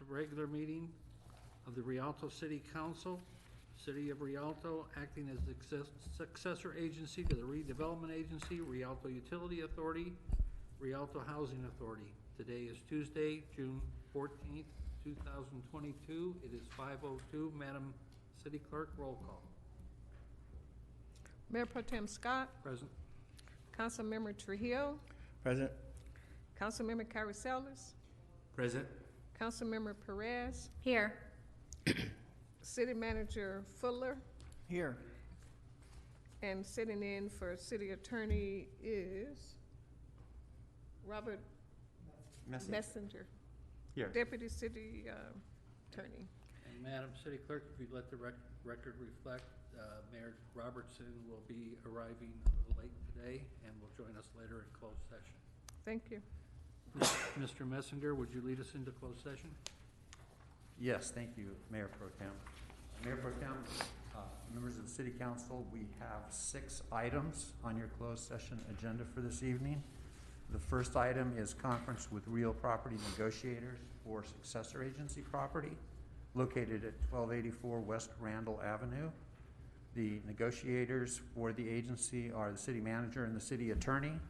regular meeting of the Rialto City Council, City of Rialto, acting as the successor agency to the redevelopment agency, Rialto Utility Authority, Rialto Housing Authority. Today is Tuesday, June 14th, 2022. It is 5:02. Madam City Clerk, roll call. Mayor Pro Tem Scott, Present. Councilmember Trujillo, Present. Councilmember Caricelis, Present. Councilmember Perez, Here. City Manager Fuller, Here. and sitting in for City Attorney is Robert Messenger, Here. Deputy City Attorney. And Madam City Clerk, if you'd let the record reflect, Mayor Robertson will be arriving a little late today and will join us later in closed session. Thank you. Mr. Messenger, would you lead us into closed session? Yes, thank you, Mayor Pro Tem. Mayor Pro Tem, members of the City Council, we have 6 items on your closed session agenda for this evening. The first item is conference with real property negotiators for successor agency property located at 1284 West Randall Avenue. The negotiators for the agency are the city manager and the city attorney,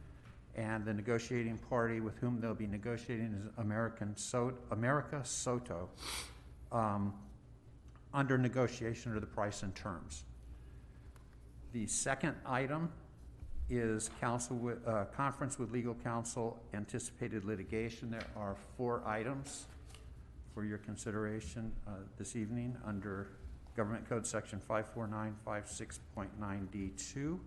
and the negotiating party with whom they'll be negotiating is America Soto. Under negotiation are the price and terms. The second item is conference with legal counsel, anticipated litigation. There are 4 items for your consideration this evening under Government Code Section 54956.9D2.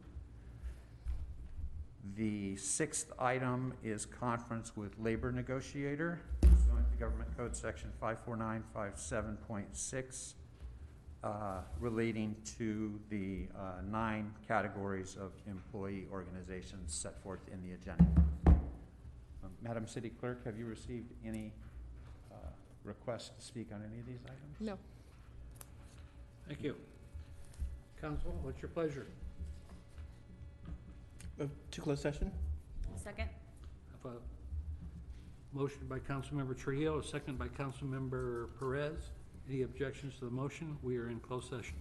The 6th item is conference with labor negotiator, pursuant to Government Code Section 54957.6, relating to the 9 categories of employee organizations set forth in the agenda. Madam City Clerk, have you received any requests to speak on any of these items? No. Thank you. Council, what's your pleasure? Move to closed session? Second. I have a motion by Councilmember Trujillo, a second by Councilmember Perez. Any objections to the motion? We are in closed session.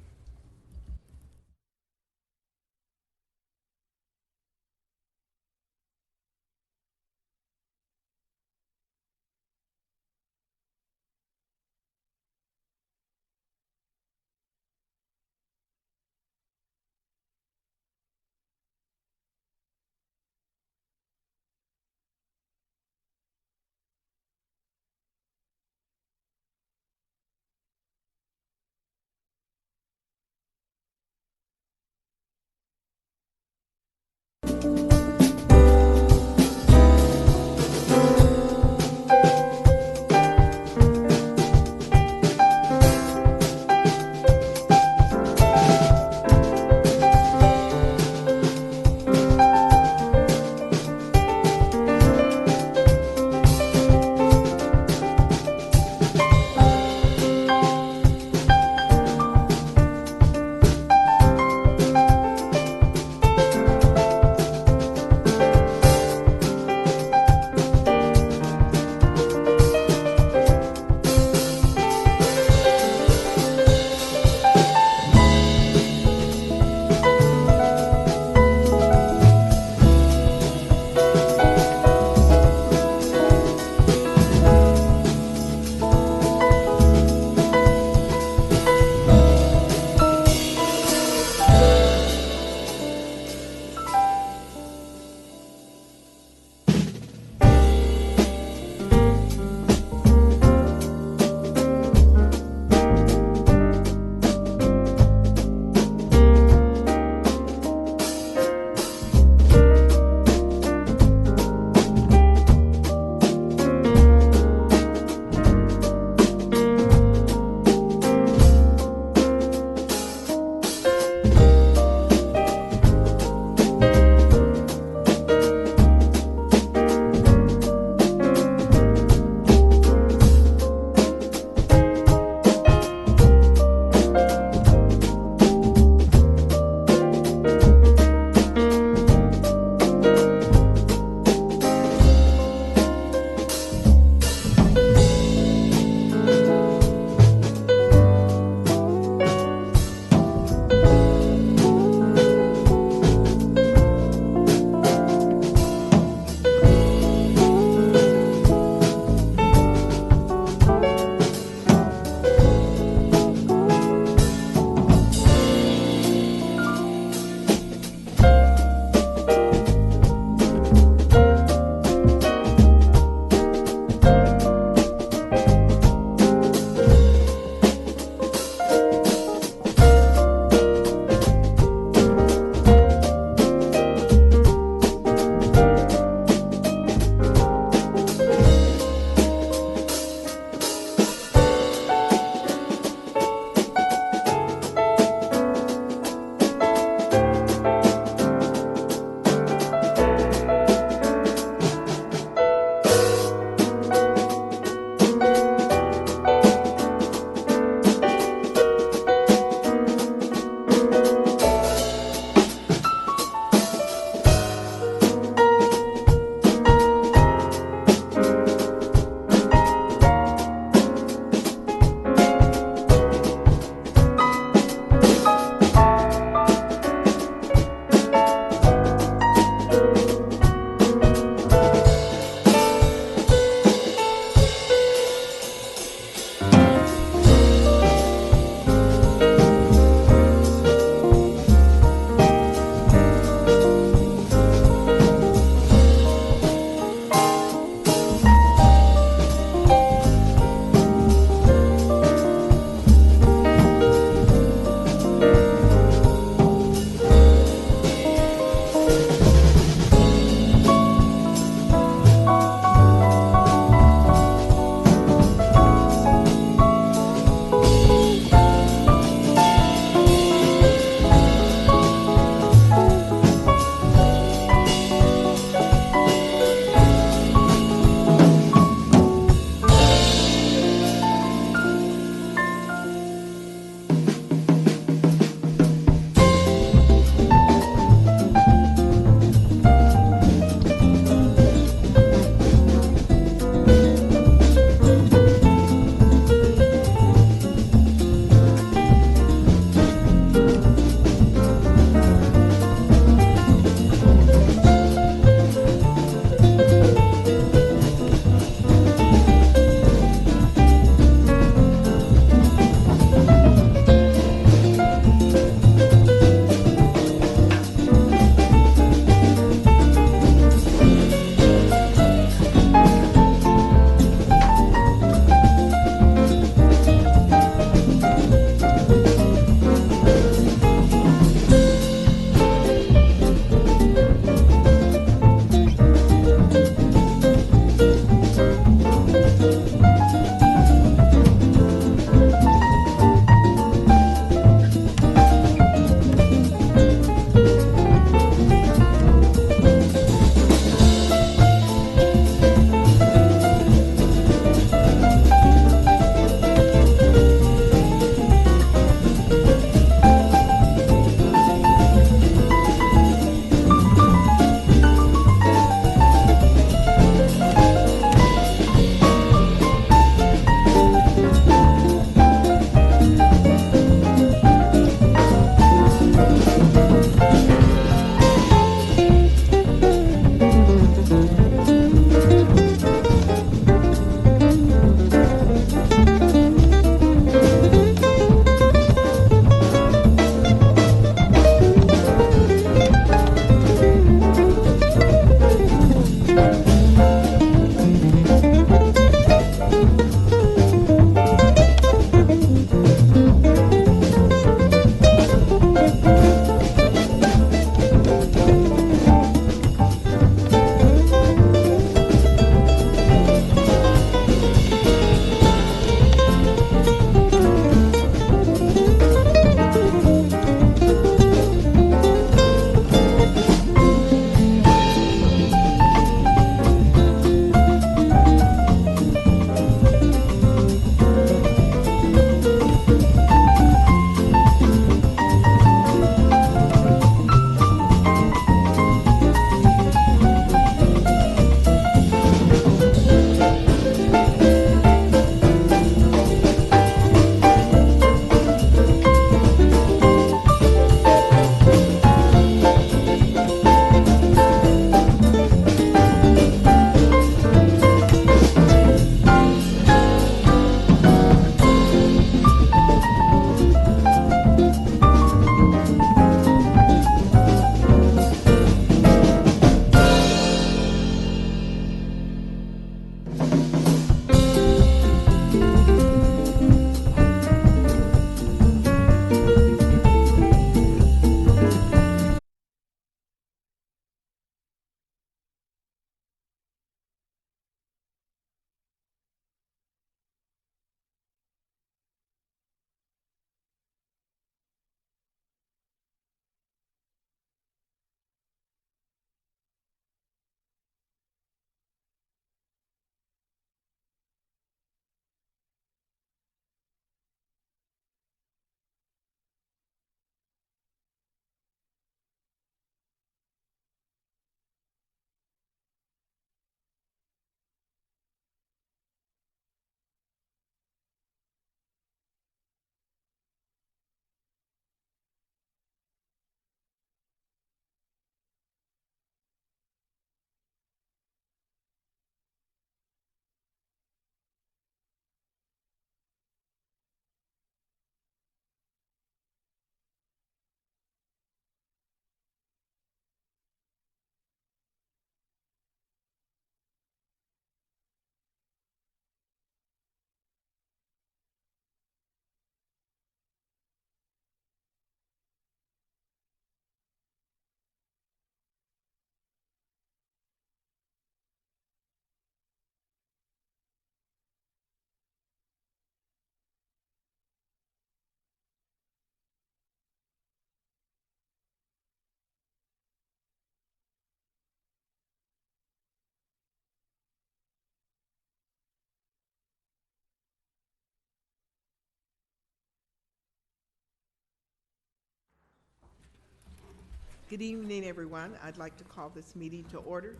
Good evening, everyone. I'd like to call this meeting to order.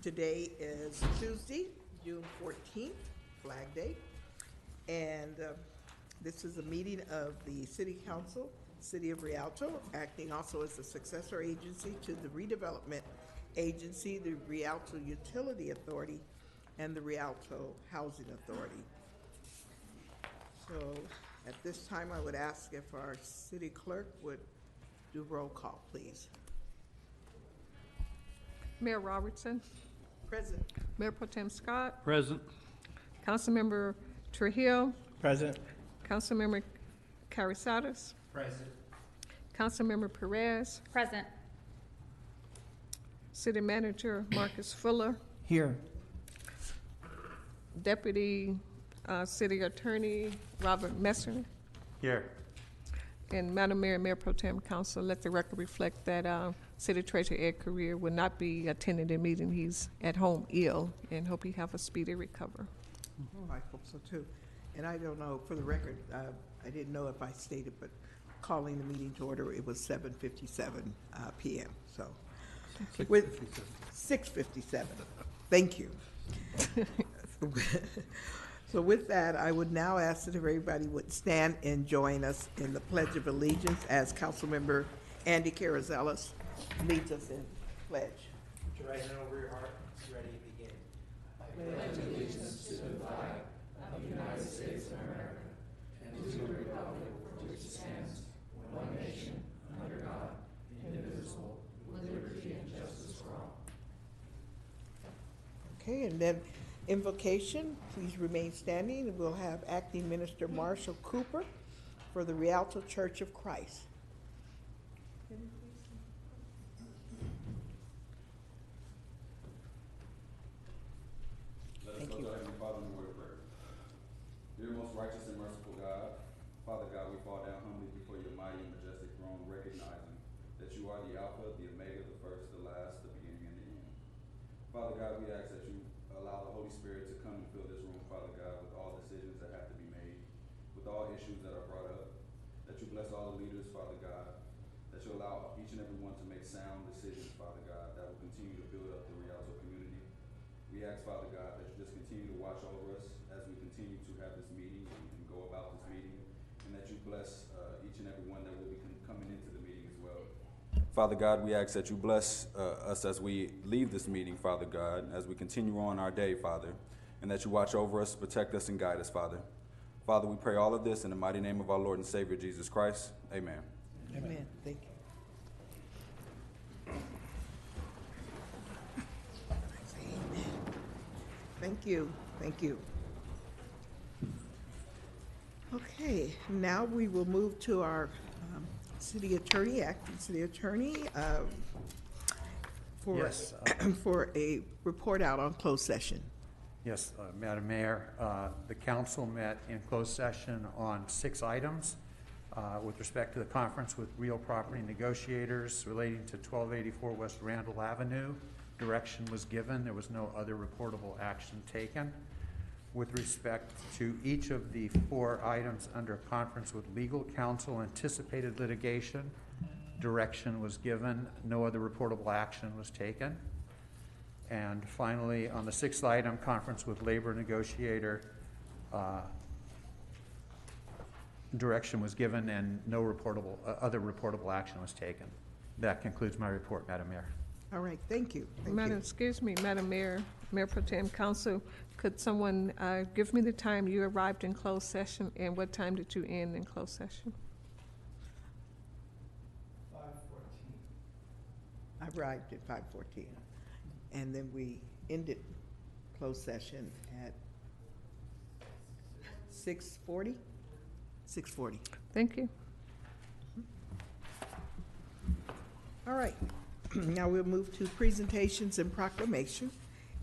Today is Tuesday, June 14th, Flag Day. And this is a meeting of the City Council, City of Rialto, acting also as a successor agency to the redevelopment agency, the Rialto Utility Authority, and the Rialto Housing Authority. So at this time, I would ask if our city clerk would do roll call, please. Mayor Robertson, Present. Mayor Pro Tem Scott, Present. Councilmember Trujillo, Present. Councilmember Carisadas, Present. Councilmember Perez, Present. City Manager Marcus Fuller, Here. Deputy City Attorney Robert Messer, Here. and Madam Mayor, Mayor Pro Tem Council, let the record reflect that City Treasurer Ed Career will not be attending the meeting. He's at home ill, and hope he have a speedy recovery. Oh, I hope so too. And I don't know, for the record, I didn't know if I stated, but calling the meeting to order, it was 7:57 PM, so. With 6:57, thank you. So with that, I would now ask that everybody would stand and join us in the Pledge of Allegiance as Councilmember Andy Carisadas leads us in pledge. Put your right hand over your heart. Ready to begin. Okay, and then invocation, please remain standing, and we'll have Acting Minister Marshall Cooper for the Rialto Church of Christ. Let us go to our Heavenly Father in the word of prayer. Dear most righteous and merciful God, Father God, we fall down humbly before your mighty and majestic throne, recognizing that you are the Alpha, the Omega, the first, the last, the beginning, and the end. Father God, we ask that you allow the Holy Spirit to come and fill this room, Father God, with all decisions that have to be made, with all issues that are brought up, that you bless all the leaders, Father God, that you allow each and every one to make sound decisions, Father God, that will continue to build up the Rialto community. We ask, Father God, that you just continue to watch over us as we continue to have this meeting and go about this meeting, and that you bless each and every one that will be coming into the meeting as well. Father God, we ask that you bless us as we leave this meeting, Father God, as we continue on our day, Father, and that you watch over us, protect us, and guide us, Father. Father, we pray all of this in the mighty name of our Lord and Savior, Jesus Christ. Amen. Amen. Thank you. Thank you. Thank you. Okay, now we will move to our city attorney, acting city attorney, Yes, for a report out on closed session. Yes, Madam Mayor, the council met in closed session on 6 items with respect to the conference with real property negotiators relating to 1284 West Randall Avenue. Direction was given. There was no other reportable action taken. With respect to each of the 4 items under conference with legal counsel, anticipated litigation, direction was given. No other reportable action was taken. And finally, on the 6th item, conference with labor negotiator, direction was given and no other reportable action was taken. That concludes my report, Madam Mayor. All right, thank you. Thank Madam, you. excuse me, Madam Mayor, Mayor Pro Tem Council, could someone give me the time you arrived in closed session and what time did you end in closed session? 5:14. I arrived at 5:14, and then we ended closed session at 6:40? 6:40. Thank you. All right, now we'll move to presentations and proclamation,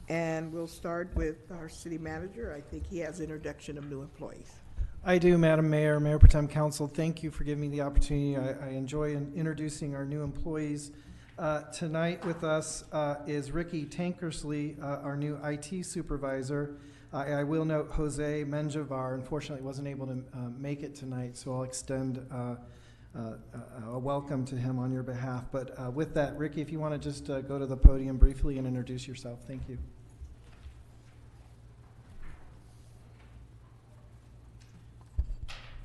and we'll start with our city manager. I think he has introduction of new employees. I do, Madam Mayor, Mayor Pro Tem Council. Thank you for giving me the opportunity. I enjoy introducing our new employees. Tonight with us is Ricky Tankersley, our new IT supervisor. I will note Jose Menjivar unfortunately wasn't able to make it tonight, so I'll extend a welcome to him on your behalf. But with that, Ricky, if you want to just go to the podium briefly and introduce yourself. Thank you.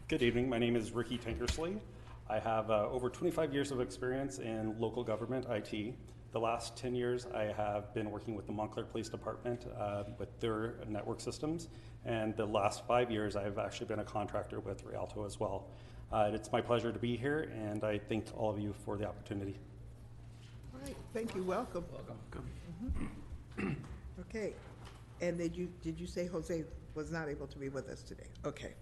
Good evening. My name is Ricky Tankersley. I have over 25 years of experience in local government IT. The last 10 years I have been working with the Montclair Police Department with their network systems, and the last 5 years I've actually been a contractor with Rialto as well. It's my pleasure to be here, and I thank all of you for the opportunity. All right, thank you, welcome. Welcome. Okay, and did you say Jose was not able to be with us today? Okay.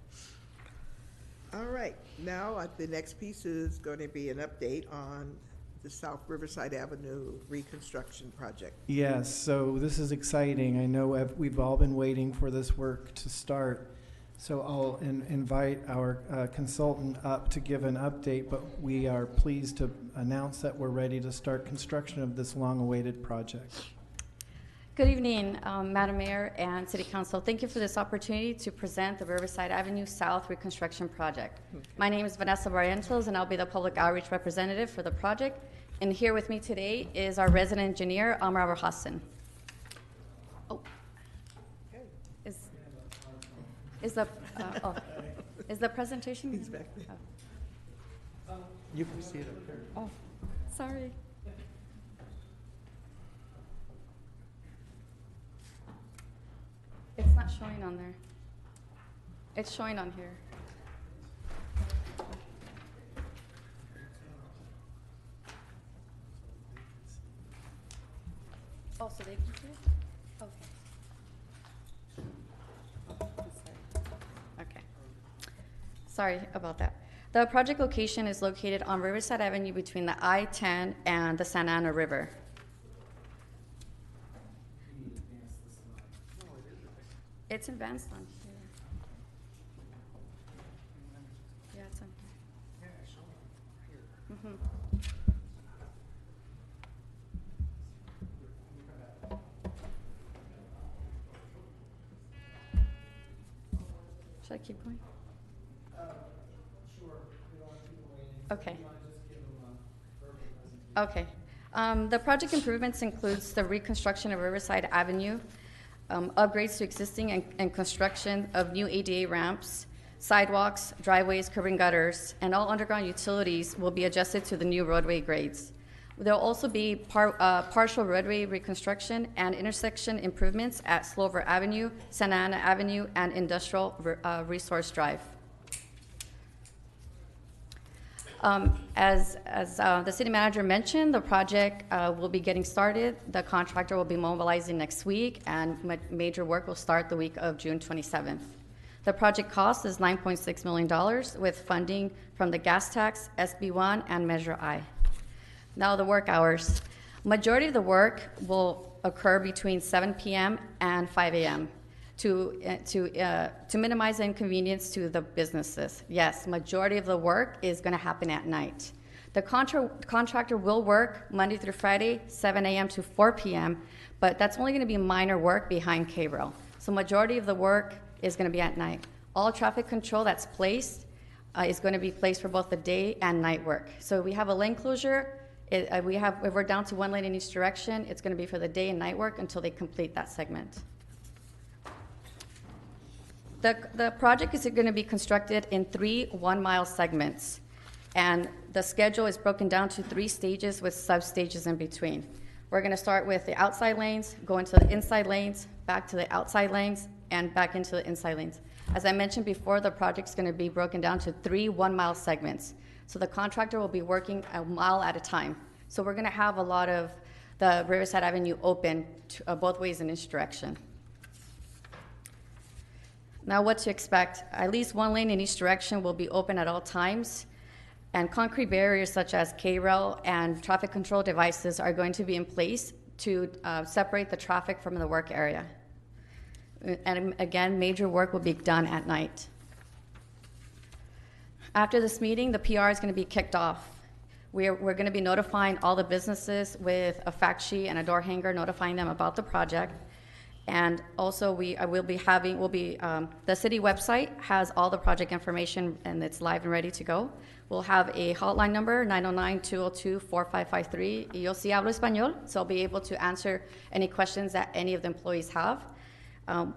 All right, now the next piece is going to be an update on the South Riverside Avenue reconstruction project. Yes, so this is exciting. I know we've all been waiting for this work to start. So I'll invite our consultant up to give an update, but we are pleased to announce that we're ready to start construction of this long-awaited project. Good evening, Madam Mayor and City Council. Thank you for this opportunity to present the Riverside Avenue South Reconstruction Project. Okay. My name is Vanessa Barrientos, and I'll be the public outreach representative for the project. And here with me today is our resident engineer, Amr Hassan. Oh, is the presentation? He's back there. Oh. You can see it up there. Oh, sorry. It's not showing on there. It's showing on here. Oh, so they can see it? Okay. I'm sorry. Okay. Sorry about that. The project location is located on Riverside Avenue between the I-10 and the Santa Ana River. It's advanced on here. Yeah, it's on here. Yeah, it's on here. Should I keep going? Sure. We don't want people waiting. Okay. You want to just give them a verbal presentation? Okay. The project improvements includes the reconstruction of Riverside Avenue, upgrades to existing and construction of new ADA ramps, sidewalks, driveways, curb and gutters, and all underground utilities will be adjusted to the new roadway grades. There will also be partial roadway reconstruction and intersection improvements at Slover Avenue, Santa Ana Avenue, and Industrial Resource Drive. As the city manager mentioned, the project will be getting started. The contractor will be mobilizing next week, and major work will start the week of June 27th. The project cost is $9.6 million with funding from the gas tax, SB1, and Measure I. Now the work hours. Majority of the work will occur between 7 p.m. and 5 a.m. To minimize the inconvenience to the businesses. Yes, majority of the work is going to happen at night. The contractor will work Monday through Friday, 7 a.m. to 4 p.m., but that's only going to be minor work behind K-Rail. So majority of the work is going to be at night. All traffic control that's placed is going to be placed for both the day and night work. So we have a lane closure. If we're down to one lane in each direction, it's going to be for the day and night work until they complete that segment. The project is going to be constructed in 3 one-mile segments, and the schedule is broken down to 3 stages with sub-stages in between. We're going to start with the outside lanes, go into the inside lanes, back to the outside lanes, and back into the inside lanes. As I mentioned before, the project is going to be broken down to 3 one-mile segments. So the contractor will be working a mile at a time. So we're going to have a lot of the Riverside Avenue open to, both ways in each direction. Now what to expect. At least one lane in each direction will be open at all times, and concrete barriers such as K-rail and traffic control devices are going to be in place to separate the traffic from the work area. And again, major work will be done at night. After this meeting, the PR is going to be kicked off. We're going to be notifying all the businesses with a fact sheet and a door hanger, notifying them about the project. And also, the city website has all the project information, and it's live and ready to go. We'll have a hotline number, 909-202-4553. Y yo sí hablo español, so I'll be able to answer any questions that any of the employees have.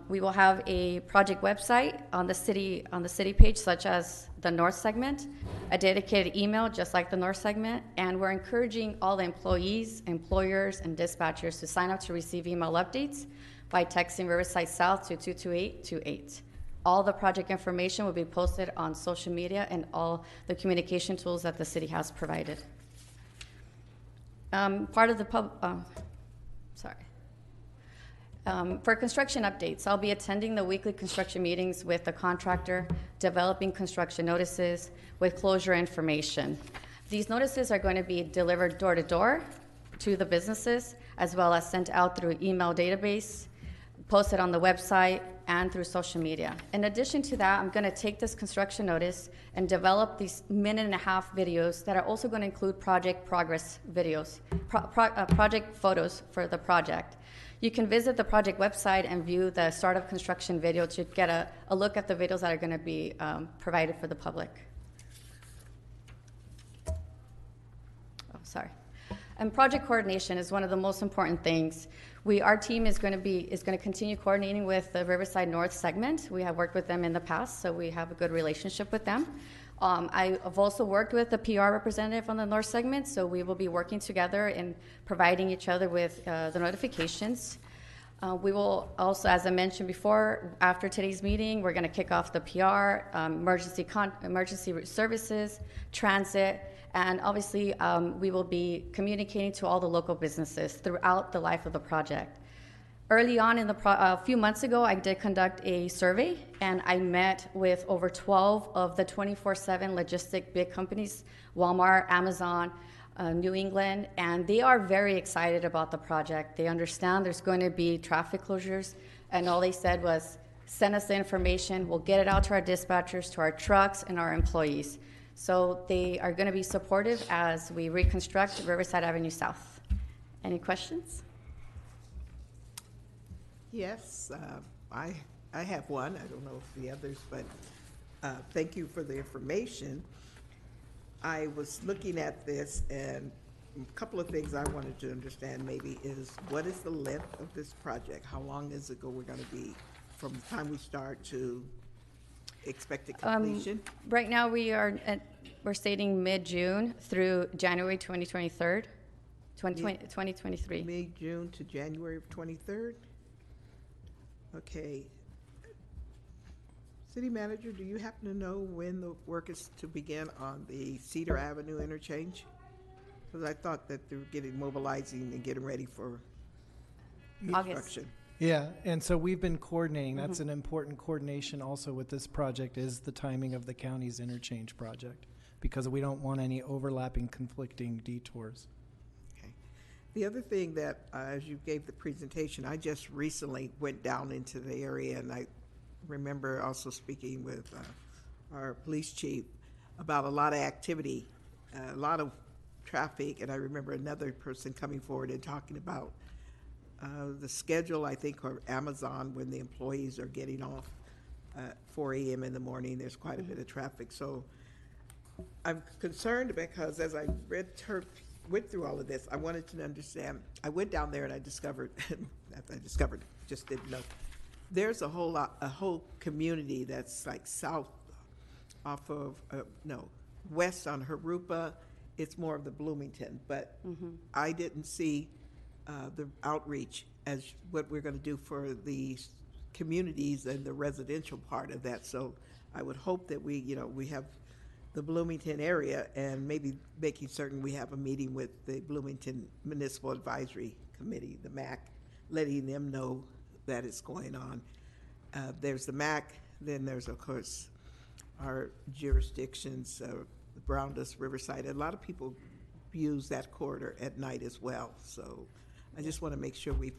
We will have a project website on the city page, such as the North segment, a dedicated email, just like the North segment, and we're encouraging all the employees, employers, and dispatchers to sign up to receive email updates by texting Riverside South to 22828. All the project information will be posted on social media and all the communication tools that the city has provided. For construction updates, I'll be attending the weekly construction meetings with the contractor, developing construction notices with closure information. These notices are going to be delivered door to door to the businesses, as well as sent out through email database, posted on the website, and through social media. In addition to that, I'm going to take this construction notice and develop these minute-and-a-half videos that are also going to include project progress videos, project photos for the project. You can visit the project website and view the start of construction video to get a look at the videos that are going to be provided for the public. And project coordination is one of the most important things. Our team is going to continue coordinating with the Riverside North segment. We have worked with them in the past, so we have a good relationship with them. I've also worked with the PR representative on the North segment, so we will be working together in providing each other with the notifications. We will also, as I mentioned before, after today's meeting, we're going to kick off the PR, emergency services, transit, and obviously we will be communicating to all the local businesses throughout the life of the project. Early on a few months ago, I did conduct a survey, and I met with over 12 of the 24/7 logistic big companies, Walmart, Amazon, New England, and they are very excited about the project. They understand there's going to be traffic closures, and all they said was, send us the information, we'll get it out to our dispatchers, to our trucks, and our employees. So they are going to be supportive as we reconstruct Riverside Avenue South. Any questions? Yes, I have one. I don't know if the others, but thank you for the information. I was looking at this, and a couple of things I wanted to understand maybe is, what is the length of this project? How long is it we're going to be from the time we start to expected completion? Right now, we're stating mid-June through January 2023. Mid-June to January of 23rd? Okay. City Manager, do you happen to know when the work is to begin on the Cedar Avenue interchange? Because I thought that they were mobilizing and getting ready for construction. Yeah, and so we've been coordinating. That's an important coordination also with this project, is the timing of the county's interchange project, because we don't want any overlapping, conflicting detours. Okay. The other thing that, as you gave the presentation, I just recently went down into the area, and I remember also speaking with our police chief about a lot of activity, a lot of traffic, and I remember another person coming forward and talking about the schedule, I think, of Amazon when the employees are getting off at 4 a.m. in the morning. There's quite a bit of traffic. So I'm concerned because as I went through all of this, I wanted to understand. I went down there and I discovered, just didn't know, there's a whole community that's like south off of, west on Harupa. It's more of the Bloomington, but I didn't see the outreach as what we're going to do for the communities and the residential part of that. So I would hope that we have the Bloomington area, and maybe making certain we have a meeting with the Bloomington Municipal Advisory Committee, the MAC, letting them know that it's going on. There's the MAC, then there's, of course, our jurisdictions, Brownless, Riverside. A lot of people use that corridor at night as well. So I just want to make sure we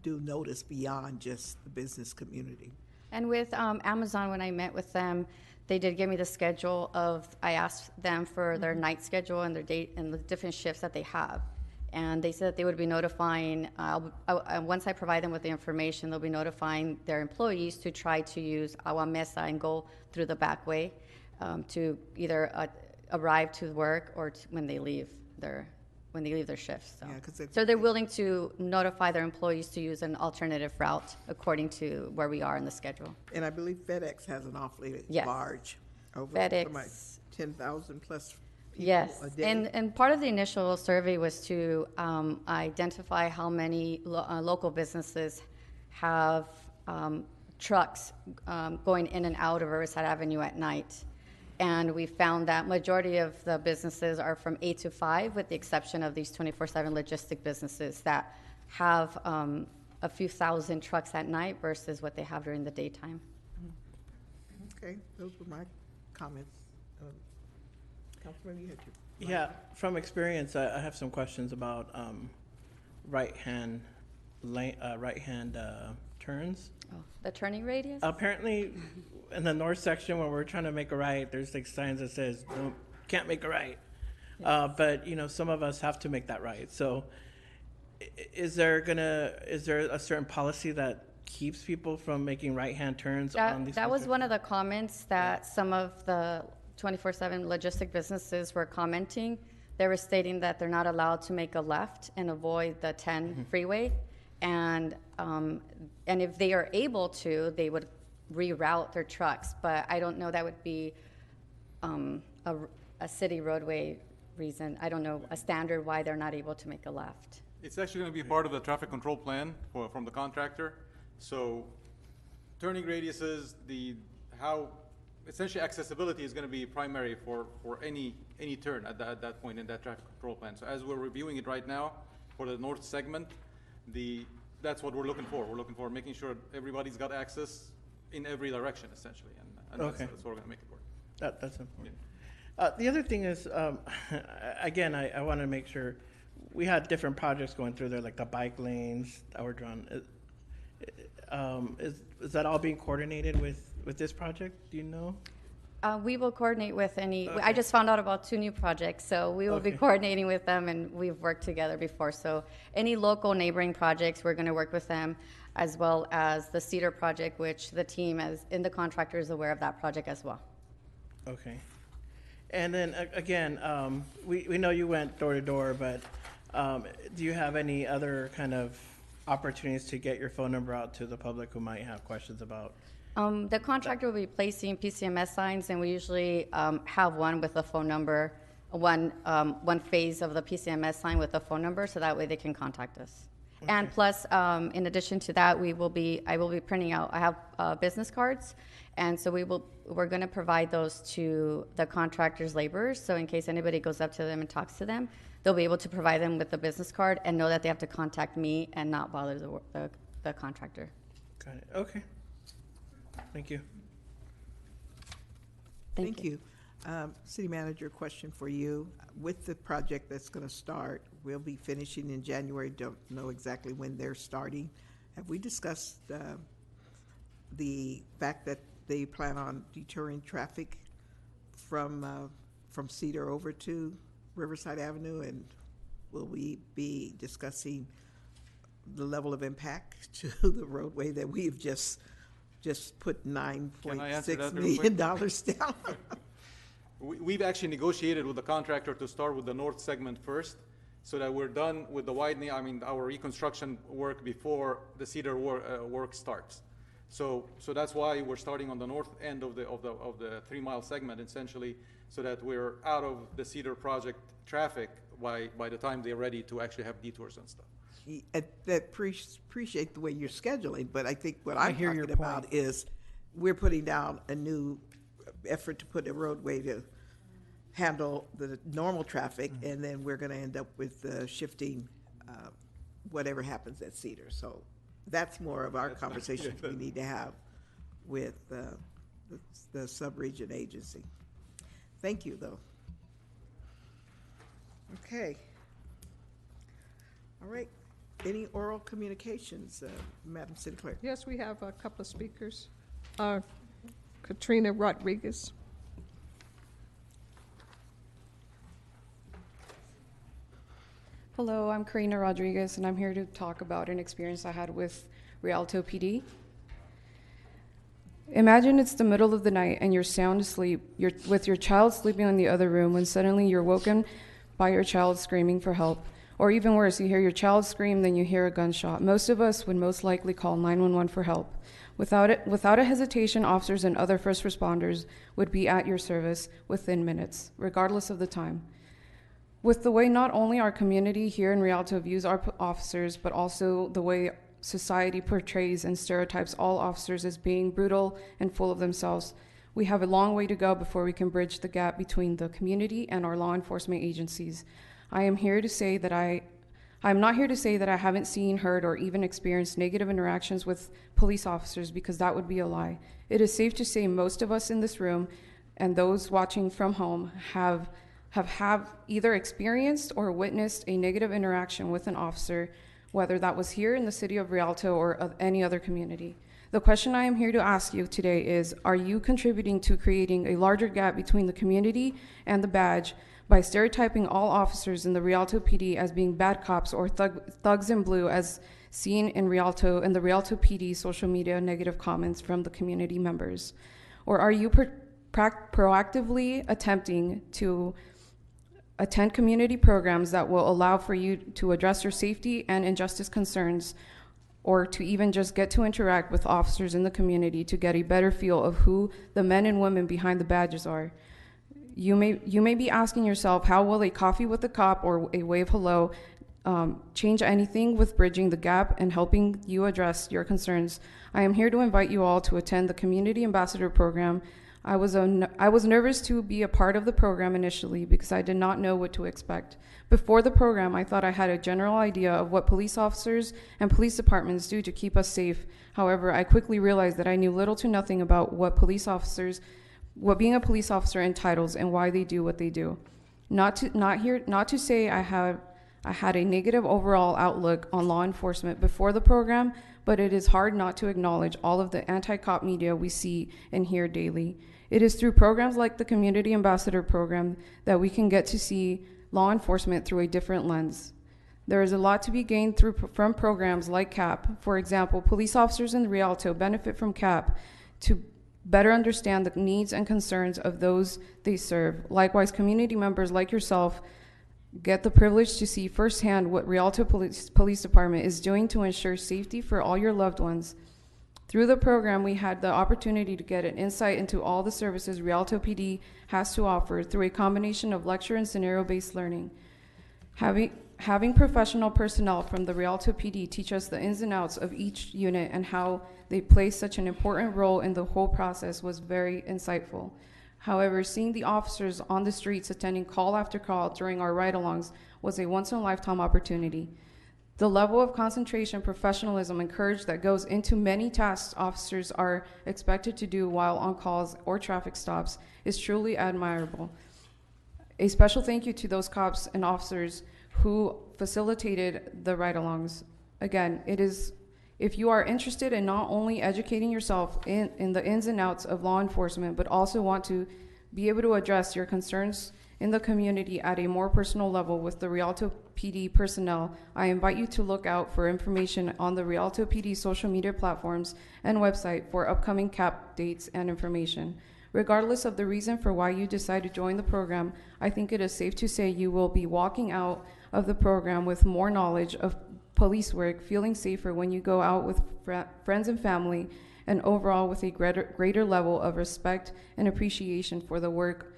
do notice beyond just the business community. And with Amazon, when I met with them, they did give me the schedule I asked them for their night schedule and their date and the different shifts that they have. and they said that they would be notifying, once I provide them with the information, they'll be notifying their employees to try to use Agua Mesa and go through the back way to either arrive to work or when they leave their shifts. So. Yeah, 'cause So they're willing to notify their employees to use an alternative route according to where we are in the schedule. And I believe FedEx has an awfully Yes. large, over FedEx. something like 10,000 plus people Yes, a day. and part of the initial survey was to identify how many local businesses have trucks going in and out of Riverside Avenue at night. And we found that majority of the businesses are from 8 to 5, with the exception of these 24/7 logistic businesses that have a few thousand trucks at night versus what they have during the daytime. Okay, those were my comments. Councilman, you had your. Yeah, from experience, I have some questions about right-hand turns. Oh, the turning radius? Apparently, in the north section, when we're trying to make a right, there's like signs that says, "No, can't make a right." But, some of us have to make that right. So is there a certain policy that keeps people from making right-hand turns on these? That was one of the comments that some of the 24/7 logistic businesses were commenting. They were stating that they're not allowed to make a left and avoid the 10 freeway. And if they are able to, they would reroute their trucks. But I don't know, that would be a city roadway reason. I don't know a standard why they're not able to make a left. It's actually going to be part of the traffic control plan from the contractor. So turning radiuses, how essentially accessibility is going to be primary for any turn at that point in that traffic control plan. So as we're reviewing it right now for the north segment, that's what we're looking for. We're looking for making sure everybody's got access in every direction, essentially, and Okay. that's what we're going to make it work. That's important. The other thing is, again, I want to make sure, we had different projects going through there, like the bike lanes that were drawn. Is that all being coordinated with this project? Do you know? We will coordinate with any, Okay. I just found out about 2 new projects, so we will be Okay. coordinating with them, and we've worked together before. So any local neighboring projects, we're going to work with them, as well as the Cedar project, which the team in the contractor is aware of that project as well. Okay. And then, again, we know you went door to door, but do you have any other kind of opportunities to get your phone number out to the public who might have questions about? The contractor will be placing PCMS signs, and we usually have one with a phone number, one phase of the PCMS sign with a phone number, so that way they can contact us. Okay. And plus, in addition to that, I will be printing out. I have business cards, and so we're going to provide those to the contractor's laborers. So in case anybody goes up to them and talks to them, they'll be able to provide them with the business card and know that they have to contact me and not bother the contractor. Got it. Okay. Thank you. Thank you. City Manager, question for you. With the project that's going to start, we'll be finishing in January, don't know exactly when they're starting. Have we discussed the fact that they plan on deterring traffic from Cedar over to Riverside Avenue? And will we be discussing the level of impact to the roadway that we've just put Can I answer $9.6 that real million quick? down? We've actually negotiated with the contractor to start with the north segment first, so that we're done with the widening, our reconstruction work before the Cedar work starts. So that's why we're starting on the north end of the 3-mile segment, essentially, so that we're out of the Cedar project traffic by the time they're ready to actually have detours and stuff. Appreciate the way you're scheduling, but I think what I I'm hear your talking about point. is we're putting down a new effort to put a roadway to handle the normal traffic, and then we're going to end up with shifting whatever happens at Cedar. So that's more of our conversation we need to have with the sub-region agency. Thank you, though. Okay. All right. Any oral communications, Madam City Clerk? Yes, we have a couple of speakers. Katrina Rodriguez. Hello, I'm Karina Rodriguez, and I'm here to talk about an experience I had with Rialto PD. Imagine it's the middle of the night and you're sound asleep, with your child sleeping in the other room, when suddenly you're woken by your child screaming for help. Or even worse, you hear your child scream, then you hear a gunshot. Most of us would most likely call 911 for help. Without a hesitation, officers and other first responders would be at your service within minutes, regardless of the time. With the way not only our community here in Rialto views our officers, but also the way society portrays and stereotypes all officers as being brutal and full of themselves, we have a long way to go before we can bridge the gap between the community and our law enforcement agencies. I'm not here to say that I haven't seen, heard, or even experienced negative interactions with police officers, because that would be a lie. It is safe to say most of us in this room and those watching from home have either experienced or witnessed a negative interaction with an officer, whether that was here in the city of Rialto or of any other community. The question I am here to ask you today is, are you contributing to creating a larger gap between the community and the badge by stereotyping all officers in the Rialto PD as being bad cops or thugs in blue, as seen in the Rialto PD social media negative comments from the community members? Or are you proactively attempting to attend community programs that will allow for you to address your safety and injustice concerns, or to even just get to interact with officers in the community to get a better feel of who the men and women behind the badges are? You may be asking yourself, how will a coffee with a cop or a wave hello change anything with bridging the gap and helping you address your concerns? I am here to invite you all to attend the Community Ambassador Program. I was nervous to be a part of the program initially because I did not know what to expect. Before the program, I thought I had a general idea of what police officers and police departments do to keep us safe. However, I quickly realized that I knew little to nothing about what being a police officer entitles and why they do what they do. Not to say I had a negative overall outlook on law enforcement before the program, but it is hard not to acknowledge all of the anti-cop media we see and hear daily. It is through programs like the Community Ambassador Program that we can get to see law enforcement through a different lens. There is a lot to be gained from programs like CAP. For example, police officers in Rialto benefit from CAP to better understand the needs and concerns of those they serve. Likewise, community members like yourself get the privilege to see firsthand what Rialto Police Department is doing to ensure safety for all your loved ones. Through the program, we had the opportunity to get an insight into all the services Rialto PD has to offer through a combination of lecture and scenario-based learning. Having professional personnel from the Rialto PD teach us the ins and outs of each unit and how they play such an important role in the whole process was very insightful. However, seeing the officers on the streets attending call after call during our ride-alongs was a once-in-a-lifetime opportunity. The level of concentration, professionalism, and courage that goes into many tasks officers are expected to do while on calls or traffic stops is truly admirable. A special thank you to those cops and officers who facilitated the ride-alongs. Again, if you are interested in not only educating yourself in the ins and outs of law enforcement, but also want to be able to address your concerns in the community at a more personal level with the Rialto PD personnel, I invite you to look out for information on the Rialto PD social media platforms and website for upcoming CAP dates and information. Regardless of the reason for why you decide to join the program, I think it is safe to say you will be walking out of the program with more knowledge of police work, feeling safer when you go out with friends and family, and overall with a greater level of respect and appreciation for the work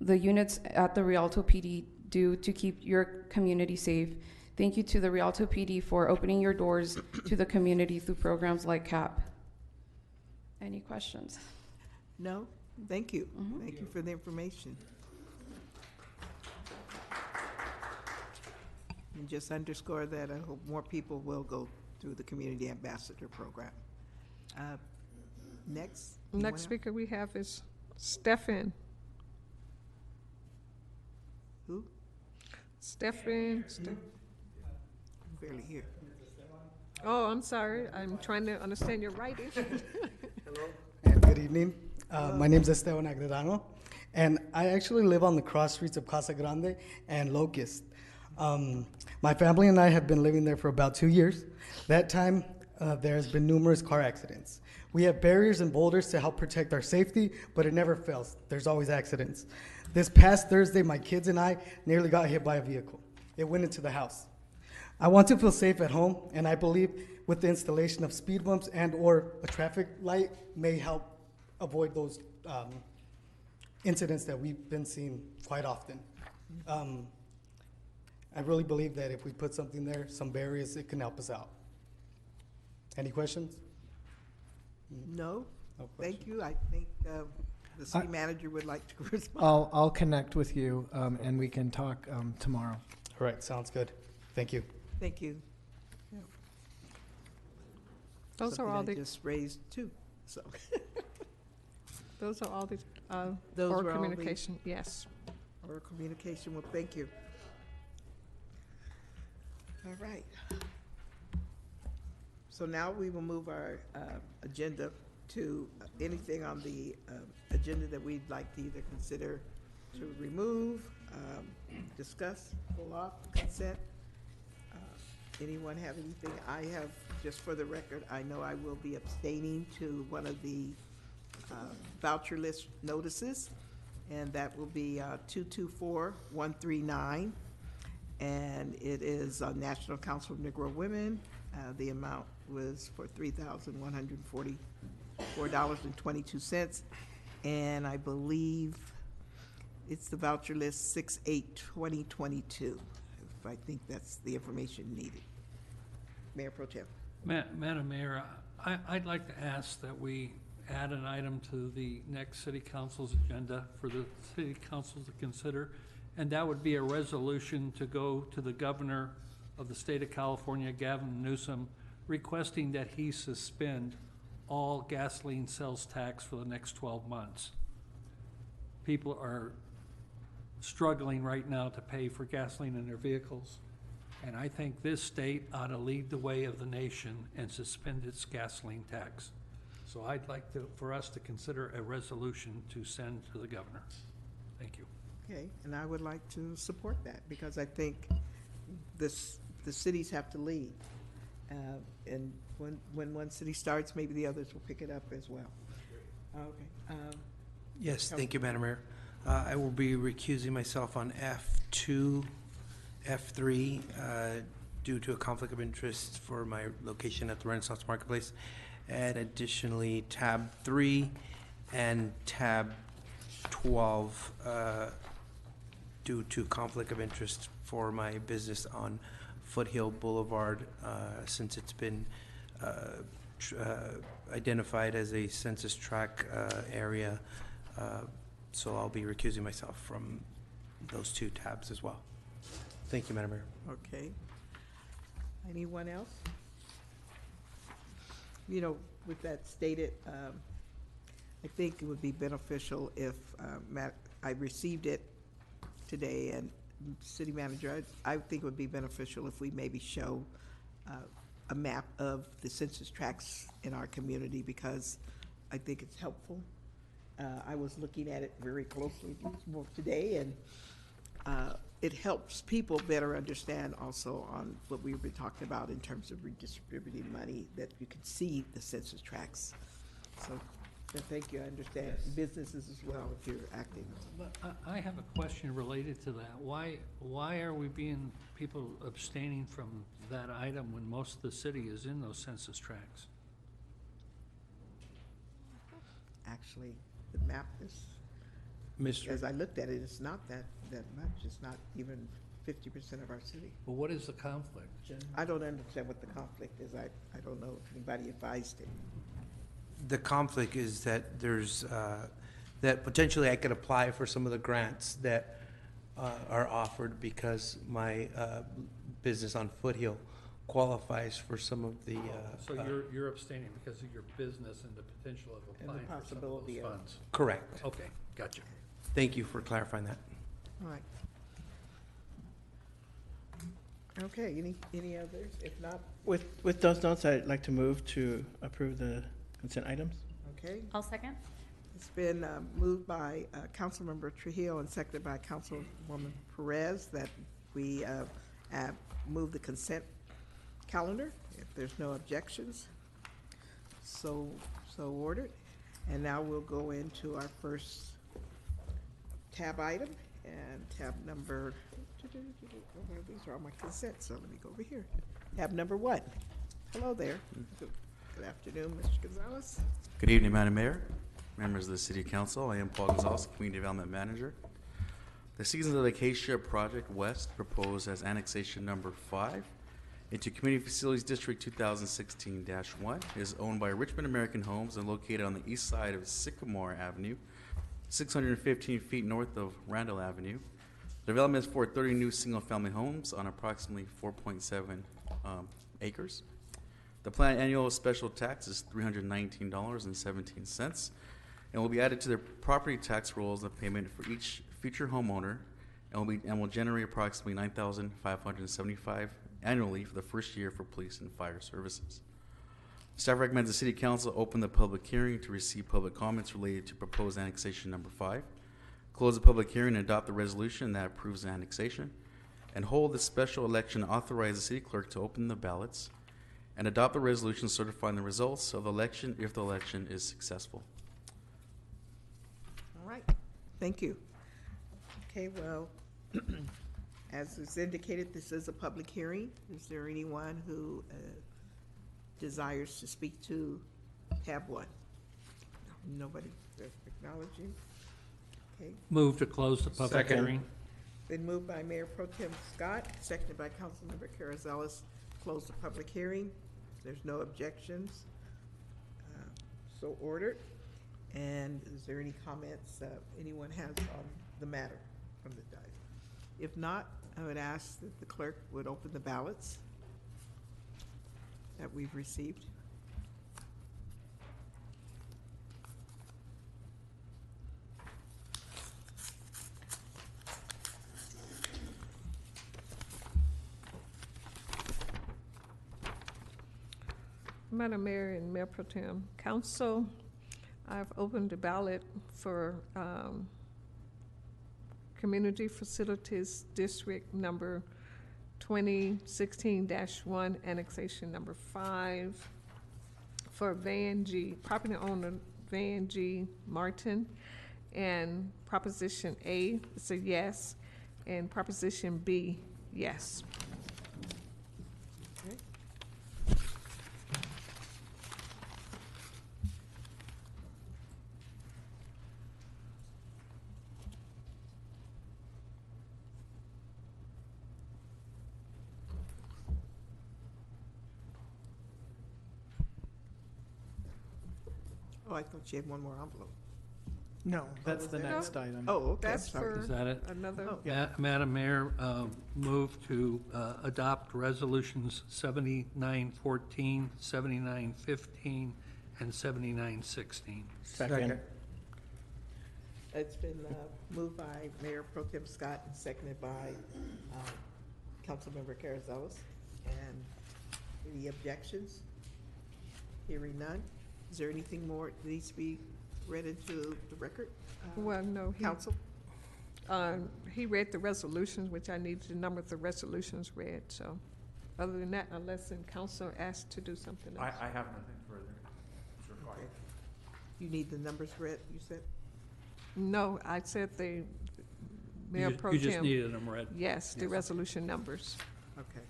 the units at the Rialto PD do to keep your community safe. Thank you to the Rialto PD for opening your doors to the community through programs like CAP. Any questions? No? Thank you. Thank you for the information. And just underscore that I hope more people will go through the Community Ambassador Program. Next. Next speaker we have is Stephan. Who? Stephan. I'm barely here. Oh, I'm sorry. I'm trying to understand your writing. Hello and good evening. My name is Esteban Agredano, and I actually live on the cross streets of Casa Grande and Locust. My family and I have been living there for about 2 years. That time, there has been numerous car accidents. We have barriers and boulders to help protect our safety, but it never fails. There's always accidents. This past Thursday, my kids and I nearly got hit by a vehicle. It went into the house. I want to feel safe at home, and I believe with the installation of speed bumps and or a traffic light may help avoid those incidents that we've been seeing quite often. I really believe that if we put something there, some barriers, it can help us out. Any questions? No? No Thank questions. you. I think the city manager would like to respond. I'll connect with you, and we can talk tomorrow. All right, sounds good. Thank you. Thank you. Those are all Something I the, just raised too, so. those are all the, Those or were all the- communication, yes. Or communication, well, thank you. All right. So now we will move our agenda to anything on the agenda that we'd like to either consider to remove, discuss, pull off, consent. Anyone have anything? I have, just for the record, I know I will be abstaining to one of the voucher list notices, and that will be 224139, and it is National Council of Negro Women. The amount was for $3,144.22, and I believe it's the voucher list 6/8/2022. If I think that's the information needed. Mayor Pro Tem. Madam Mayor, I'd like to ask that we add an item to the next city council's agenda for the city council to consider, and that would be a resolution to go to the governor of the state of California, Gavin Newsom, requesting that he suspend all gasoline sales tax for the next 12 months. People are struggling right now to pay for gasoline in their vehicles. And I think this state ought to lead the way of the nation and suspend its gasoline tax. So I'd like for us to consider a resolution to send to the governor. Thank you. Okay, and I would like to support that, because I think the cities have to lead. And when one city starts, maybe the others will pick it up as well. Okay. Yes, thank you, Madam Mayor. I will be recusing myself on F2, F3, due to a conflict of interest for my location at the Renaissance Marketplace, and additionally tab 3 and tab 12, due to conflict of interest for my business on Foothill Boulevard, since it's been identified as a census tract area. So I'll be recusing myself from those two tabs as well. Thank you, Madam Mayor. Okay. Anyone else? You know, with that stated, I think it would be beneficial if, I received it today, and City Manager, I think it would be beneficial if we maybe show a map of the census tracts in our community, because I think it's helpful. I was looking at it very closely today, and it helps people better understand also on what we've been talking about in terms of redistributing money, that you can see the census tracts. So, thank you. I understand businesses as well if you're acting. But I have a question related to that. Why are we people abstaining from that item when most of the city is in those census tracts? Actually, the map is, as I looked at it, it's not that much. It's not even 50% of our city. Well, what is the conflict? I don't understand what the conflict is. I don't know if anybody advised it. The conflict is that there's, that potentially I could apply for some of the grants that are offered because my business on Foothill qualifies for some of the. So you're abstaining because of your business and the potential of And the applying for some of possibility those of- funds? Correct. Okay, gotcha. Thank you for clarifying that. All right. Okay, any others? If not, With those notes, I'd like to move to approve the consent items. okay. I'll second. It's been moved by Councilmember Trujillo and seconded by Councilwoman Perez that we move the consent calendar, if there's no objections. So ordered. And now we'll go into our first tab item, and tab number, these are all my consent, so let me go over here. Tab number 1. Hello there. Good afternoon, Mr. Gonzalez. Good evening, Madam Mayor, members of the City Council. I am Paul Gonzalez, Community Development Manager. The Seasons of Acacia Project West, proposed as annexation number 5 into Community Facilities District 2016-1, is owned by Richmond American Homes and located on the east side of Sycamore Avenue, 615 feet north of Randall Avenue. Development is for 30 new single-family homes on approximately 4.7 acres. The planned annual special tax is $319.17 and will be added to the property tax rolls of payment for each future homeowner and will generate approximately $9,575 annually for the first year for police and fire services. Staff recommends the City Council open the public hearing to receive public comments related to proposed annexation number 5, close the public hearing and adopt the resolution that approves the annexation, and hold the special election to authorize the city clerk to open the ballots and adopt the resolution certifying the results of the election if the election is successful. All right, thank you. Okay, well, as is indicated, this is a public hearing. Is there anyone who desires to speak to tab 1? Nobody acknowledging? Okay, Move to close the public Second. hearing. been moved by Mayor Pro Tem Scott, seconded by Councilmember Carrizales. Close the public hearing. There's no objections. So ordered. And is there any comments anyone has on the matter from the dais? If not, I would ask that the clerk would open the ballots that we've received. Madam Mayor and Mayor Pro Tem Council, I've opened the ballot for Community Facilities District number 2016-1, annexation number 5, for Van G, property owner Van G. Martin, and Proposition A is a yes, and Proposition B, yes. Okay. Oh, I thought you had one more envelope. No, that's the was there? next item. Oh, okay, I'm That's sorry. for Is that it? another, Oh. Madam Mayor, move to adopt resolutions 7914, 7915, and 7916. Second. It's been moved by Mayor Pro Tem Scott and seconded by Councilmember Carrizales. And any objections? Hearing none. Is there anything more that needs to be read into the record? well, no, Council? he read the resolutions, which I need to number the resolutions read, so. Other than that, unless the council asked to do something I else. have nothing further. It's required. You need the numbers read, you said? No, I said the Mayor Pro You just Tem. needed them read. Yes, the Yes. resolution numbers. Okay.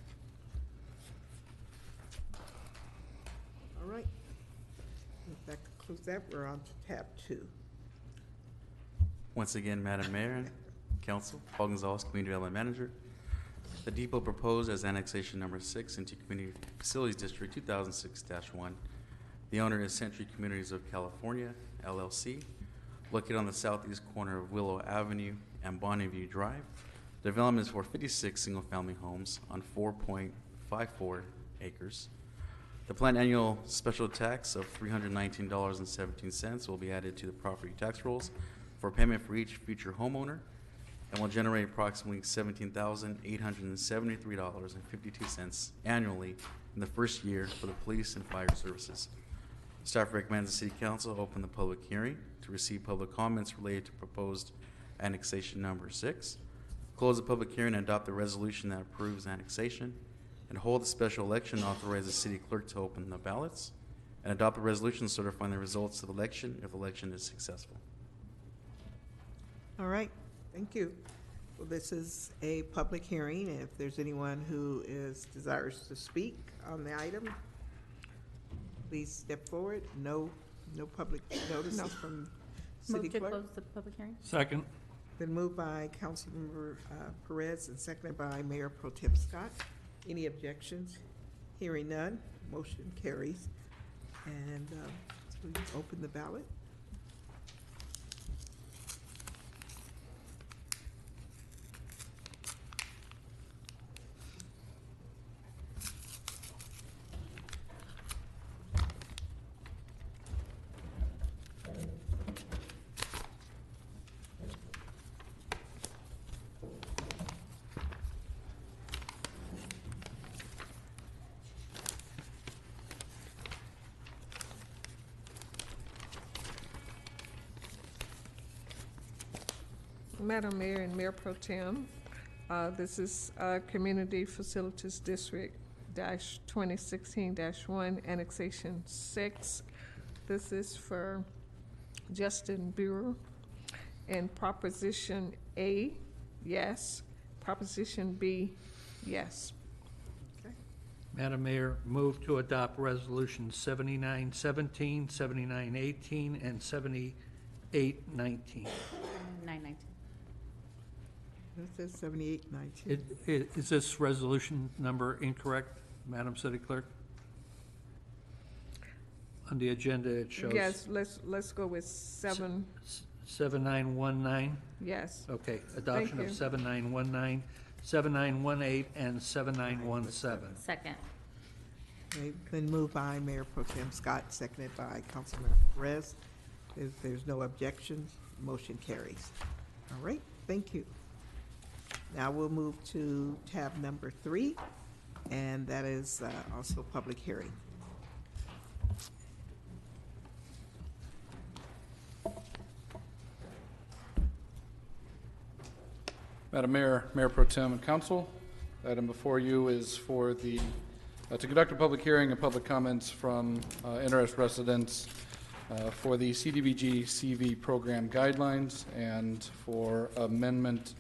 All right. If that concludes that, we're on to tab 2. Once again, Madam Mayor and Council, Paul Gonzalez, Community Development Manager. The depot proposed as annexation number 6 into Community Facilities District 2006-1. The owner is Century Communities of California, LLC, located on the southeast corner of Willow Avenue and Bonneview Drive. Development is for 56 single-family homes on 4.54 acres. The planned annual special tax of $319.17 will be added to the property tax rolls for payment for each future homeowner and will generate approximately $17,873.52 annually in the first year for the police and fire services. Staff recommends the City Council open the public hearing to receive public comments related to proposed annexation number 6, close the public hearing and adopt the resolution that approves annexation, and hold a special election, authorize the city clerk to open the ballots, and adopt the resolution certifying the results of the election if the election is successful. All right, thank you. Well, this is a public hearing. If there's anyone who is desirous to speak on the item, please step forward. No public notices from city Move to clerk. close the public hearing. Second. Been moved by Councilmember Perez and seconded by Mayor Pro Tem Scott. Any objections? Hearing none, motion carries. And please open the ballot. Madam Mayor and Mayor Pro Tem, this is Community Facilities District dash 2016-1, Annexation 6. This is for Justin Bureau. And Proposition A, yes. Proposition B, yes. Madam Mayor, move to adopt Resolution 7917, 7918, and 7819. 919. It says 7819. Is this resolution number incorrect, Madam City Clerk? On the agenda, it shows. Yes, let's go with 7, 7919? yes. Okay, adoption Thank of you. 7919, 7918, and 7917. Second. Okay, been moved by Mayor Pro Tem Scott, seconded by Councilmember Perez. If there's no objections, motion carries. All right, thank you. Now we'll move to tab number 3, and that is also public hearing. Madam Mayor, Mayor Pro Tem, and Council, the item before you is for the, to conduct a public hearing and public comments from interested residents for the CDBG CV program guidelines and for amendment,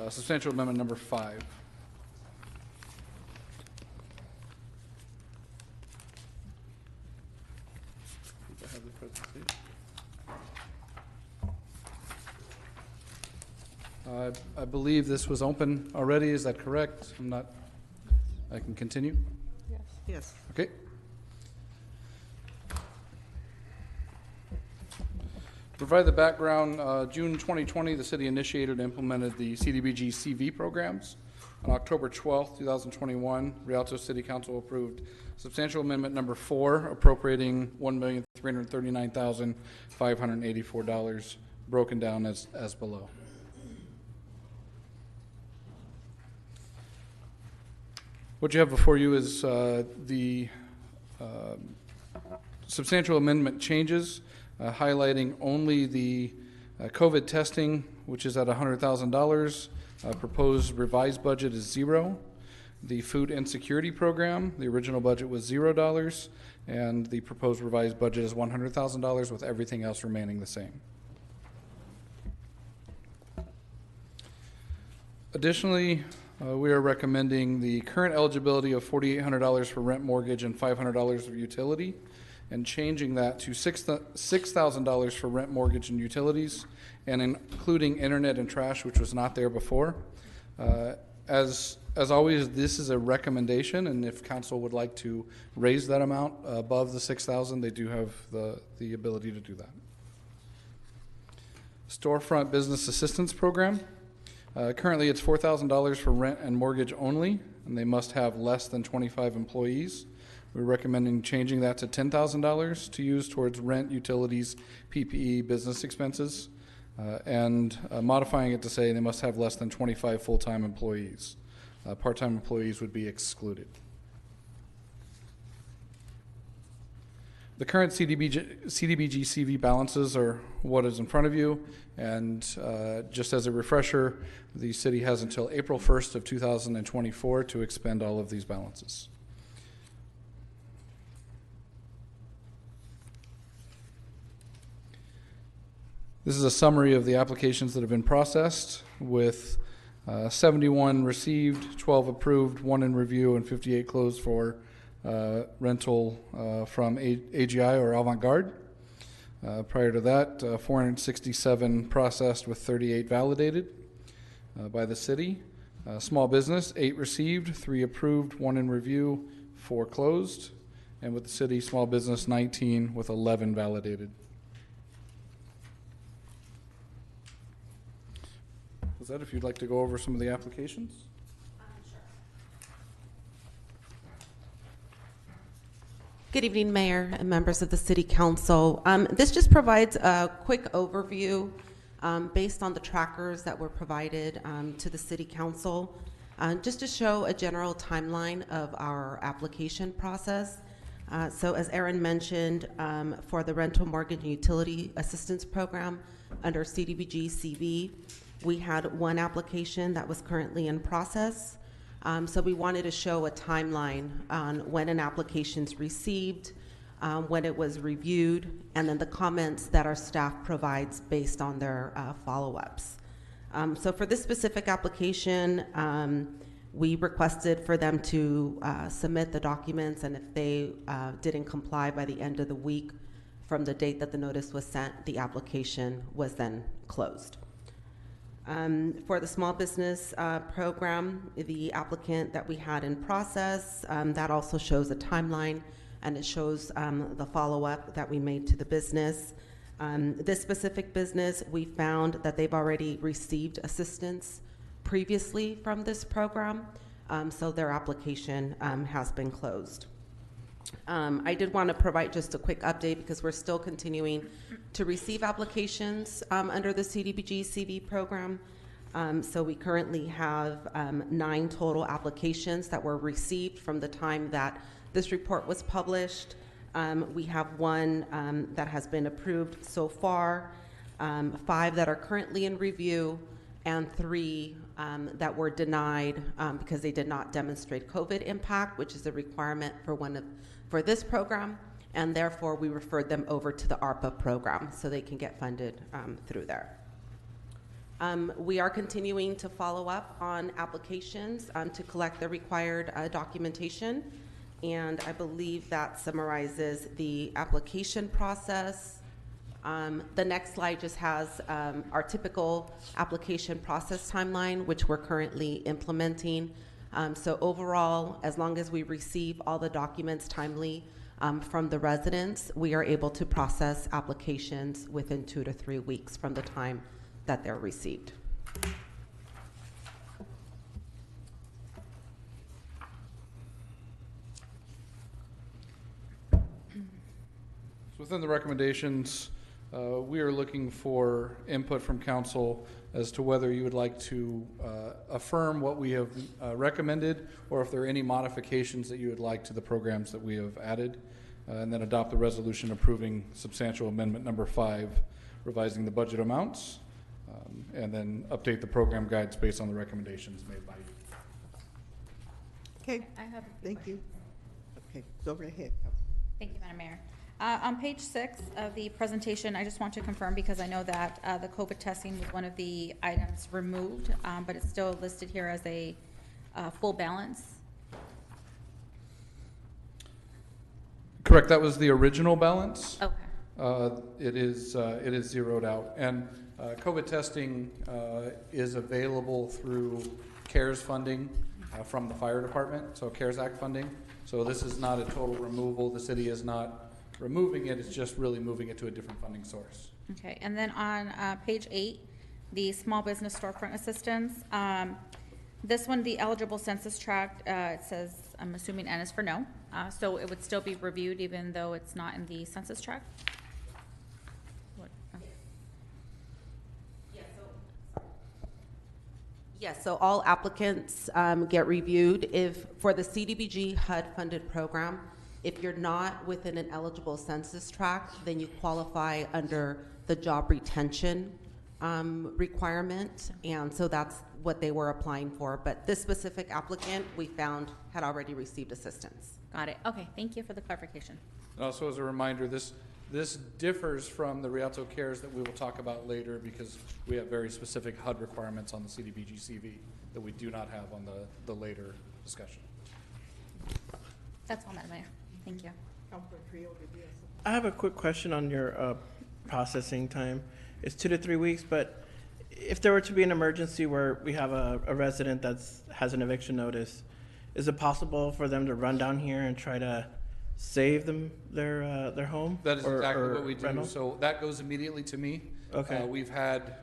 substantial amendment number 5. I have the presentation. I believe this was open already, is that correct? I'm not, I can continue? Yes. Okay. To provide the background, June 2020, the city initiated and implemented the CDBG CV programs. On October 12th, 2021, Rialto City Council approved substantial amendment number 4, appropriating $1,339,584, broken down as below. What you have before you is the substantial amendment changes, highlighting only the COVID testing, which is at $100,000. Proposed revised budget is $0. The food insecurity program, the original budget was $0, and the proposed revised budget is $100,000, with everything else remaining the same. Additionally, we are recommending the current eligibility of $4,800 for rent, mortgage, and $500 of utility, and changing that to $6,000 for rent, mortgage, and utilities, and including internet and trash, which was not there before. As always, this is a recommendation, and if council would like to raise that amount above the $6,000, they do have the ability to do that. Storefront Business Assistance Program. Currently, it's $4,000 for rent and mortgage only, and they must have less than 25 employees. We're recommending changing that to $10,000 to use towards rent, utilities, PPE, business expenses, and modifying it to say they must have less than 25 full-time employees. Part-time employees would be excluded. The current CDBG CV balances are what is in front of you, and just as a refresher, the city has until April 1st of 2024 to expend all of these balances. This is a summary of the applications that have been processed, with 71 received, 12 approved, 1 in review, and 58 closed for rental from AGI or Avant-Garde. Prior to that, 467 processed with 38 validated by the city. Small business, 8 received, 3 approved, 1 in review, 4 closed. And with the city, small business, 19 with 11 validated. Is that if you'd like to go over some of the applications? Good evening, Mayor and members of the City Council. This just provides a quick overview based on the trackers that were provided to the City Council, just to show a general timeline of our application process. So as Aaron mentioned, for the Rental Mortgage and Utility Assistance Program under CDBG CV, we had 1 application that was currently in process. So we wanted to show a timeline on when an application's received, when it was reviewed, and then the comments that our staff provides based on their follow-ups. So for this specific application, we requested for them to submit the documents, and if they didn't comply by the end of the week from the date that the notice was sent, the application was then closed. For the small business program, the applicant that we had in process, that also shows a timeline, and it shows the follow-up that we made to the business. This specific business, we found that they've already received assistance previously from this program, so their application has been closed. I did want to provide just a quick update because we're still continuing to receive applications under the CDBG CV program. So we currently have 9 total applications that were received from the time that this report was published. We have 1 that has been approved so far, 5 that are currently in review, and 3 that were denied because they did not demonstrate COVID impact, which is a requirement for this program, and therefore we referred them over to the ARPA program so they can get funded through there. We are continuing to follow up on applications to collect the required documentation, and I believe that summarizes the application process. The next slide just has our typical application process timeline, which we're currently implementing. So overall, as long as we receive all the documents timely from the residents, we are able to process applications within 2 to 3 weeks from the time that they're received. Within the recommendations, we are looking for input from council as to whether you would like to affirm what we have recommended, or if there are any modifications that you would like to the programs that we have added, and then adopt the resolution approving substantial amendment number 5, revising the budget amounts, and then update the program guides based on the recommendations made by you. Okay, I have. thank you. Okay, go right ahead. Thank you, Madam Mayor. On page 6 of the presentation, I just want to confirm, because I know that the COVID testing was one of the items removed, but it's still listed here as a full balance. Correct, that was the original balance. Okay. It is zeroed out, and COVID testing is available through CARES funding from the fire department, so CARES Act funding. So this is not a total removal. The city is not removing it, it's just really moving it to a different funding source. Okay, and then on page 8, the small business storefront assistance. This one, the eligible census tract, it says, I'm assuming N is for no. So it would still be reviewed even though it's not in the census tract? What? Yes, so all applicants get reviewed. If for the CDBG HUD funded program, If you're not within an eligible census tract, then you qualify under the job retention requirement, and so that's what they were applying for. But this specific applicant, we found, had already received assistance. Got it. Okay, thank you for the clarification. And also as a reminder, this differs from the Rialto Cares that we will talk about later because we have very specific HUD requirements on the CDBG CV that we do not have on the later discussion. That's all, Madam Mayor. Thank you. Councilor Trio, did you have something? I have a quick question on your processing time. It's 2 to 3 weeks, but if there were to be an emergency where we have a resident that has an eviction notice, is it possible for them to run down here and try to save them their home? That is exactly what we do. rental? So that goes immediately to me. Okay. We've had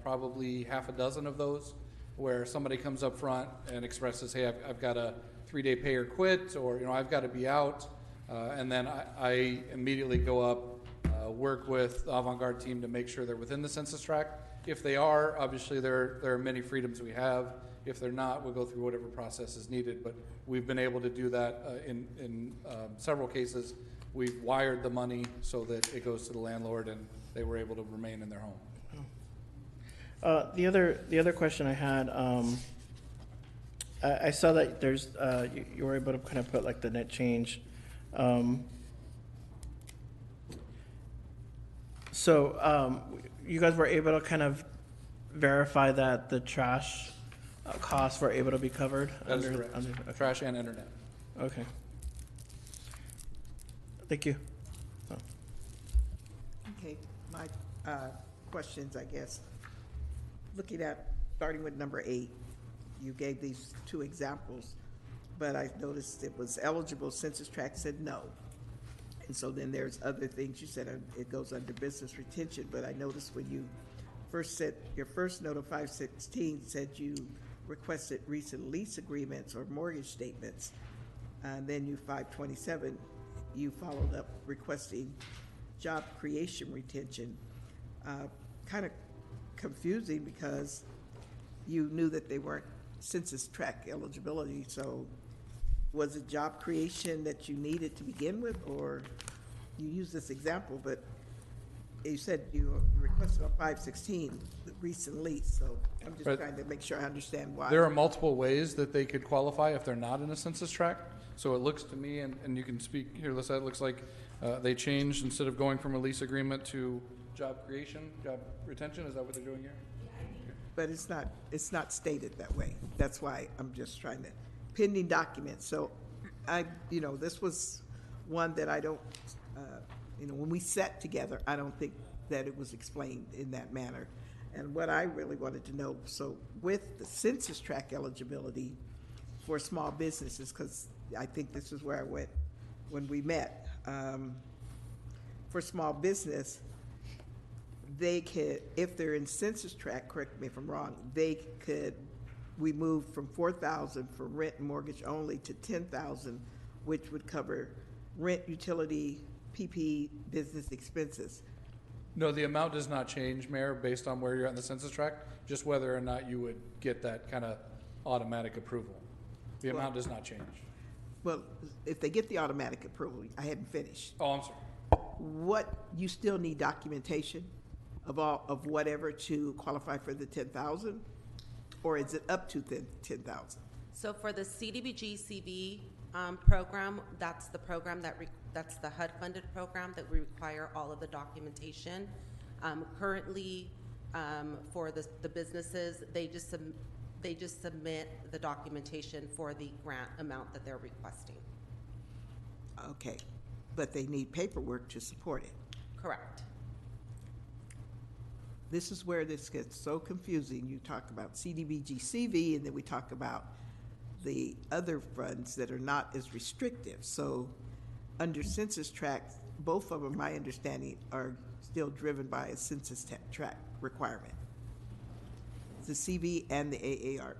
probably half a dozen of those where somebody comes up front and expresses, hey, I've got a 3-day pay or quit, or I've got to be out, and then I immediately go up, work with the Avant-Garde team to make sure they're within the census tract. If they are, obviously there are many freedoms we have. If they're not, we'll go through whatever process is needed. But we've been able to do that in several cases. We've wired the money so that it goes to the landlord, and they were able to remain in their home. The other question I had, I saw that there's you were able to kind of put like the net change. So you guys were able to kind of verify that the trash costs were able to be covered? That is correct. Okay. Trash and internet. Okay. Thank you. Oh. Okay, my questions, I guess. Looking at, starting with number 8, you gave these 2 examples, but I noticed it was eligible, census tract said no. And so then there's other things you said, it goes under business retention, but I noticed when you first said, your first note of 516 said you requested recent lease agreements or mortgage statements. And then you 527, you followed up requesting job creation retention. Kind of confusing because you knew that they weren't census tract eligibility. So was it job creation that you needed to begin with, or you used this example, but you said you requested on 516 the recent lease. So I'm just trying to make sure I understand why. There are multiple ways that they could qualify if they're not in a census tract. So it looks to me, and you can speak here, Lisa, it looks like they changed, instead of going from a lease agreement to job creation, job retention. Is that what they're doing here? But it's not stated that way. That's why I'm just trying to, pending documents. So this was one that I don't, when we sat together, I don't think that it was explained in that manner. And what I really wanted to know, so with the census tract eligibility for small businesses, because I think this is where I went when we met, for small business, they could, if they're in census tract, correct me if I'm wrong, we moved from 4,000 for rent and mortgage only to 10,000, which would cover rent, utility, PP, business expenses. No, the amount does not change, Mayor, based on where you're at in the census tract, just whether or not you would get that kind of automatic approval. The amount does not change. Well, if they get the automatic approval, I hadn't finished. Oh, I'm sorry. What, you still need documentation of whatever to qualify for the 10,000? Or is it up to 10,000? So for the CDBG CV program, that's the program that's the HUD-funded program that we require all of the documentation. Currently, for the businesses, they just submit the documentation for the grant amount that they're requesting. Okay, but they need paperwork to support it. Correct. This is where this gets so confusing. You talk about CDBG CV, and then we talk about the other funds that are not as restrictive. So under census tract, both of them, my understanding, are still driven by a census tract requirement. The CV and the AAR,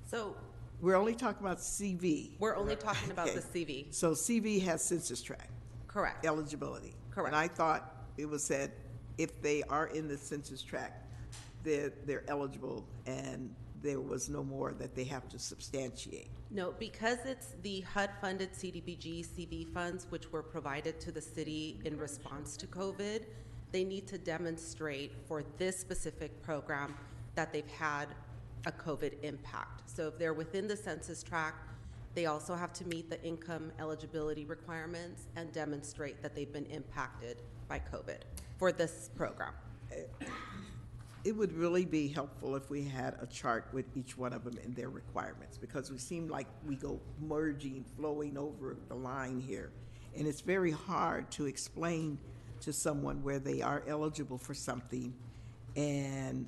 So we're only talking about CV. we're only talking about the CV. So CV has census tract Correct. eligibility. Correct. And I thought it was said if they are in the census tract, they're eligible, and there was no more that they have to substantiate? No, because it's the HUD-funded CDBG CV funds, which were provided to the city in response to COVID, they need to demonstrate for this specific program that they've had a COVID impact. So if they're within the census tract, they also have to meet the income eligibility requirements and demonstrate that they've been impacted by COVID for this program. It would really be helpful if we had a chart with each one of them and their requirements, because we seem like we go merging, flowing over the line here. And it's very hard to explain to someone where they are eligible for something and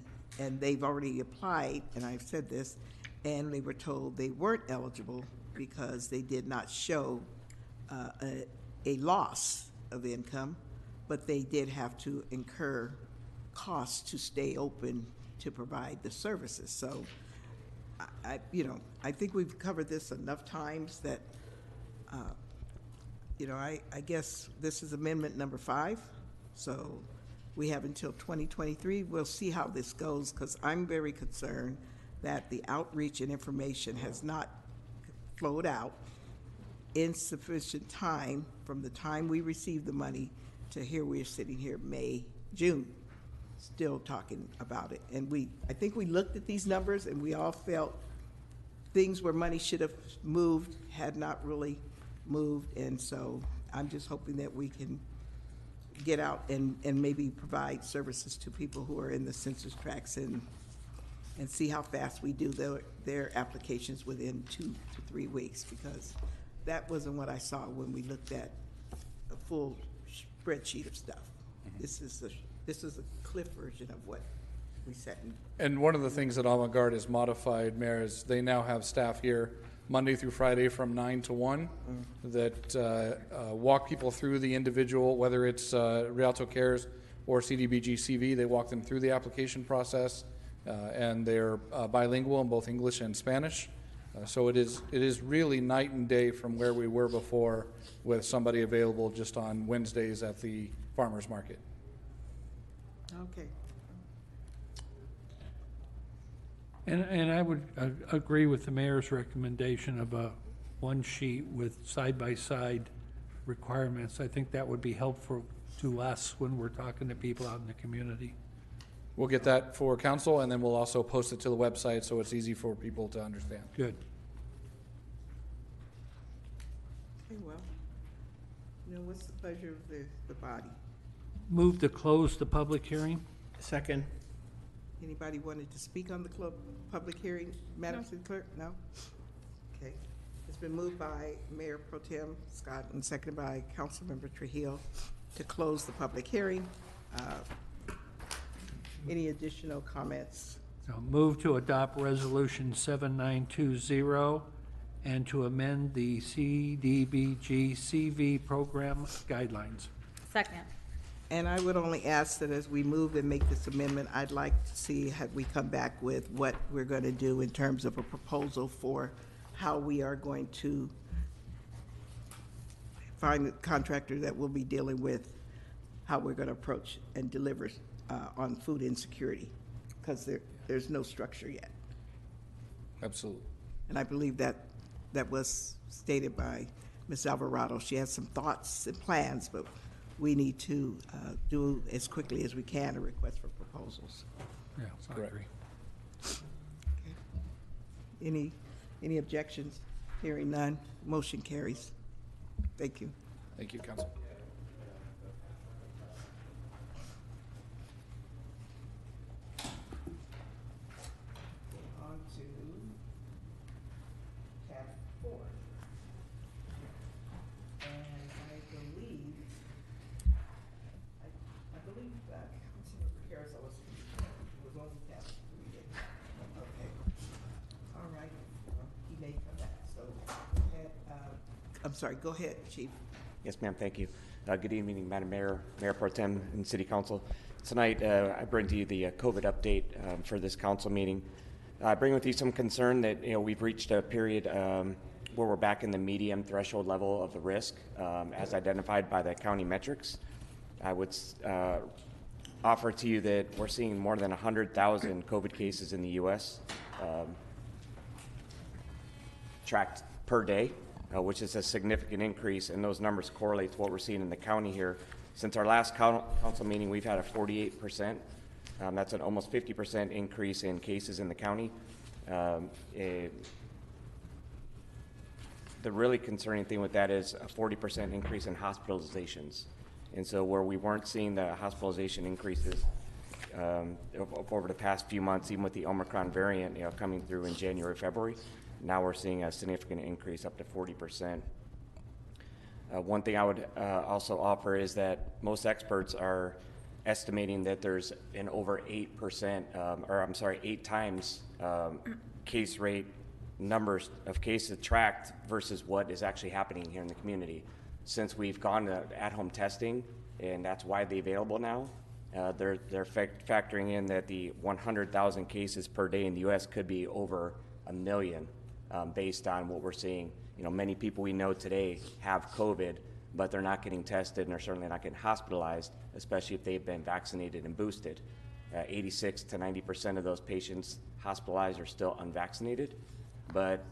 they've already applied, and I've said this, and they were told they weren't eligible because they did not show a loss of income, but they did have to incur costs to stay open to provide the services. So I think we've covered this enough times that, I guess this is amendment number 5. So we have until 2023. We'll see how this goes, because I'm very concerned that the outreach and information has not flowed out in sufficient time from the time we received the money to here we're sitting here May, June, still talking about it. And I think we looked at these numbers and we all felt things where money should have moved had not really moved. And so I'm just hoping that we can get out and maybe provide services to people who are in the census tracts and see how fast we do their applications within 2 to 3 weeks, because that wasn't what I saw when we looked at a full spreadsheet of stuff. This is a cliff version of what we set in. And one of the things that Avant-Garde has modified, Mayor, is they now have staff here Monday through Friday from 9 to 1 that walk people through the individual, whether it's Rialto Cares or CDBG CV. They walk them through the application process, and they're bilingual in both English and Spanish. So it is really night and day from where we were before, with somebody available just on Wednesdays at the farmers market. Okay. And I would agree with the mayor's recommendation of a one sheet with side-by-side requirements. I think that would be helpful to us when we're talking to people out in the community. We'll get that for council, and then we'll also post it to the website so it's easy for people to understand. Good. Okay, well, what's the pleasure of the body? Move to close the public hearing. Second. Anybody wanted to speak on the public hearing, Madam City Clerk? No? Okay. It's been moved by Mayor Pro Tem Scott and seconded by Councilmember Trujillo to close the public hearing. Any additional comments? So move to adopt Resolution 7920 and to amend the CDBG CV program guidelines. Second. And I would only ask that as we move and make this amendment, I'd like to see, have we come back with what we're going to do in terms of a proposal for how we are going to find a contractor that will be dealing with how we're going to approach and deliver on food insecurity, because there's no structure yet. Absolutely. And I believe that was stated by Ms. Alvarado. She has some thoughts and plans, but we need to do as quickly as we can a request for proposals. Yeah, I agree. Okay. Any objections? Hearing none, motion carries. Thank you. Thank you, Council. On to tab 4. And I believe Councilmember Carousel was on tab 3. Okay. All right. He may come back, so go ahead. I'm sorry, go ahead, Chief. Yes, ma'am, thank you. Good evening, Madam Mayor, Mayor Pro Tem, and City Council. Tonight, I bring to you the COVID update for this council meeting. I bring with you some concern that we've reached a period where we're back in the medium threshold level of the risk as identified by the county metrics. I would offer to you that we're seeing more than 100,000 COVID cases in the U.S. tracked per day, which is a significant increase, and those numbers correlate to what we're seeing in the county here. Since our last council meeting, we've had a 48%. That's an almost 50% increase in cases in the county. The really concerning thing with that is a 40% increase in hospitalizations. And so where we weren't seeing the hospitalization increases over the past few months, even with the Omicron variant coming through in January, February, now we're seeing a significant increase up to 40%. One thing I would also offer is that most experts are estimating that there's an over 8 times case rate numbers of cases tracked versus what is actually happening here in the community. Since we've gone to at-home testing, and that's widely available now, they're factoring in that the 100,000 cases per day in the U.S. could be over 1 million, based on what we're seeing. Many people we know today have COVID, but they're not getting tested, and they're certainly not getting hospitalized, especially if they've been vaccinated and boosted. 86 to 90% of those patients hospitalized are still unvaccinated. But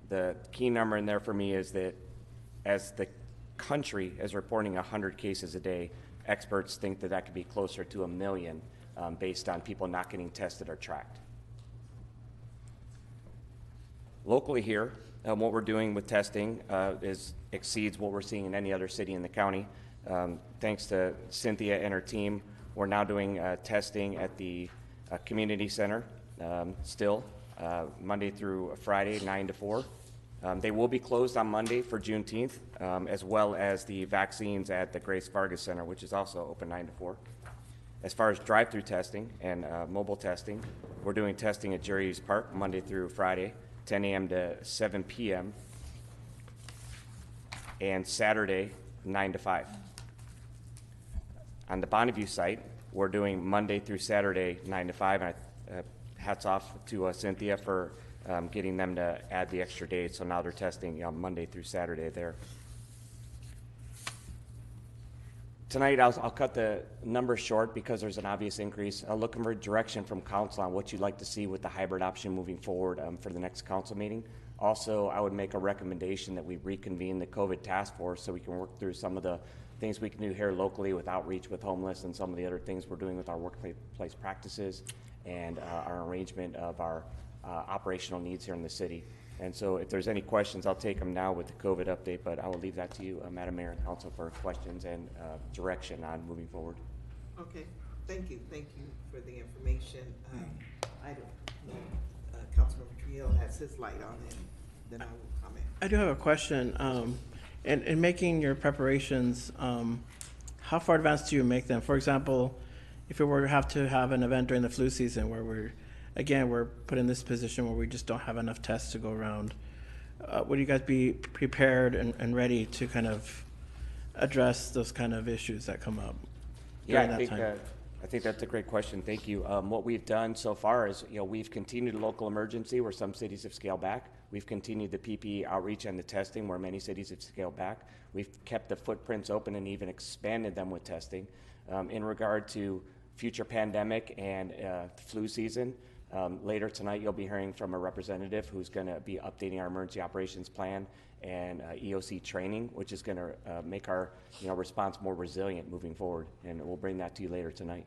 the key number in there for me is that as the country is reporting 100 cases a day, experts think that that could be closer to 1 million based on people not getting tested or tracked. Locally here, what we're doing with testing exceeds what we're seeing in any other city in the county. Thanks to Cynthia and her team, we're now doing testing at the community center still, Monday through Friday, 9 to 4. They will be closed on Monday for Juneteenth, as well as the vaccines at the Grace Vargas Center, which is also open 9 to 4. As far as drive-through testing and mobile testing, we're doing testing at Jerry's Park Monday through Friday, 10 a.m. to 7 p.m., and Saturday, 9 to 5. On the Bonneview site, we're doing Monday through Saturday, 9 to 5, and hats off to Cynthia for getting them to add the extra days, so now they're testing Monday through Saturday there. Tonight, I'll cut the numbers short because there's an obvious increase. Looking for direction from council on what you'd like to see with the hybrid option moving forward for the next council meeting. Also, I would make a recommendation that we reconvene the COVID task force so we can work through some of the things we can do here locally with outreach with homeless and some of the other things we're doing with our workplace practices and our arrangement of our operational needs here in the city. And so if there's any questions, I'll take them now with the COVID update, but I will leave that to you, Madam Mayor and Council, for questions and direction on moving forward. Okay, thank you for the information. I don't know, Councilmember Trujillo has his light on, and then I will comment. I do have a question. In making your preparations, how far advanced do you make them? For example, if we were to have an event during the flu season where we're put in this position where we just don't have enough tests to go around, would you guys be prepared and ready to kind of address those kind of issues that come up during that time? I think that's a great question. Thank you. What we've done so far is, we've continued a local emergency where some cities have scaled back. We've continued the PPE outreach and the testing where many cities have scaled back. We've kept the footprints open and even expanded them with testing. In regard to future pandemic and flu season, later tonight you'll be hearing from a representative who's going to be updating our emergency operations plan and EOC training, which is going to make our response more resilient moving forward, and we'll bring that to you later tonight.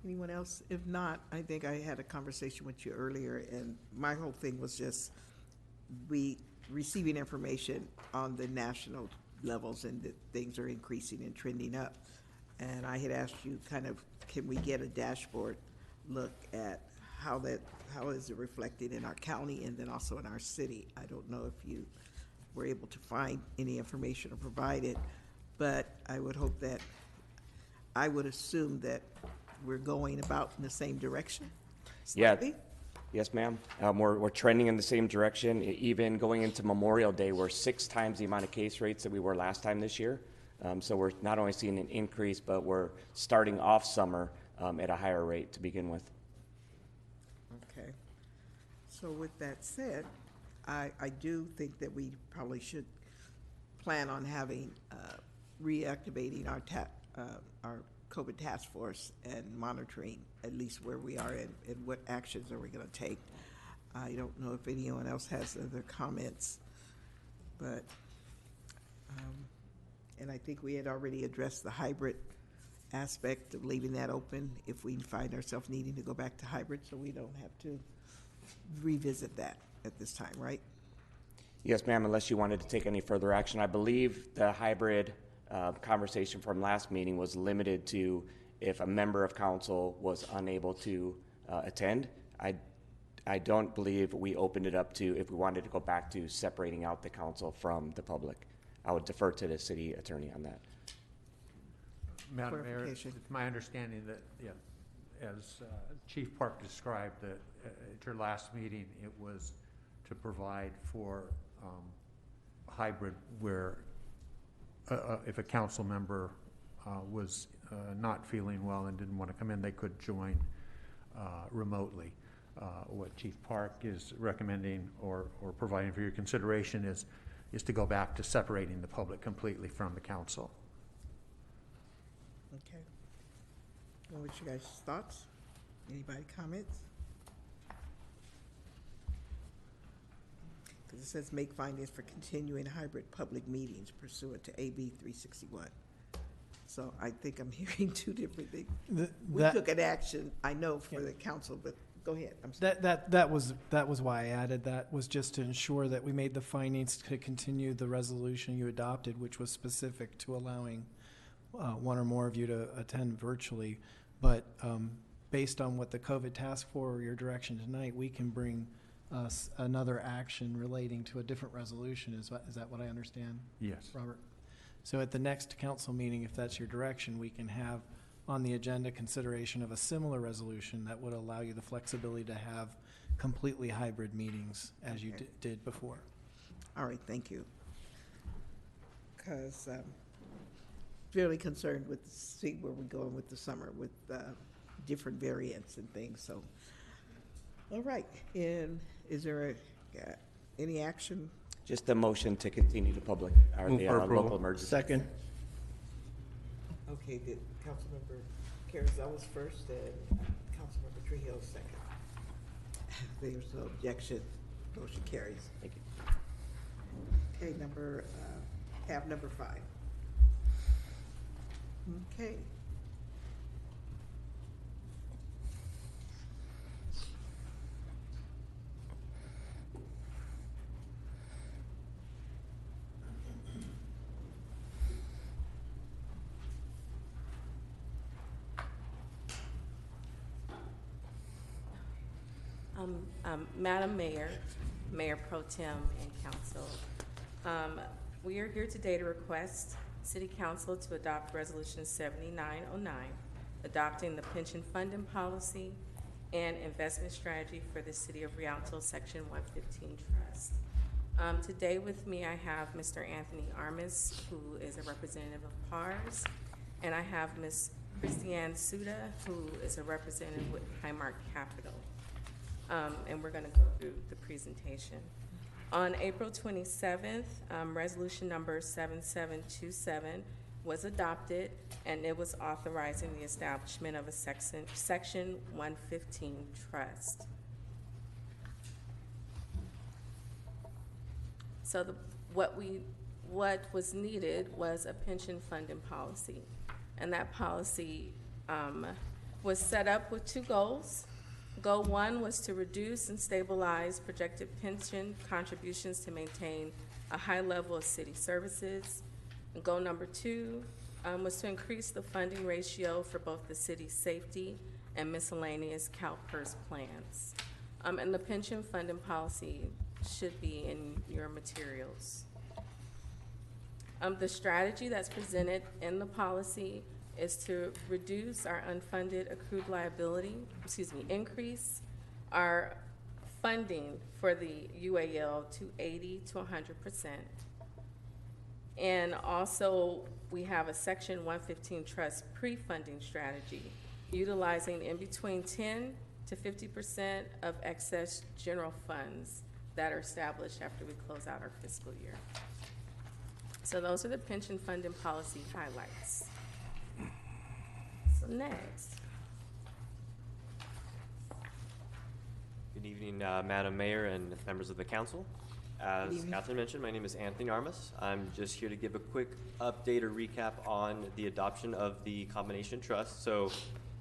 Anyone else? If not, I think I had a conversation with you earlier, and my whole thing was just receiving information on the national levels and that things are increasing and trending up. And I had asked you can we get a dashboard look at how is it reflected in our county and then also in our city? I don't know if you were able to find any information or provide it, but I would assume that we're going about in the same direction. Slightly? Yeah. Yes, ma'am. We're trending in the same direction. Even going into Memorial Day, we're 6 times the amount of case rates that we were last time this year. So we're not only seeing an increase, but we're starting off summer at a higher rate to begin with. Okay. So with that said, I do think that we probably should plan on having reactivating our COVID task force and monitoring at least where we are and what actions are we going to take. I don't know if anyone else has other comments, but, and I think we had already addressed the hybrid aspect of leaving that open if we find ourselves needing to go back to hybrid, so we don't have to revisit that at this time, right? Yes, ma'am, unless you wanted to take any further action. I believe the hybrid conversation from last meeting was limited to if a member of council was unable to attend. I don't believe we opened it up to if we wanted to go back to separating out the council from the public. I would defer to the city attorney on that. Madam Mayor, it's my understanding that, yeah, as Chief Park described, that at your last meeting, it was to provide for hybrid where if a council member was not feeling well and didn't want to come in, they could join remotely. What Chief Park is recommending or providing for your consideration is to go back to separating the public completely from the council. Okay. Well, what's your guys' thoughts? Anybody comments? Because it says make findings for continuing hybrid public meetings pursuant to AB 361. So I think I'm hearing two different things. We took an action, I know, for the council, but go ahead. I'm sorry. That was why I added that, was just to ensure that we made the findings to continue the resolution you adopted, which was specific to allowing one or more of you to attend virtually. But based on what the COVID task force or your direction tonight, we can bring another action relating to a different resolution. Is that what I understand? Yes. Robert? So at the next council meeting, if that's your direction, we can have on the agenda consideration of a similar resolution that would allow you the flexibility to have completely hybrid meetings as you did before. All right, thank you. Because fairly concerned with see where we're going with the summer with different variants and things. So, all right. And is there any action? Just a motion to continue the public or the local emergency. Second. Okay, did Councilmember Carrizales first and Councilmember Trujillo second? There's no objection. Motion carries. Thank you. Okay, tab number 5. Okay. Madam Mayor, Mayor Pro Tem, and Council, we are here today to request City Council to adopt Resolution 7909, adopting the pension funding policy and investment strategy for the City of Rialto Section 115 Trust. Today with me I have Mr. Anthony Armas, who is a representative of PARS, and I have Ms. Christiane Suda, who is a representative with Highmark Capital. And we're going to go through the presentation. On April 27th, resolution number 7727 was adopted, and it was authorizing the establishment of a Section 115 trust. So what was needed was a pension funding policy, and that policy was set up with 2 goals. Goal 1 was to reduce and stabilize projected pension contributions to maintain a high level of city services. And goal number 2 was to increase the funding ratio for both the city's safety and miscellaneous CalPERS plans. And the pension funding policy should be in your materials. The strategy that's presented in the policy is to reduce our unfunded accrued liability, increase our funding for the UAL to 80 to 100%. And also, we have a Section 115 trust pre-funding strategy, utilizing in between 10 to 50% of excess general funds that are established after we close out our fiscal year. So those are the pension funding policy highlights. next. Good evening, Madam Mayor and members of the council. As Catherine mentioned, my name is Anthony Armas. I'm just here to give a quick update or recap on the adoption of the combination trust. So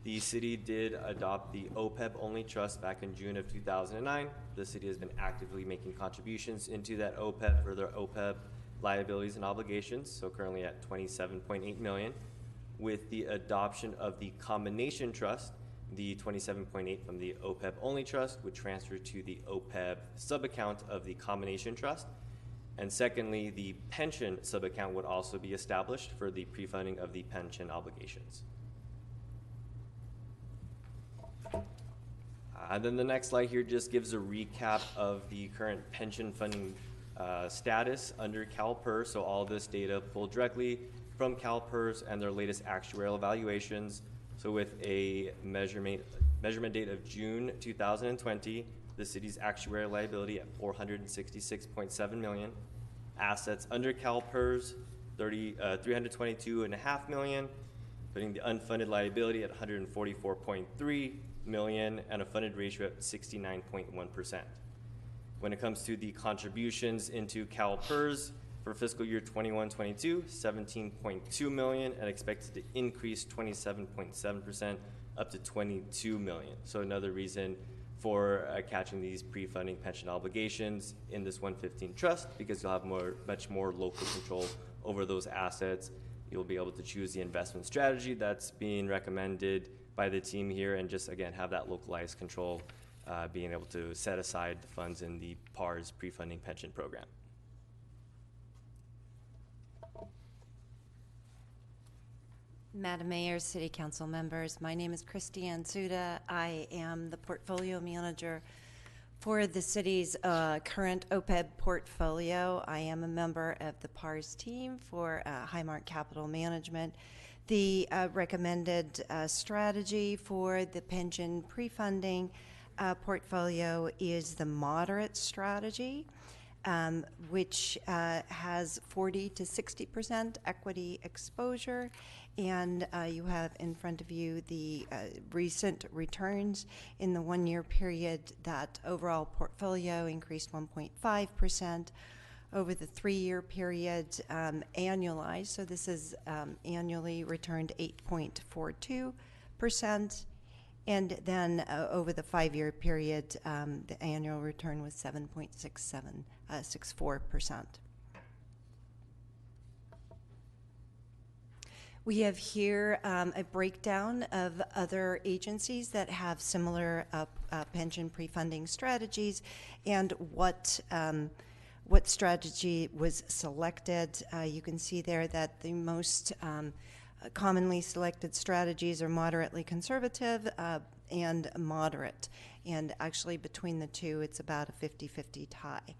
the city did adopt the OPEB-only trust back in June of 2009. The city has been actively making contributions into that OPEB for their OPEB liabilities and obligations, so currently at $27.8 million. With the adoption of the combination trust, the 27.8 from the OPEB-only trust would transfer to the OPEB subaccount of the combination trust. And secondly, the pension subaccount would also be established for the pre-funding of the pension obligations. And then the next slide here just gives a recap of the current pension funding status under CalPERS. So all this data pulled directly from CalPERS and their latest actuarial evaluations. So with a measurement date of June 2020, the city's actuarial liability at $466.7 million, assets under CalPERS $322.5 million, putting the unfunded liability at $144.3 million, and a funded ratio at 69.1%. When it comes to the contributions into CalPERS, for fiscal year 21-22, $17.2 million, and expected to increase 27.7% up to $22 million. So another reason for catching these pre-funding pension obligations in this 115 trust, because you'll have much more local control over those assets. You'll be able to choose the investment strategy that's being recommended by the team here, and just again have that localized control, being able to set aside the funds in the PARS pre-funding pension program. Madam Mayor, City Council members, my name is Christiane Suda. I am the portfolio manager for the city's current OPEB portfolio. I am a member of the PARS team for Highmark Capital Management. The recommended strategy for the pension pre-funding portfolio is the moderate strategy, which has 40 to 60% equity exposure. And you have in front of you the recent returns in the 1 year period. That overall portfolio increased 1.5%. Over the 3 year period, annualized, so this is annually returned 8.42%. And then over the 5 year period, the annual return was 7.64%. We have here a breakdown of other agencies that have similar pension pre-funding strategies and what strategy was selected. You can see there that the most commonly selected strategies are moderately conservative and moderate. And actually between the two, it's about a 50-50 tie.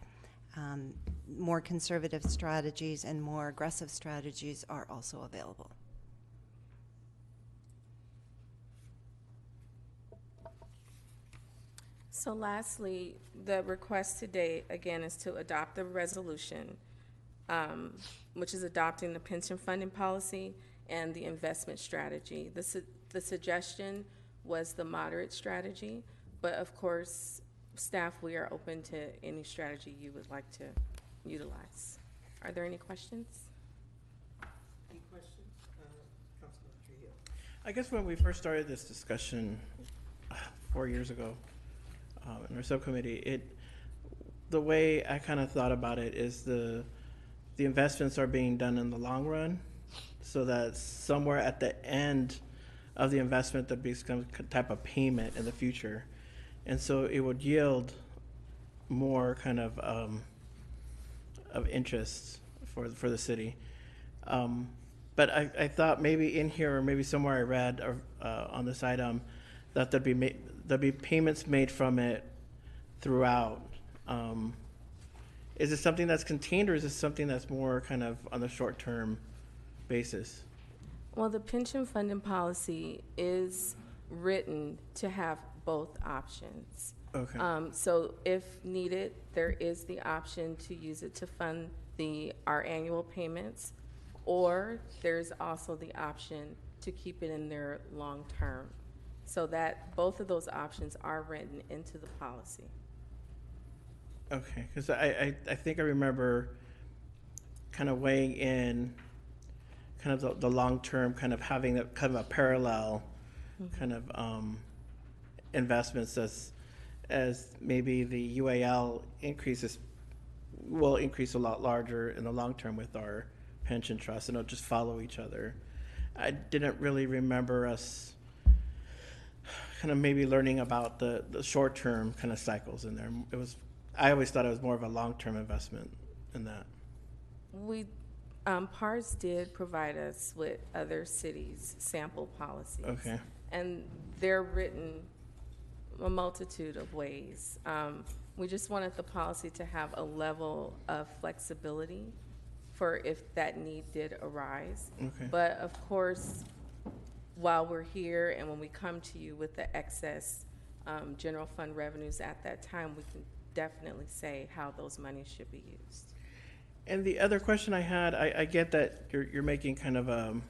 More conservative strategies and more aggressive strategies are also available. So lastly, the request today, again, is to adopt the resolution, which is adopting the pension funding policy and the investment strategy. The suggestion was the moderate strategy, but of course, staff, we are open to any strategy you would like to utilize. Are there any questions? Any questions? Councilman Trujillo. I guess when we first started this discussion 4 years ago in our subcommittee, the way I kind of thought about it is the investments are being done in the long run, so that somewhere at the end of the investment there becomes a type of payment in the future, and so it would yield more kind of interest for the city. But I thought maybe in here, or maybe somewhere I read on this item, that there'd be payments made from it throughout. Is it something that's contained, or is it something that's more kind of on the short-term basis? Well, the pension funding policy is written to have both options. Okay. So if needed, there is the option to use it to fund our annual payments, or there's also the option to to keep it in there long-term. So that both of those options are written into the policy. Okay, because I think I remember kind of weighing in kind of the long term, kind of having a kind of a parallel kind of investments as maybe the UAL will increase a lot larger in the long term with our pension trust, and it'll just follow each other. I didn't really remember us kind of maybe learning about the short term kind of cycles in there. I always thought it was more of a long term investment in that. PARS did provide us with other cities' sample policies. Okay. And they're written a multitude of ways. We just wanted the policy to have a level of flexibility for if that need did arise. Okay. But of course, while we're here and when we come to you with the excess general fund revenues at that time, we can definitely say how those monies should be used. And the other question I had, I get that you're making kind of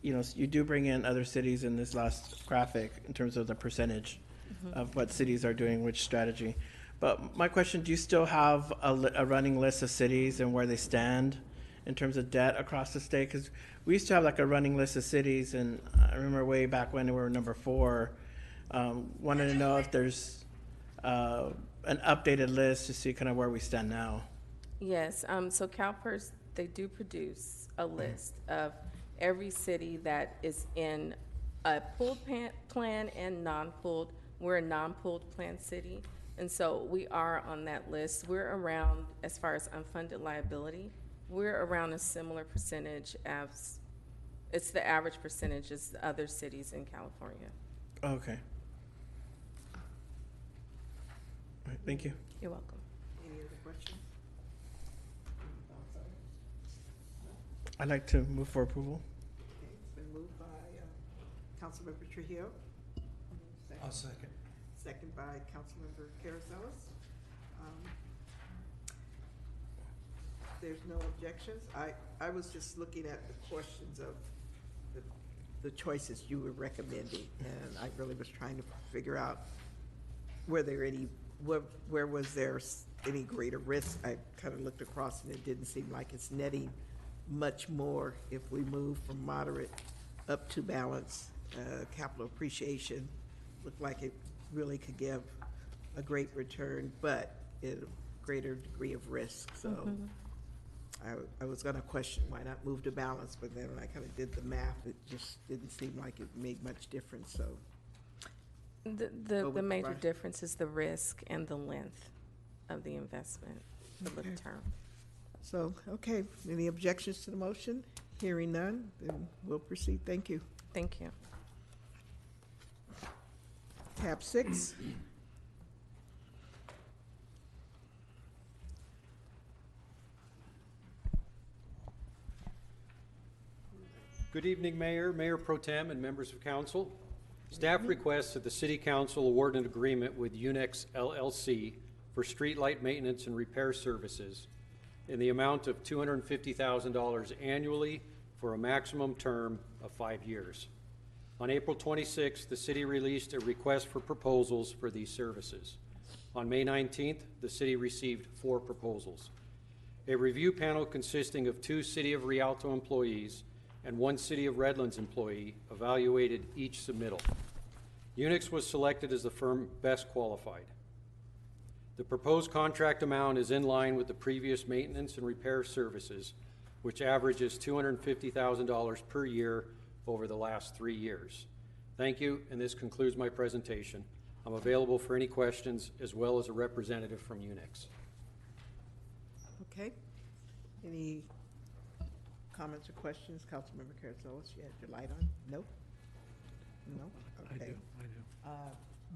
you do bring in other cities in this last graphic in terms of the percentage of what cities are doing which strategy. But my question, do you still have a running list of cities and where they stand in terms of debt across the state? Because we used to have like a running list of cities, and I remember way back when we were number 4. Wanted to know if there's an updated list to see kind of where we stand now. Yes, so CalPERS, they do produce a list of every city that is in a pooled plan and non-pooled. We're a non-pooled plan city, and so we are on that list. We're around, as far as unfunded liability, we're around a similar percentage as, it's the average percentage as the other cities in California. Okay. All right, thank you. You're welcome. Any other questions? I'd like to move for approval. Okay, it's been moved by Councilmember Trujillo. I'll second. Second by Councilmember Carasellas. There's no objections. I was just looking at the questions of the choices you were recommending, and I really was trying to figure out where was there any greater risk. I kind of looked across and it didn't seem like it's netting much more if we move from moderate up to balance. Capital appreciation looked like it really could give a great return, but at a greater degree of risk. So I was going to question why not move to balance, but then when I kind of did the math, it just didn't seem like it made much difference. So the major difference is the risk and the length of the investment for the term. So, okay, any objections to the motion? Hearing none, then we'll proceed. Thank you. Thank you. Tab 6. Good evening, Mayor, Mayor Pro Tem, and members of council. Staff requests that the City Council award an agreement with Unix LLC for streetlight maintenance and repair services in the amount of $250,000 annually for a maximum term of 5 years. On April 26th, the city released a request for proposals for these services. On May 19th, the city received 4 proposals. A review panel consisting of 2 City of Rialto employees and 1 City of Redlands employee evaluated each submittal. Unix was selected as the firm best qualified. The proposed contract amount is in line with the previous maintenance and repair services, which averages $250,000 per year over the last 3 years. Thank you, and this concludes my presentation. I'm available for any questions, as well as a representative from Unix. Okay. Any comments or questions? Councilmember Carasellas, you had your light on? No? No? Okay. I do.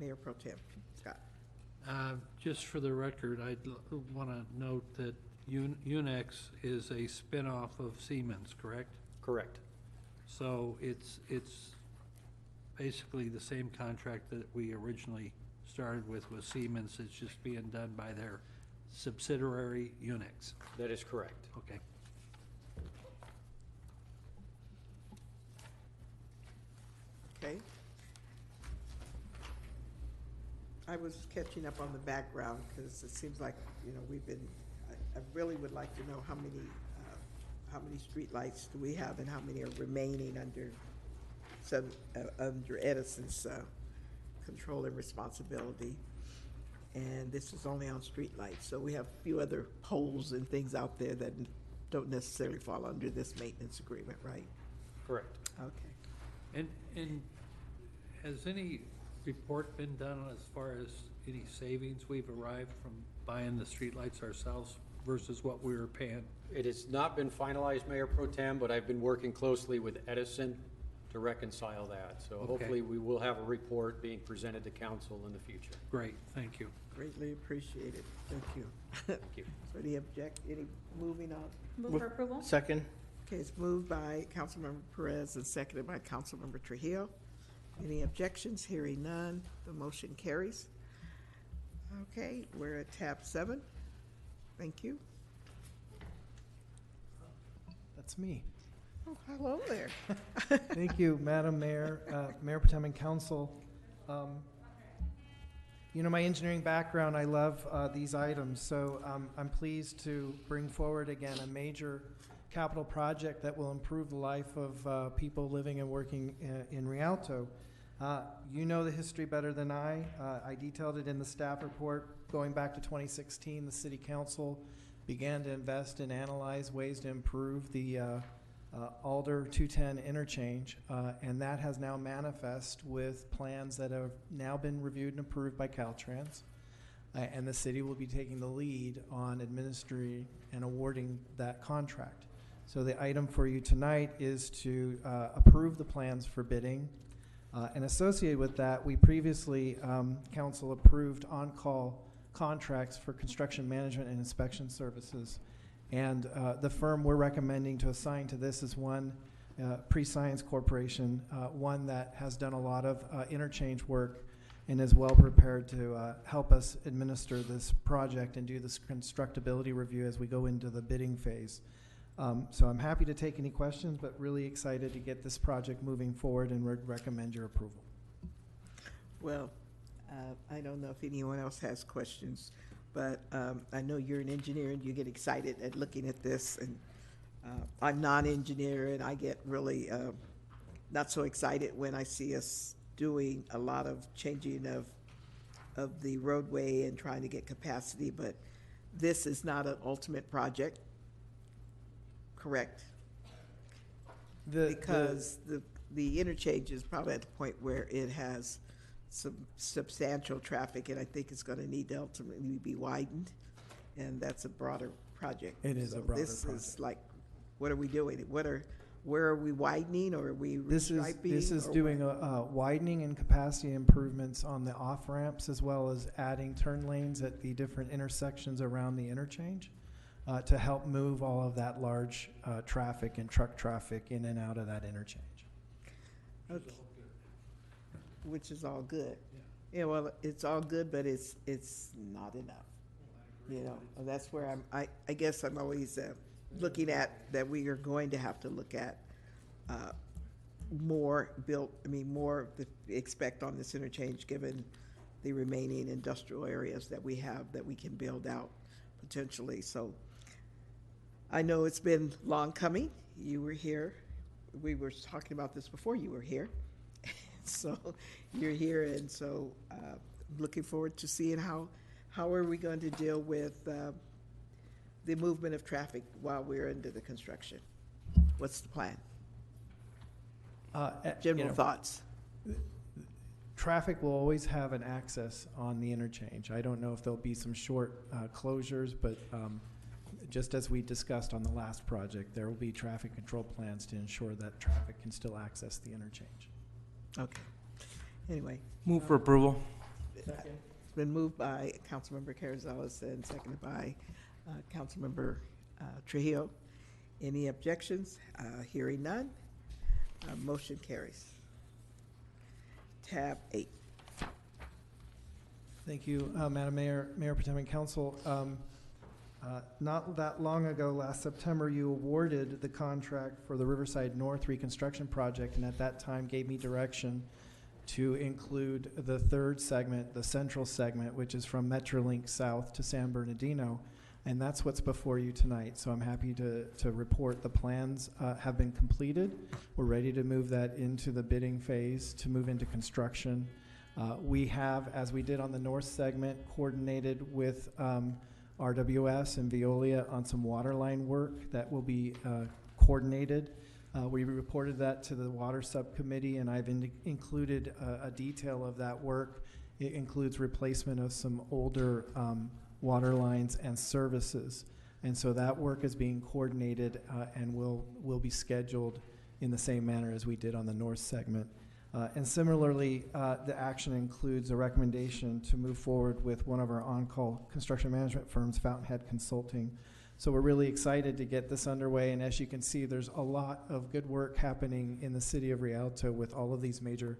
Mayor Pro Tem Scott. Just for the record, I'd want to note that Unix is a spin-off of Siemens, correct? Correct. So it's basically the same contract that we originally started with Siemens. It's just being done by their subsidiary Unix. That is correct. Okay. Okay. I was catching up on the background because it seems like, you know, I really would like to know how many streetlights do we have and how many are remaining under Edison's control and responsibility. And this is only on streetlights, so we have a few other poles and things out there that don't necessarily fall under this maintenance agreement, right? Correct. Okay. And has any report been done as far as any savings we've arrived from buying the streetlights ourselves versus what we were paying? It has not been finalized, Mayor Pro Tem, but I've been working closely with Edison to reconcile that. So Okay. hopefully we will have a report being presented to council in the future. Great, thank you. Greatly appreciated. Thank you. Thank you. So any moving on? Move for approval? Second. Okay, it's moved by Councilmember Perez and seconded by Councilmember Trujillo. Any objections? Hearing none, the motion carries. Okay, we're at tab 7. Thank you. That's me. Oh, hello there. Thank you, Madam Mayor, Mayor Pro Tem and Council. You know, my engineering background, I love these items, so I'm pleased to bring forward again a major capital project that will improve the life of people living and working in Rialto. You know the history better than I. I detailed it in the staff report. Going back to 2016, the City Council began to invest and analyze ways to improve the Alder 210 interchange, and that has now manifest with plans that have now been reviewed and approved by Caltrans, and the city will be taking the lead on administering and awarding that contract. So the item for you tonight is to approve the plans for bidding, and associated with that, we previously, council approved on-call contracts for construction management and inspection services. And the firm we're recommending to assign to this is one, Pre-Science Corporation, one that has done a lot of interchange work and is well prepared to help us administer this project and do this constructability review as we go into the bidding phase. So I'm happy to take any questions, but really excited to get this project moving forward and would recommend your approval. Well, I don't know if anyone else has questions, but I know you're an engineer and you get excited at looking at this, and I'm non-engineer and I get really not so excited when I see us doing a lot of changing of the roadway and trying to get capacity, but this is not an ultimate project, correct? Because the interchange is probably at the point where it has some substantial traffic, and I think it's going to need to ultimately be widened, and that's a broader project. It is a broader This project. is like, what are we doing? Where are we widening, or are we restriping? This is or doing what? a widening and capacity improvements on the off ramps, as well as adding turn lanes at the different intersections around the interchange to help move all of that large traffic and truck traffic in and out of that interchange. Okay. Which is all good. Yeah, well, it's all good, but it's not enough. You know, and that's where I guess I'm always looking at that we are going to have to look at more that we expect on this interchange, given the remaining industrial areas that we have that we can build out potentially. So I know it's been long coming. You were here. We were talking about this before you were here. So you're here, and so looking forward to seeing how are we going to deal with the movement of traffic while we're into the construction. What's the plan? General thoughts. Traffic will always have an access on the interchange. I don't know if there'll be some short closures, but just as we discussed on the last project, there will be traffic control plans to ensure that traffic can still access the interchange. Okay. Anyway. Move for approval. It's been moved by Councilmember Carrizales and seconded by Councilmember Trujillo. Any objections? Hearing none. Motion carries. Tab 8. Thank you, Madam Mayor, Mayor Pro Tem and Council. Not that long ago, last September, you awarded the contract for the Riverside North reconstruction project, and at that time gave me direction to include the third segment, the central segment, which is from Metrolink South to San Bernardino, and that's what's before you tonight. So I'm happy to report the plans have been completed. We're ready to move that into the bidding phase to move into construction. We have, as we did on the north segment, coordinated with RWS and Veolia on some water line work that will be coordinated. We reported that to the water subcommittee, and I've included a detail of that work. It includes replacement of some older water lines and services. And so that work is being coordinated and will be scheduled in the same manner as we did on the north segment. And similarly, the action includes a recommendation to move forward with one of our on-call construction management firms, Fountainhead Consulting. So we're really excited to get this underway, and as you can see, there's a lot of good work happening in the city of Rialto with all of these major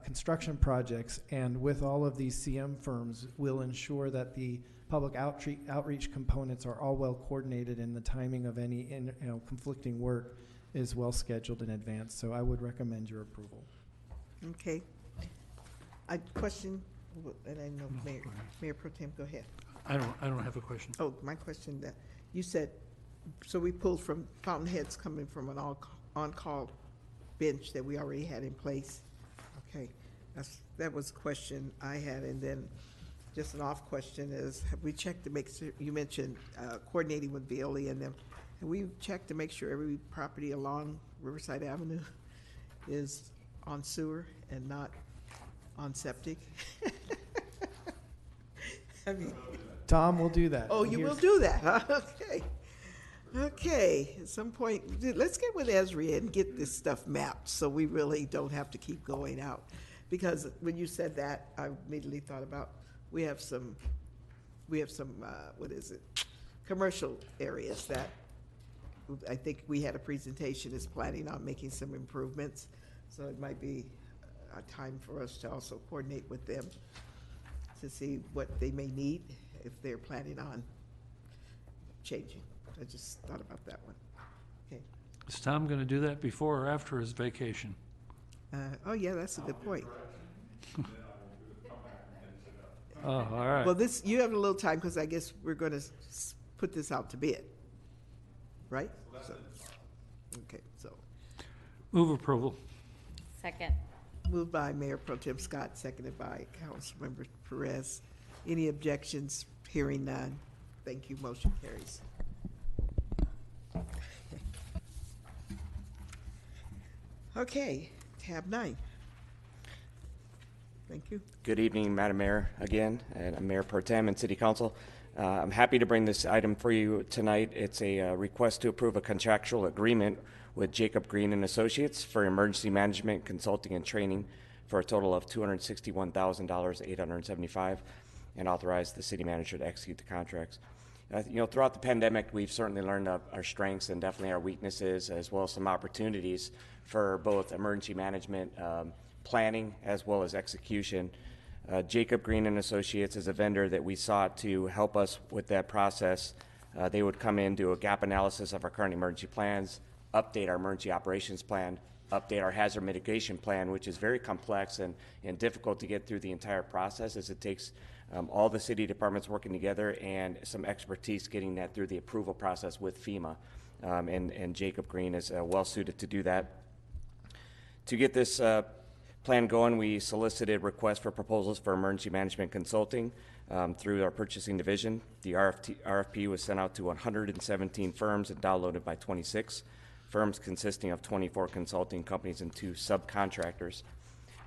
construction projects, and with all of these CM firms, we'll ensure that the public outreach components are all well coordinated, and the timing of any conflicting work is well scheduled in advance. So I would recommend your approval. Okay. I question, and I know Mayor Pro Tem, go ahead. I don't have a question. Oh, my question that, you said, so we pulled from Fountainheads coming from an on-call bench that we already had in place. Okay, that was a question I had, and then just an off question is, have we checked to make sure, you mentioned coordinating with Veolia and them, have we checked to make sure every property along Riverside Avenue is on sewer and not on septic? I mean, Tom will do that. oh, you will do that, huh? Okay. Okay, at some point, let's get with Ezra and get this stuff mapped so we really don't have to keep going out. Because when you said that, I immediately thought about, we have some, what is it? Commercial areas that I think we had a presentation is planning on making some improvements. So it might be a time for us to also coordinate with them to see what they may need if they're planning on changing. I just thought about that one. Okay. Is Tom going to do that before or after his vacation? Oh, yeah, that's a good point. Oh, all right. Well, you have a little time because I guess we're going to put this out to bid, right? Okay, so. Move approval. Second. Moved by Mayor Pro Tem Scott, seconded by Councilmember Perez. Any objections? Hearing none. Thank you. Motion carries. Okay, tab 9. Thank you. Good evening, Madam Mayor, again, and I'm Mayor Pro Tem and City Council. I'm happy to bring this item for you tonight. It's a request to approve a contractual agreement with Jacob Green and Associates for emergency management, consulting, and training for a total of $261,875, and authorize the city manager to execute the contracts. Throughout the pandemic, we've certainly learned our strengths and definitely our weaknesses, as well as some opportunities for both emergency management planning as well as execution. Jacob Green and Associates is a vendor that we sought to help us with that process. They would come in, do a gap analysis of our current emergency plans, update our emergency operations plan, update our hazard mitigation plan, which is very complex and difficult to get through the entire process, as it takes all the city departments working together and some expertise getting that through the approval process with FEMA. And Jacob Green is well suited to do that. To get this plan going, we solicited requests for proposals for emergency management consulting through our purchasing division. The RFP was sent out to 117 firms and downloaded by 26 firms, consisting of 24 consulting companies and 2 subcontractors.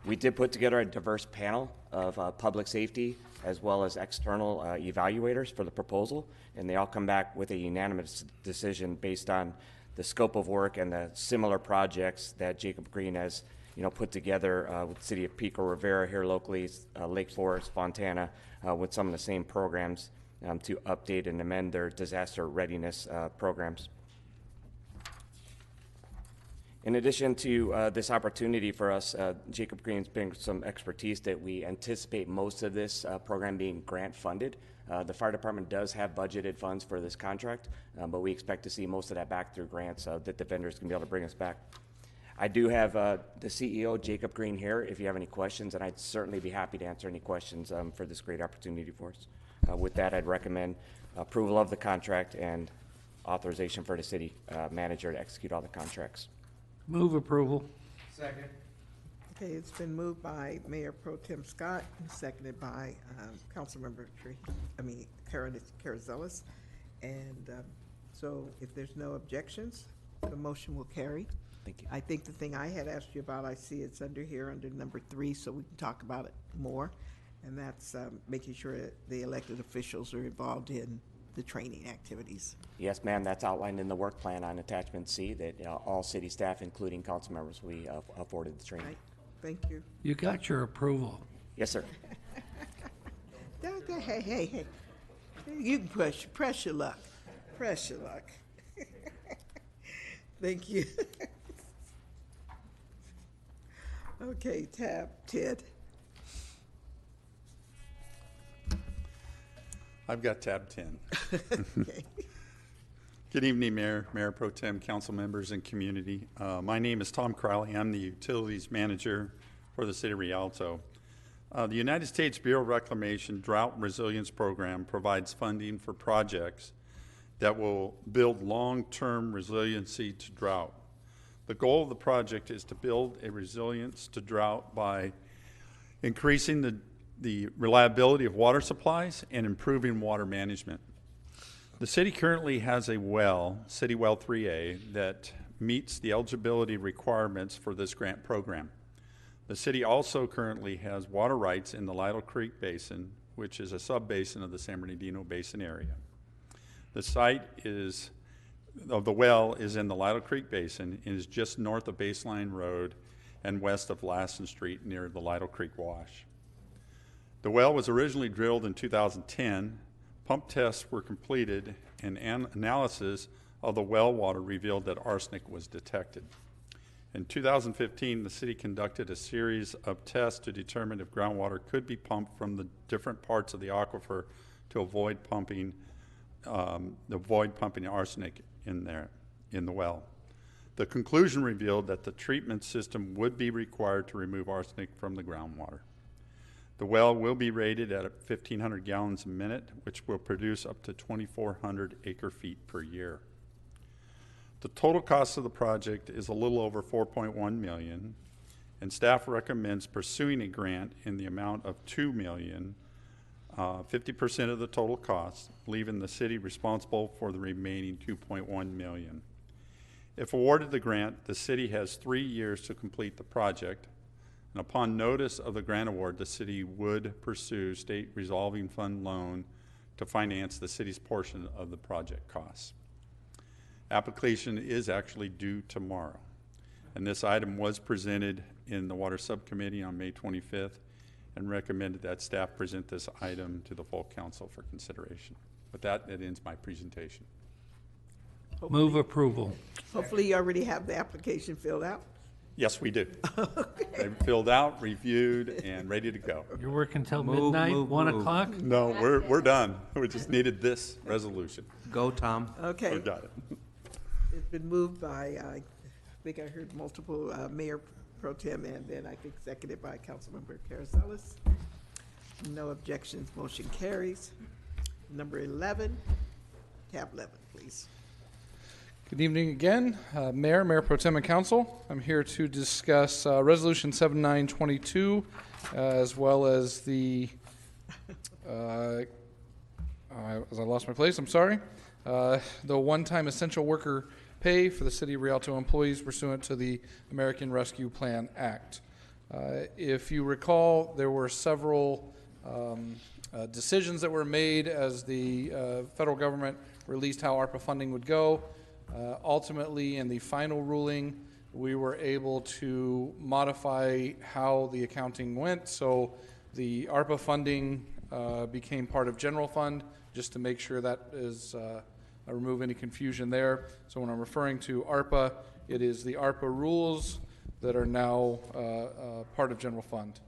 We did put together a diverse panel of public safety as well as external evaluators for the proposal, and they all come back with a unanimous decision based on the scope of work and the similar projects that Jacob Green has put together with the city of Pico Rivera here locally, Lake Forest, Fontana, with some of the same programs to update and amend their disaster readiness programs. In addition to this opportunity for us, Jacob Green's brings some expertise that we anticipate most of this program being grant funded. The fire department does have budgeted funds for this contract, but we expect to see most of that back through grants that the vendors can be able to bring us back. I do have the CEO, Jacob Green, here if you have any questions, and I'd certainly be happy to answer any questions for this great opportunity for us. With that, I'd recommend approval of the contract and authorization for the city manager to execute all the contracts. Move approval. Second. Okay, it's been moved by Mayor Pro Tem Scott and seconded by Councilmember Carazellis. And so if there's no objections, the motion will carry. Thank you. I think the thing I had asked you about, I see it's under here, under number 3, so we can talk about it more. And that's making sure that the elected officials are involved in the training activities. Yes, ma'am, that's outlined in the work plan on attachment C that all city staff, including council members, we afforded the training. Right. Thank you. You got your approval. Yes, sir. Hey. You can press your luck. Press your luck. Thank you. Okay, tab 10. I've got tab 10. Okay. Good evening, Mayor, Mayor Pro Tem, council members, and community. My name is Tom Crowley. I'm the Utilities Manager for the City of Rialto. The United States Bureau of Reclamation Drought Resilience Program provides funding for projects that will build long-term resiliency to drought. The goal of the project is to build a resilience to drought by increasing the reliability of water supplies and improving water management. The city currently has a well, City Well 3A, that meets the eligibility requirements for this grant program. The city also currently has water rights in the Lytle Creek Basin, which is a sub-basin of the San Bernardino Basin area. The site of the well is in the Lytle Creek Basin and is just north of Baseline Road and west of Lassen Street near the Lytle Creek Wash. The well was originally drilled in 2010. Pump tests were completed and analysis of the well water revealed that arsenic was detected. In 2015, the city conducted a series of tests to determine if groundwater could be pumped from the different parts of the aquifer to avoid pumping arsenic in the well. The conclusion revealed that the treatment system would be required to remove arsenic from the groundwater. The well will be rated at 1,500 gallons a minute, which will produce up to 2,400 acre-feet per year. The total cost of the project is a little over $4.1 million, and staff recommends pursuing a grant in the amount of $2 million, 50% of the total cost, leaving the city responsible for the remaining $2.1 million. If awarded the grant, the city has 3 years to complete the project. And upon notice of the grant award, the city would pursue state revolving fund loan to finance the city's portion of the project costs. Application is actually due tomorrow. And this item was presented in the Water Subcommittee on May 25th and recommended that staff present this item to the full council for consideration. With that, it ends my presentation. Move approval. Hopefully you already have the application filled out. Yes, we do. They've filled out, reviewed, and ready to go. You're working till midnight, 1 o'clock? No, we're done. We just needed this resolution. Go, Tom. Okay. We got it. It's been moved by, I think I heard multiple Mayor Pro Tem, and then I think seconded by Councilmember Carazellis. No objections, motion carries. Number 11, tab 11, please. Good evening again, Mayor, Mayor Pro Tem, and Council. I'm here to discuss Resolution 7922, as well as the, as I lost my place, I'm sorry, the one-time essential worker pay for the City of Rialto employees pursuant to the American Rescue Plan Act. If you recall, there were several decisions that were made as the federal government released how ARPA funding would go. Ultimately, in the final ruling, we were able to modify how the accounting went. So the ARPA funding became part of general fund, just to make sure that is remove any confusion there. So when I'm referring to ARPA, it is the ARPA rules that are now part of general fund.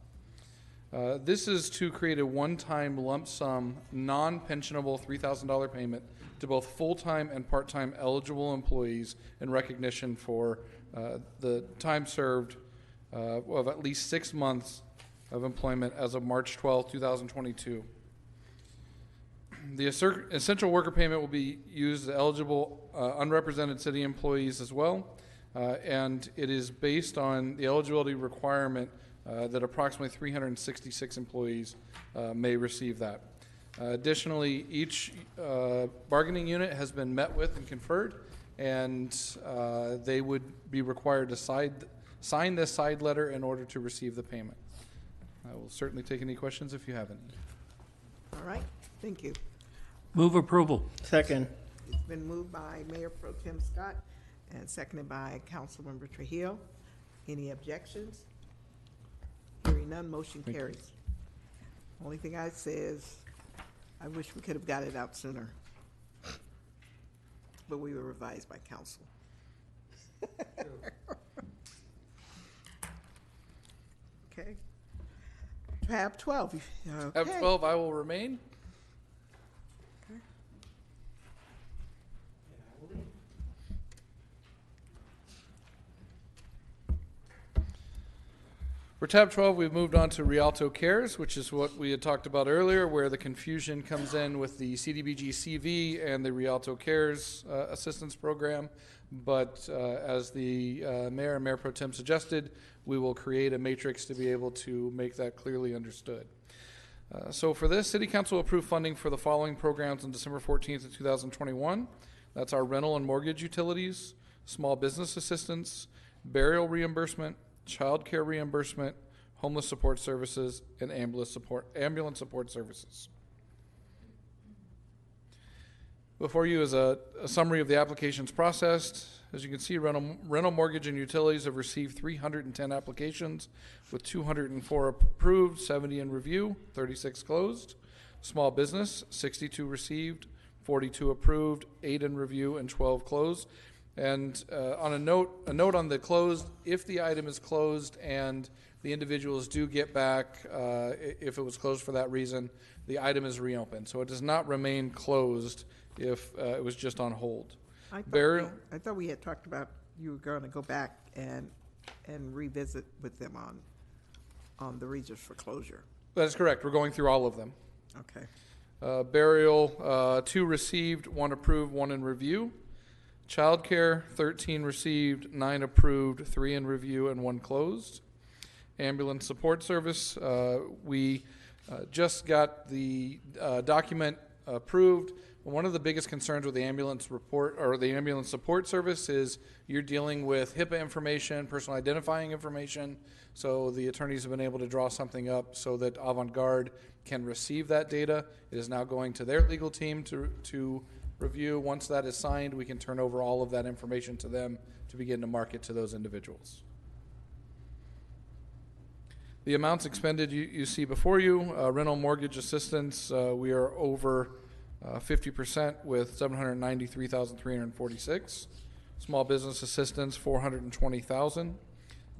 This is to create a one-time lump sum, non-pensionable $3,000 payment to both full-time and part-time eligible employees in recognition for the time served of at least 6 months of employment as of March 12, 2022. The essential worker payment will be used to eligible unrepresented city employees as well, and it is based on the eligibility requirement that approximately 366 employees may receive that. Additionally, each bargaining unit has been met with and conferred, and they would be required to sign this side letter in order to receive the payment. I will certainly take any questions if you have any. All right, thank you. Move approval. Second. It's been moved by Mayor Pro Tem Scott and seconded by Councilmember Trujillo. Any objections? Hearing none, motion carries. Only thing I say is, I wish we could have got it out sooner. But we were revised by council. Okay. Tab 12. Tab 12, I will remain. For tab 12, we've moved on to Rialto Cares, which is what we had talked about earlier, where the confusion comes in with the CDBG CV and the Rialto Cares assistance program. But as the mayor and Mayor Pro Tem suggested, we will create a matrix to be able to make that clearly understood. So for this, City Council approved funding for the following programs on December 14th of 2021. That's our rental and mortgage utilities, small business assistance, burial reimbursement, child care reimbursement, homeless support services, and ambulance support services. Before you is a summary of the applications processed. As you can see, rental mortgage and utilities have received 310 applications, with 204 approved, 70 in review, 36 closed. Small business, 62 received, 42 approved, 8 in review, and 12 closed. And on a note on the closed, if the item is closed and the individuals do get back, if it was closed for that reason, the item is reopened. So it does not remain closed if it was just on hold. I thought we had talked about you were going to go back and revisit with them on the reasons for closure. That is correct. We're going through all of them. Okay. Burial, 2 received, 1 approved, 1 in review. Childcare, 13 received, 9 approved, 3 in review, and 1 closed. Ambulance support service, we just got the document approved. One of the biggest concerns with the ambulance report or the ambulance support service is you're dealing with HIPAA information, personal identifying information. So the attorneys have been able to draw something up so that Avant-Garde can receive that data. It is now going to their legal team to review. Once that is signed, we can turn over all of that information to them to begin to market to those individuals. The amounts expended you see before you, rental mortgage assistance, we are over 50% with $793,346. Small business assistance, $420,000.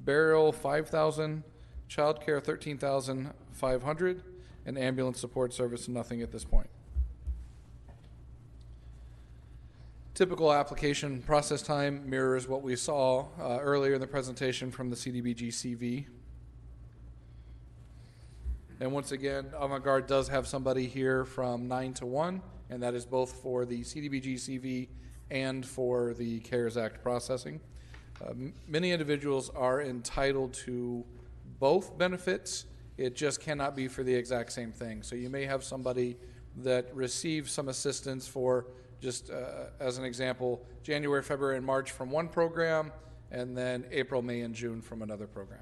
Burial, $5,000. Child care, $13,500. And ambulance support service, nothing at this point. Typical application process time mirrors what we saw earlier in the presentation from the CDBG CV. And once again, Avant-Garde does have somebody here from 9 to 1, and that is both for the CDBG CV and for the CARES Act processing. Many individuals are entitled to both benefits. It just cannot be for the exact same thing. So you may have somebody that receives some assistance for just as an example, January, February, and March from one program, and then April, May, and June from another program.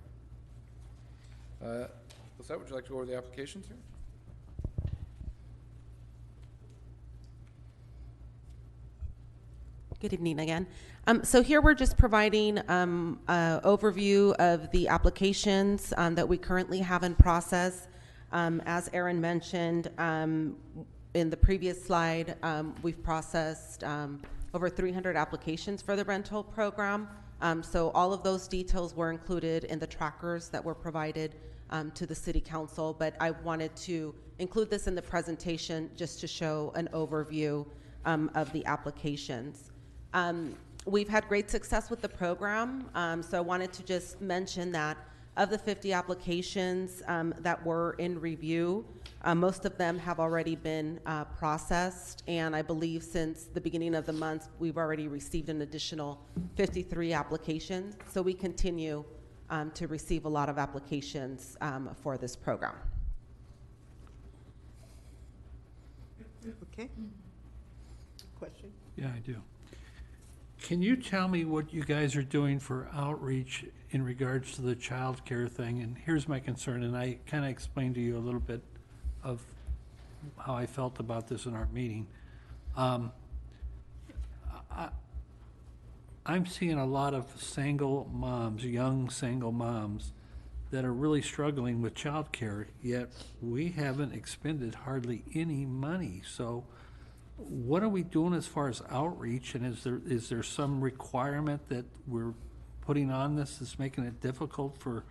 With that, would you like to go over the applications here? Good evening again. So here we're just providing an overview of the applications that we currently have in process. As Aaron mentioned, in the previous slide, we've processed over 300 applications for the rental program. So all of those details were included in the trackers that were provided to the City Council, but I wanted to include this in the presentation just to show an overview of the applications. We've had great success with the program, so I wanted to just mention that of the 50 applications that were in review, most of them have already been processed, and I believe since the beginning of the month, we've already received an additional 53 applications. So we continue to receive a lot of applications for this program. Okay. Question? Yeah, I do. Can you tell me what you guys are doing for outreach in regards to the child care thing? And here's my concern, and I kind of explained to you a little bit of how I felt about this in our meeting. I'm seeing a lot of single moms, young single moms, that are really struggling with child care, yet we haven't expended hardly any money. So what are we doing as far as outreach, and is there some requirement that we're putting on this that's making it difficult for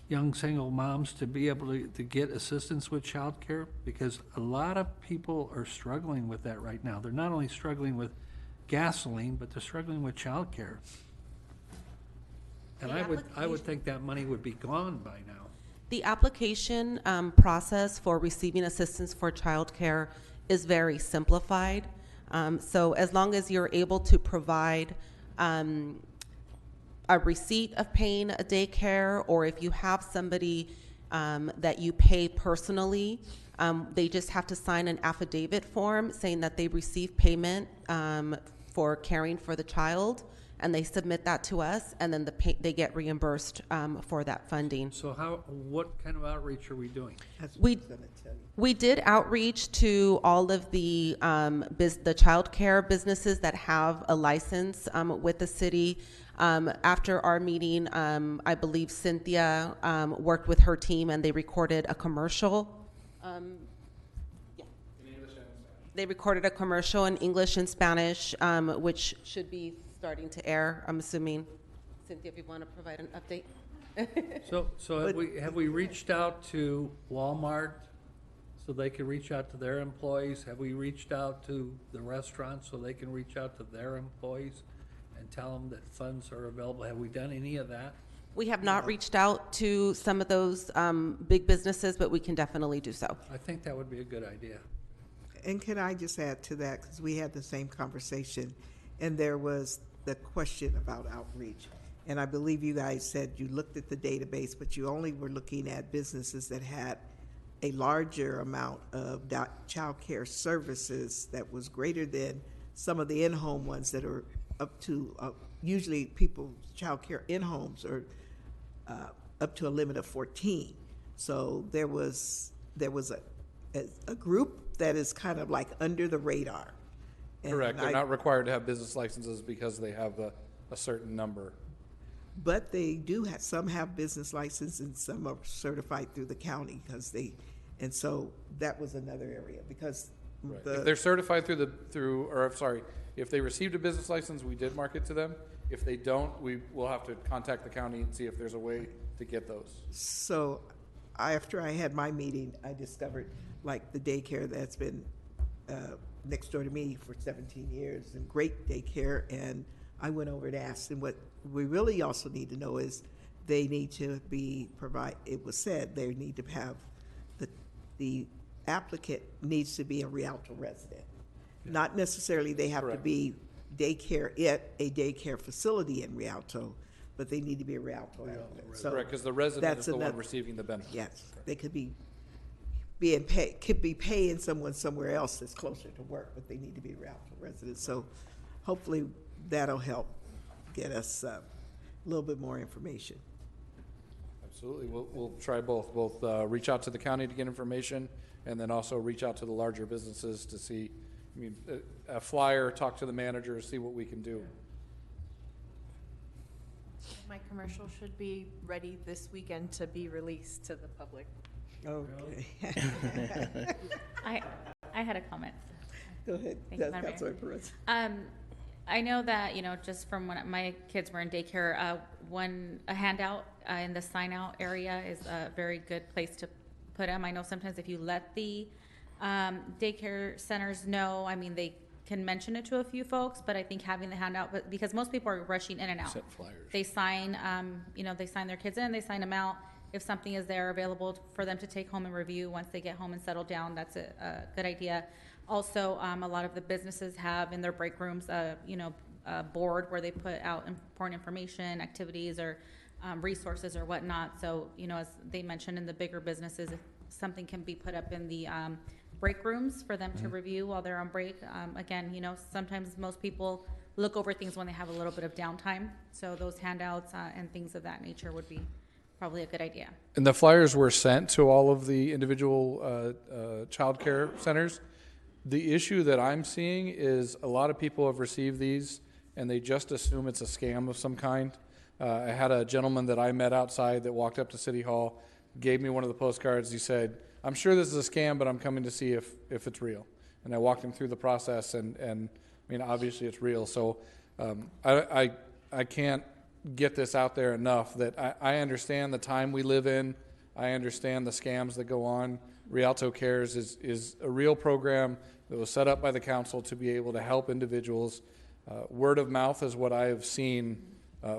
young single moms to be able to get assistance with child care? Because a lot of people are struggling with that right now. They're not only struggling with gasoline, but they're struggling with child care. And I would think that money would be gone by now. The application process for receiving assistance for childcare is very simplified. So as long as you're able to provide a receipt of paying a daycare, or if you have somebody that you pay personally, they just have to sign an affidavit form saying that they receive payment for caring for the child, and they submit that to us, and then they get reimbursed for that funding. So what kind of outreach are we doing? We did outreach to all of the child care businesses that have a license with the city. After our meeting, I believe Cynthia worked with her team, and they recorded a commercial. They recorded a commercial in English and Spanish, which should be starting to air, I'm assuming. Cynthia, if you want to provide an update. So have we reached out to Walmart so they can reach out to their employees? Have we reached out to the restaurants so they can reach out to their employees and tell them that funds are available? Have we done any of that? We have not reached out to some of those big businesses, but we can definitely do so. I think that would be a good idea. And can I just add to that, because we had the same conversation, and there was the question about outreach. And I believe you guys said you looked at the database, but you only were looking at businesses that had a larger amount of child care services that was greater than some of the in-home ones that are up to, usually people's child care in-homes are up to a limit of 14. So there was a group that is kind of like under the radar. And Correct. They're not required to have business licenses because they have a certain number. But they do have, some have business license and some are certified through the county and so that was another area because Right. If they're certified if they received a business license, we did market to them. If they don't, we will have to contact the county and see if there's a way to get those. So after I had my meeting, I discovered like the daycare that's been next door to me for 17 years and great daycare, and I went over and asked, and what we really also need to know is they need to it was said they need to have the applicant needs to be a Rialto resident. Yeah. Not necessarily they have Correct. to be daycare at a daycare facility in Rialto, but they need to be a Rialto applicant. So correct, because the resident is the one receiving the benefit. Yes, correct. They could be paying someone somewhere else that's closer to work, but they need to be Rialto residents. So hopefully that'll help get us a little bit more information. Absolutely. We'll try both reach out to the county to get information, and then also reach out to the larger businesses to see, a flyer, talk to the manager, see what we can do. My commercial should be ready this weekend to be released to the public. Okay. I had a comment. Go ahead. Thank you, Yes, Madam Mayor. Councilor Perez. I know that, just from when my kids were in daycare, a handout in the sign out area is a very good place to put them. I know sometimes if you let the daycare centers know, they can mention it to a few folks, but I think having the handout, but because most people are rushing in and out. Set flyers. They sign, they sign their kids in, they sign them out. If something is there available for them to take home and review once they get home and settle down, that's a good idea. Also, a lot of the businesses have in their break rooms, a board where they put out important information, activities, or resources or whatnot. So, as they mentioned in the bigger businesses, if something can be put up in the break rooms for them to review while they're on break. Again, sometimes most people look over things when they have a little bit of downtime. So those handouts and things of that nature would be probably a good idea. And the flyers were sent to all of the individual child care centers. The issue that I'm seeing is a lot of people have received these and they just assume it's a scam of some kind. I had a gentleman that I met outside that walked up to City Hall, gave me one of the postcards. He said, "I'm sure this is a scam, but I'm coming to see if it's real." And I walked him through the process and obviously it's real. So I can't get this out there enough that I understand the time we live in. I understand the scams that go on. Rialto Cares is a real program that was set up by the council to be able to help individuals. Word of mouth is what I have seen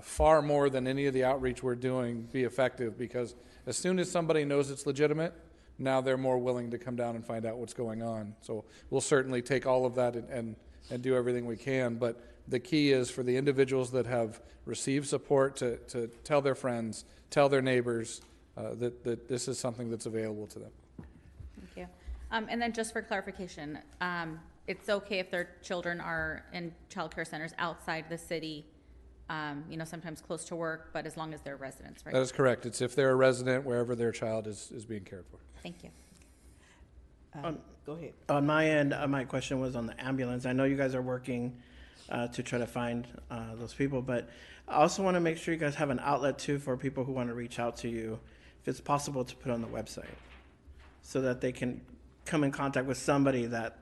far more than any of the outreach we're doing be effective, because as soon as somebody knows it's legitimate, now they're more willing to come down and find out what's going on. So we'll certainly take all of that and do everything we can, but the key is for the individuals that have received support to tell their friends, tell their neighbors that this is something that's available to them. Thank you. And then just for clarification, it's okay if their children are in child care centers outside the city, sometimes close to work, but as long as they're residents, right? That is correct. It's if they're a resident wherever their child is being cared for. Thank you. Go ahead. On my end, my question was on the ambulance. I know you guys are working to try to find those people, but I also want to make sure you guys have an outlet too for people who want to reach out to you, if it's possible to put on the website, so that they can come in contact with somebody that.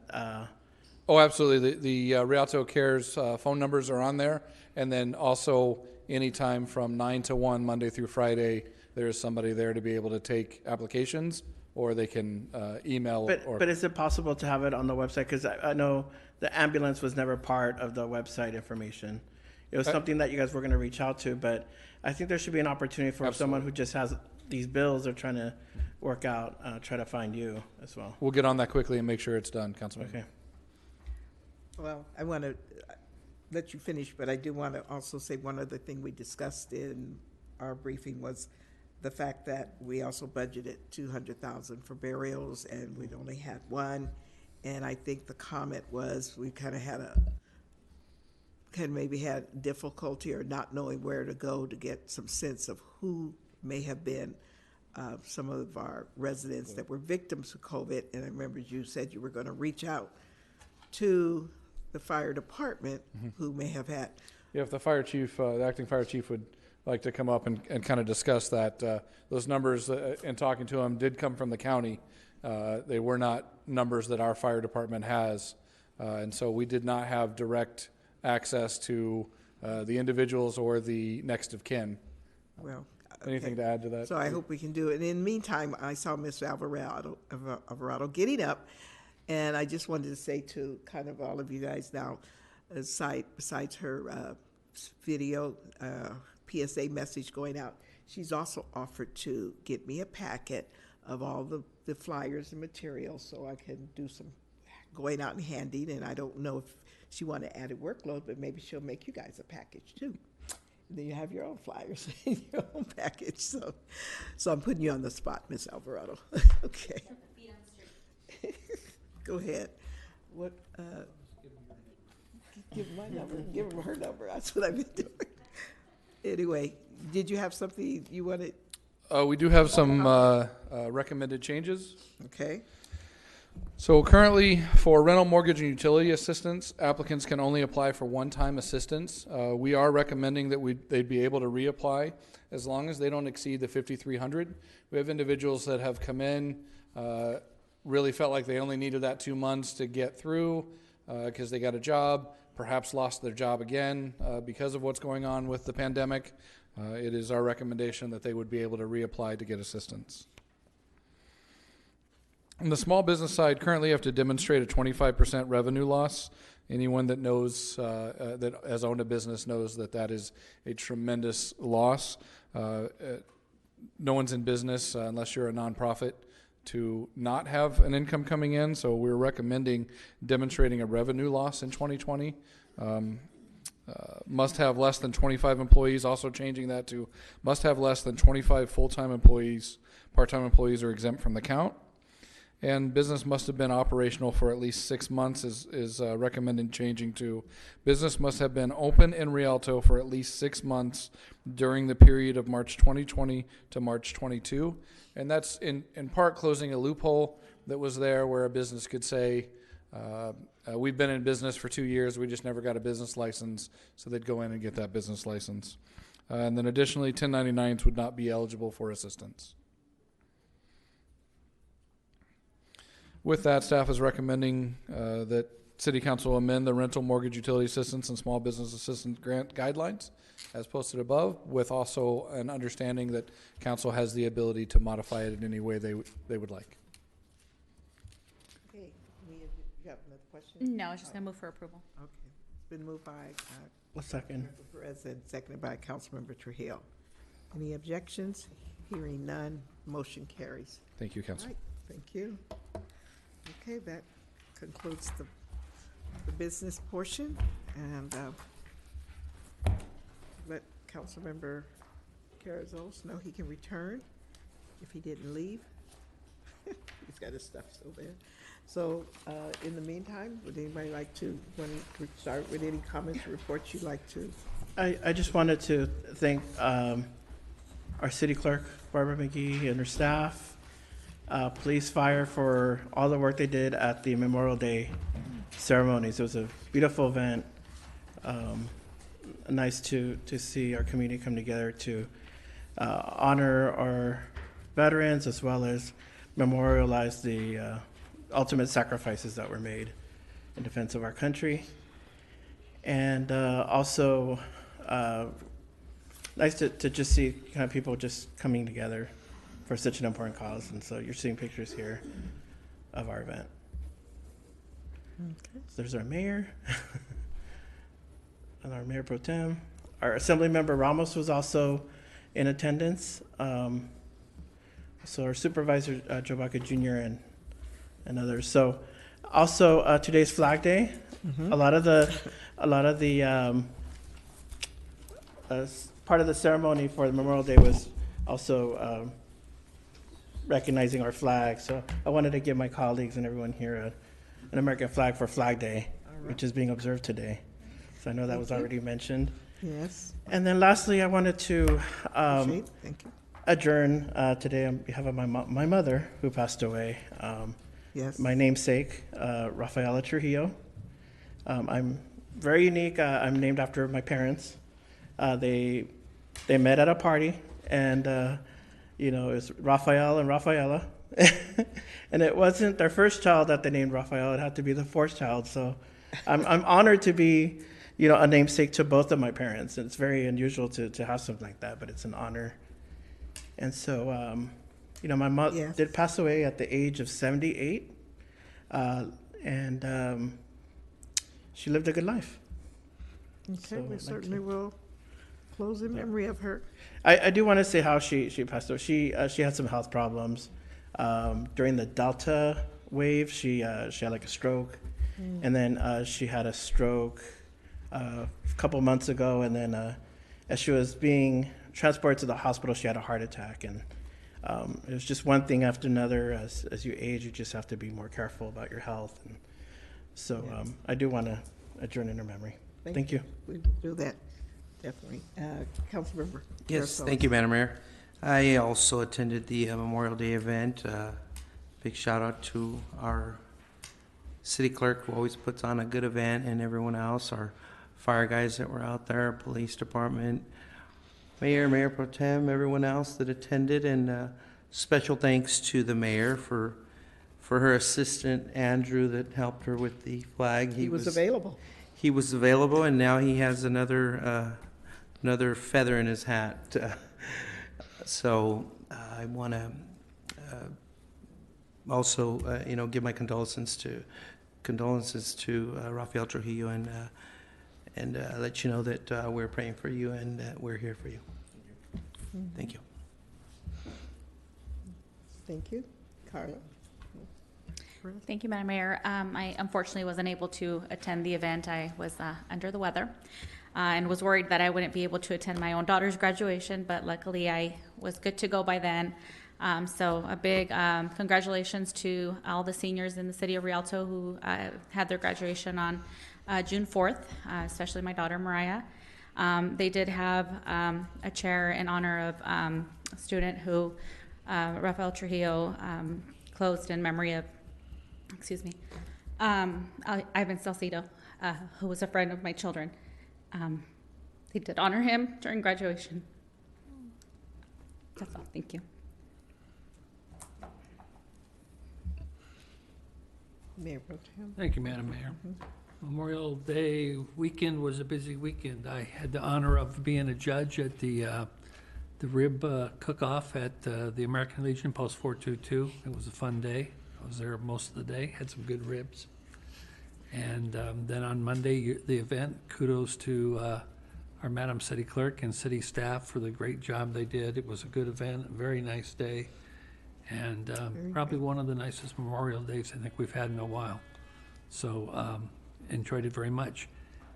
Oh, absolutely. The Rialto Cares phone numbers are on there, and then also anytime from 9 to 1, Monday through Friday, there is somebody there to be able to take applications, or they can email. But is it possible to have it on the website? Because I know the ambulance was never part of the website information. It was something that you guys were going to reach out to, but I think there should be an opportunity for someone who just has these bills they're trying to work out, try to find you as well. We'll get on that quickly and make sure it's done, Councilman. Okay. Well, I want to let you finish, but I do want to also say one other thing we discussed in our briefing was the fact that we also budgeted $200,000 for burials, and we'd only had one. And I think the comment was we kind of maybe had difficulty or not knowing where to go to get some sense of who may have been some of our residents that were victims of COVID. And I remember you said you were going to reach out to the fire department who may have had. Yeah, if the fire chief, the acting fire chief would like to come up and kind of discuss that. Those numbers, in talking to him, did come from the county. They were not numbers that our fire department has. And so we did not have direct access to the individuals or the next of kin. Well, anything to add to that? So I hope we can do it. And in the meantime, I saw Ms. Alvarado getting up, and I just wanted to say to kind of all of you guys now, besides her video PSA message going out, she's also offered to get me a packet of all the flyers and materials so I can do some going out and handing. And I don't know if she want to add a workload, but maybe she'll make you guys a package too. And then you have your own flyers in your own package. So I'm putting you on the spot, Miss Alvarado. Okay. Go ahead. What? Give him my number. Give him her number. That's what I've been doing. Anyway, did you have something you wanted? We do have some recommended changes. Okay. So currently, for rental mortgage and utility assistance, applicants can only apply for one-time assistance. We are recommending that they'd be able to reapply as long as they don't exceed the $5,300. We have individuals that have come in really felt like they only needed that 2 months to get through because they got a job, perhaps lost their job again because of what's going on with the pandemic. It is our recommendation that they would be able to reapply to get assistance. On the small business side, currently you have to demonstrate a 25% revenue loss. Anyone that knows, that has owned a business knows that that is a tremendous loss. No one's in business unless you're a nonprofit to not have an income coming in, so we're recommending demonstrating a revenue loss in 2020. Must have less than 25 employees, also changing that to must have less than 25 full-time employees. Part-time employees are exempt from the count. And business must have been operational for at least 6 months is recommended changing to business must have been open in Rialto for at least 6 months during the period of March 2020 to March 22. And that's in part closing a loophole that was there where a business could say, we've been in business for 2 years, we just never got a business license, so they'd go in and get that business license. And then additionally, 1099s would not be eligible for assistance. With that, staff is recommending that City Council amend the rental mortgage utility assistance and small business assistance grant guidelines as posted above, with also an understanding that council has the ability to modify it in any way they would like. Okay, you have another question? No, I was just going to move for approval. Okay, it's been moved by A second. Councilmember Perez and seconded by Councilmember Trujillo. Any objections? Hearing none, motion carries. Thank you, Council. All right, thank you. Okay, that concludes the business portion, and let Councilmember Carrizos know he can return if he didn't leave. He's got his stuff still there. So, in the meantime, would anybody like to, want to start with any comments or reports you'd like to? I just wanted to thank our city clerk, Barbara McGee, and her staff, police, fire, for all the work they did at the Memorial Day ceremonies. It was a beautiful event. Nice to see our community come together to honor our veterans as well as memorialize the ultimate sacrifices that were made in defense of our country. And also nice to just see kind of people just coming together for such an important cause. And so you're seeing pictures here of our event. Okay. So there's our mayor and our mayor pro tem. Our assembly member Ramos was also in attendance. So our supervisor Joe Baca Jr. and others. So also today's Flag Day. Mm-hmm. A lot of the part of the ceremony for the Memorial Day was also recognizing our flag. So I wanted to give my colleagues and everyone here an American flag for Flag Day, which is being observed today. So I know that was already mentioned. Yes. And then lastly, I wanted to Thank you. adjourn today on behalf of my mother who passed away. Yes. My namesake, Rafaela Trujillo. I'm very unique. I'm named after my parents. They met at a party, and it was Rafael and Rafaela. And it wasn't their first child that they named Rafael. It had to be the fourth child. So I'm honored to be, a namesake to both of my parents. And it's very unusual to have something like that, but it's an honor. And so, my mom did pass away at the age of 78. And she lived a good life. Okay, So, we certainly will close in memory of her. I do want to say how she passed away. She had some health problems. During the Delta wave, she had like a stroke. And then she had a stroke a couple months ago. And then as she was being transported to the hospital, she had a heart attack. And it was just one thing after another. As you age, you just have to be more careful about your health. And so I do want to adjourn in her memory. Thank you. We will do that, definitely. Councilmember. Yes, Carrizos. thank you, Madam Mayor. I also attended the Memorial Day event. Big shout out to our city clerk who always puts on a good event, and everyone else, our fire guys that were out there, police department, mayor pro tem, everyone else that attended, and special thanks to the mayor for for her assistant, Andrew, that helped her with the flag. He was available. He was available, and now he has another feather in his hat. So I want to also, give my condolences to Rafael Trujillo and let you know that we're praying for you and that we're here for you. Thank you. Thank you. Carla? Thank you, Madam Mayor. I unfortunately wasn't able to attend the event. I was under the weather and was worried that I wouldn't be able to attend my own daughter's graduation, but luckily I was good to go by then. So a big congratulations to all the seniors in the city of Rialto who had their graduation on June 4th, especially my daughter, Mariah. They did have a chair in honor of a student who Rafael Trujillo closed in memory of, Ivan Salcido, who was a friend of my children. They did honor him during graduation. That's all. Thank you. Mayor Pro Tem. Thank you, Madam Mayor. Memorial Day weekend was a busy weekend. I had the honor of being a judge at the rib cook-off at the American Legion Post 422. It was a fun day. I was there most of the day, had some good ribs. And then on Monday, the event, kudos to our Madam City Clerk and city staff for the great job they did. It was a good event, a very nice day, and probably one of the nicest Memorial Days I think we've had in a while. So enjoyed it very much.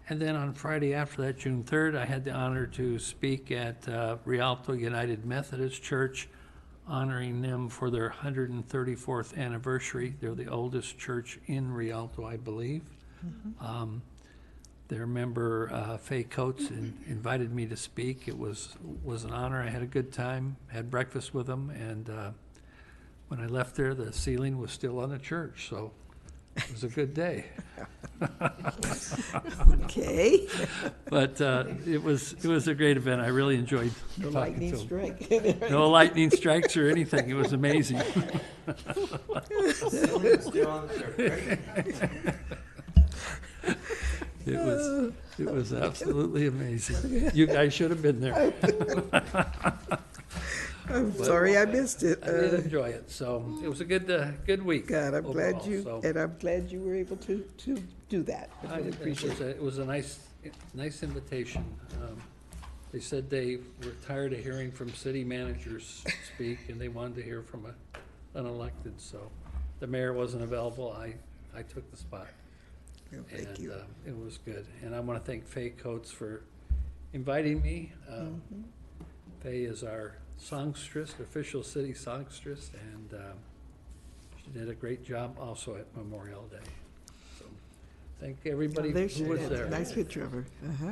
And then on Friday after that, June 3rd, I had the honor to speak at Rialto United Methodist Church, honoring them for their 134th anniversary. They're the oldest church in Rialto, I believe. Their member, Faye Coates, invited me to speak. It was an honor. I had a good time, had breakfast with them, and when I left there, the ceiling was still on the church, so it was a good day. Okay. But it was a great event. I really enjoyed No talking lightning to them. strike. No lightning strikes or anything. It was amazing. It was absolutely amazing. You guys should have been there. I'm sorry I missed it. I did enjoy it, so it was a good week. God, I'm glad overall, you, so. and I'm glad you were able to do that. I really appreciate it. It was a nice invitation. They said they were tired of hearing from city managers speak, and they wanted to hear from an unelected, so the mayor wasn't available. I took the spot. Well, thank you. It was good. And I want to thank Faye Coates for inviting me. Faye is our songstress, official city songstress, and she did a great job also at Memorial Day. So thank everybody There she who was is. there. Nice picture of her.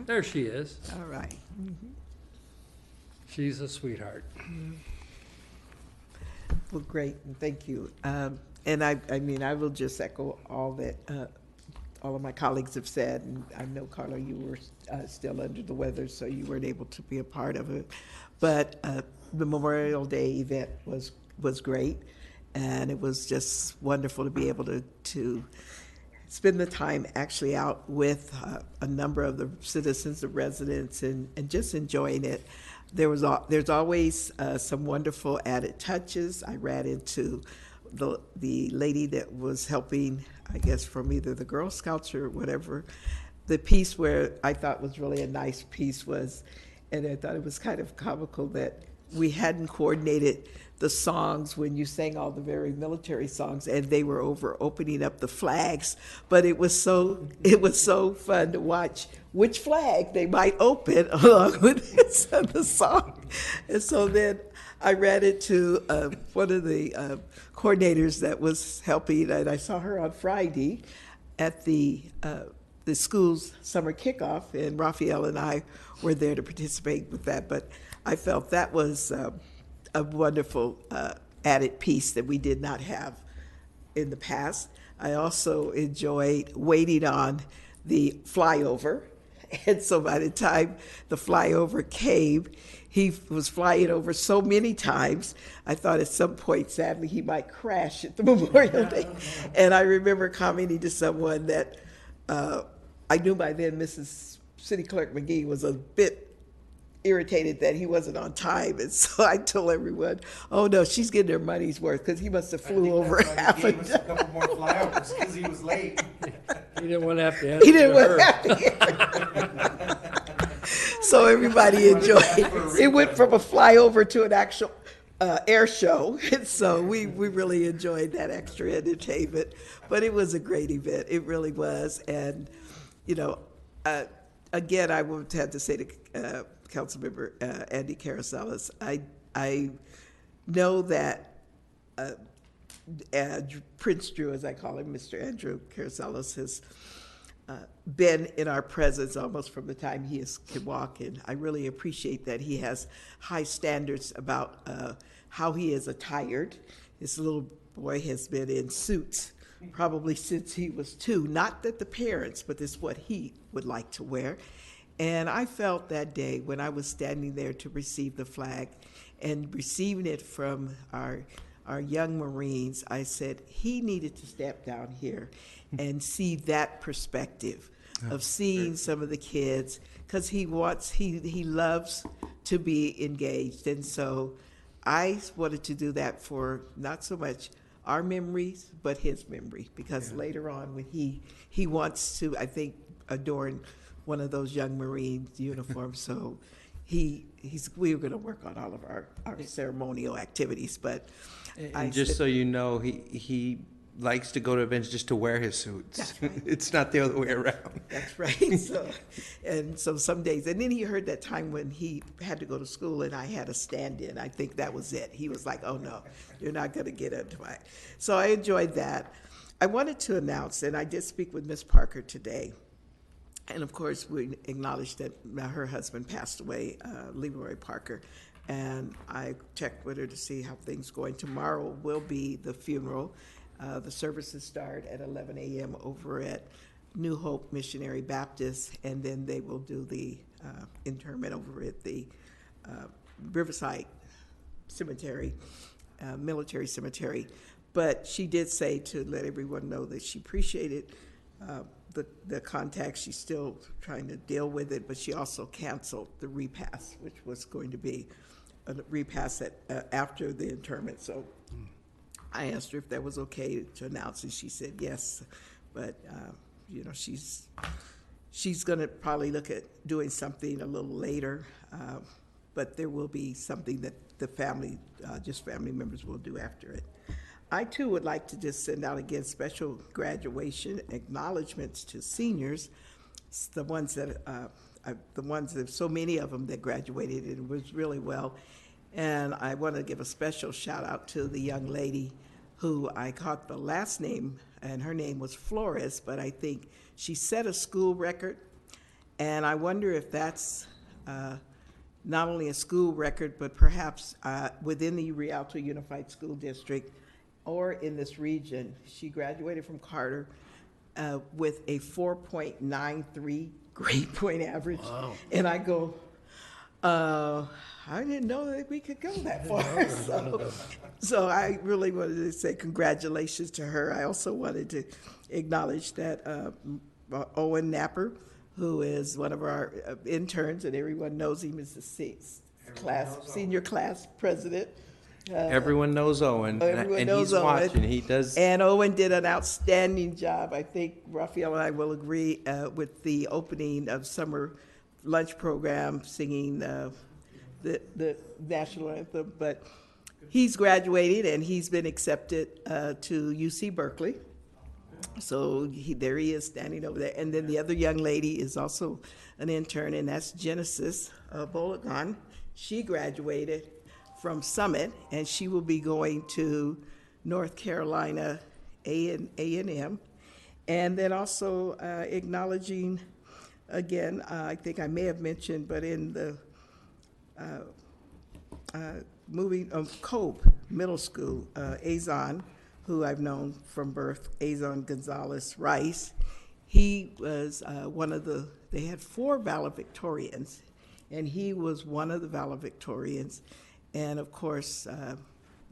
There she is. All right. She's a sweetheart. Well, great, and thank you. And I mean, I will just echo all that all of my colleagues have said. And I know, Carla, you were still under the weather, so you weren't able to be a part of it. But the Memorial Day event was great, and it was just wonderful to be able to spend the time actually out with a number of the citizens, the residents, and just enjoying it. There's always some wonderful added touches. I ran into the lady that was helping, I guess, from either the Girl Scouts or whatever. The piece where I thought was really a nice piece was, and I thought it was kind of comical that we hadn't coordinated the songs when you sang all the very military songs, and they were over opening up the flags. But it was so fun to watch which flag they might open along with the song. And so then I ran into one of the coordinators that was helping, and I saw her on Friday at the school's summer kickoff, and Raphael and I were there to participate with that. But I felt that was a wonderful added piece that we did not have in the past. I also enjoyed waiting on the flyover And so by the time the flyover came, he was flying over so many times, I thought at some point, sadly, he might crash at the Memorial Day. And I remember commenting to someone that I knew by then Mrs. City Clerk McGee was a bit irritated that he wasn't on time. And so I told everyone, oh no, she's getting her money's worth, because he must have flew over half a dozen. A couple more flyovers because he was late. He didn't want to have to answer He didn't to want her. to have to. So everybody enjoyed it. It went from a flyover to an actual air show. And so we really enjoyed that extra entertainment. But it was a great event. It really was. And, you know, again, I would have to say to Councilmember Andy Carasalis, I know that Prince Drew, as I call him, Mr. Andrew Carasalis, has been in our presence almost from the time he can walk, and I really appreciate that he has high standards about how he is attired. His little boy has been in suits probably since he was 2. Not that the parents, but this is what he would like to wear. And I felt that day when I was standing there to receive the flag and receiving it from our young Marines, I said he needed to step down here and see that perspective of seeing some of the kids, because he loves to be engaged. And so I wanted to do that for not so much our memories, but his memory, because later on when he wants to, I think, adorn one of those young Marines uniforms. So we were going to work on all of our ceremonial activities, but And just so you know, he likes to go to events just to wear his suits. That's right. It's not the other way around. That's right. So some days, and then he heard that time when he had to go to school and I had a stand-in. I think that was it. He was like, oh no, you're not going to get into my. So I enjoyed that. I wanted to announce, and I did speak with Ms. Parker today, and of course we acknowledged that her husband passed away, Leroy Parker, and I checked with her to see how things are going. Tomorrow will be the funeral. The services start at 11 a.m. over at New Hope Missionary Baptist, and then they will do the interment over at the Riverside Cemetery, military cemetery. But she did say to let everyone know that she appreciated the contact. She's still trying to deal with it, but she also canceled the repast, which was going to be a repast after the interment. So I asked her if that was okay to announce, and she said yes. But you know, she's going to probably look at doing something a little later. But there will be something that the family, just family members, will do after it. I too would like to just send out again special graduation acknowledgments to seniors, the ones that so many of them that graduated, and it was really well. And I want to give a special shout out to the young lady who I caught the last name, and her name was Flores, but I think she set a school record. And I wonder if that's not only a school record, but perhaps within the Rialto Unified School District or in this region. She graduated from Carter with a 4.93 grade point average. Wow. And I go, I didn't know that we could go that far. So I really wanted to say congratulations to her. I also wanted to acknowledge that Owen Napper, who is one of our interns, and everyone knows him as the senior class president. Everyone knows Owen, and he's watching. He does. And Owen did an outstanding job. I think Raphael and I will agree with the opening of summer lunch program, singing the national anthem. But he's graduated, and he's been accepted to UC Berkeley. So there he is standing over there. And then the other young lady is also an intern, and that's Genesis Bolagon. She graduated from Summit, and she will be going to North Carolina A&M. And then also acknowledging, again, I think I may have mentioned, but in the moving of Cope Middle School, Azon, who I've known from birth, Azon Gonzalez Rice, he was one of the they had 4 valedictorians, and he was one of the valedictorians, and of course,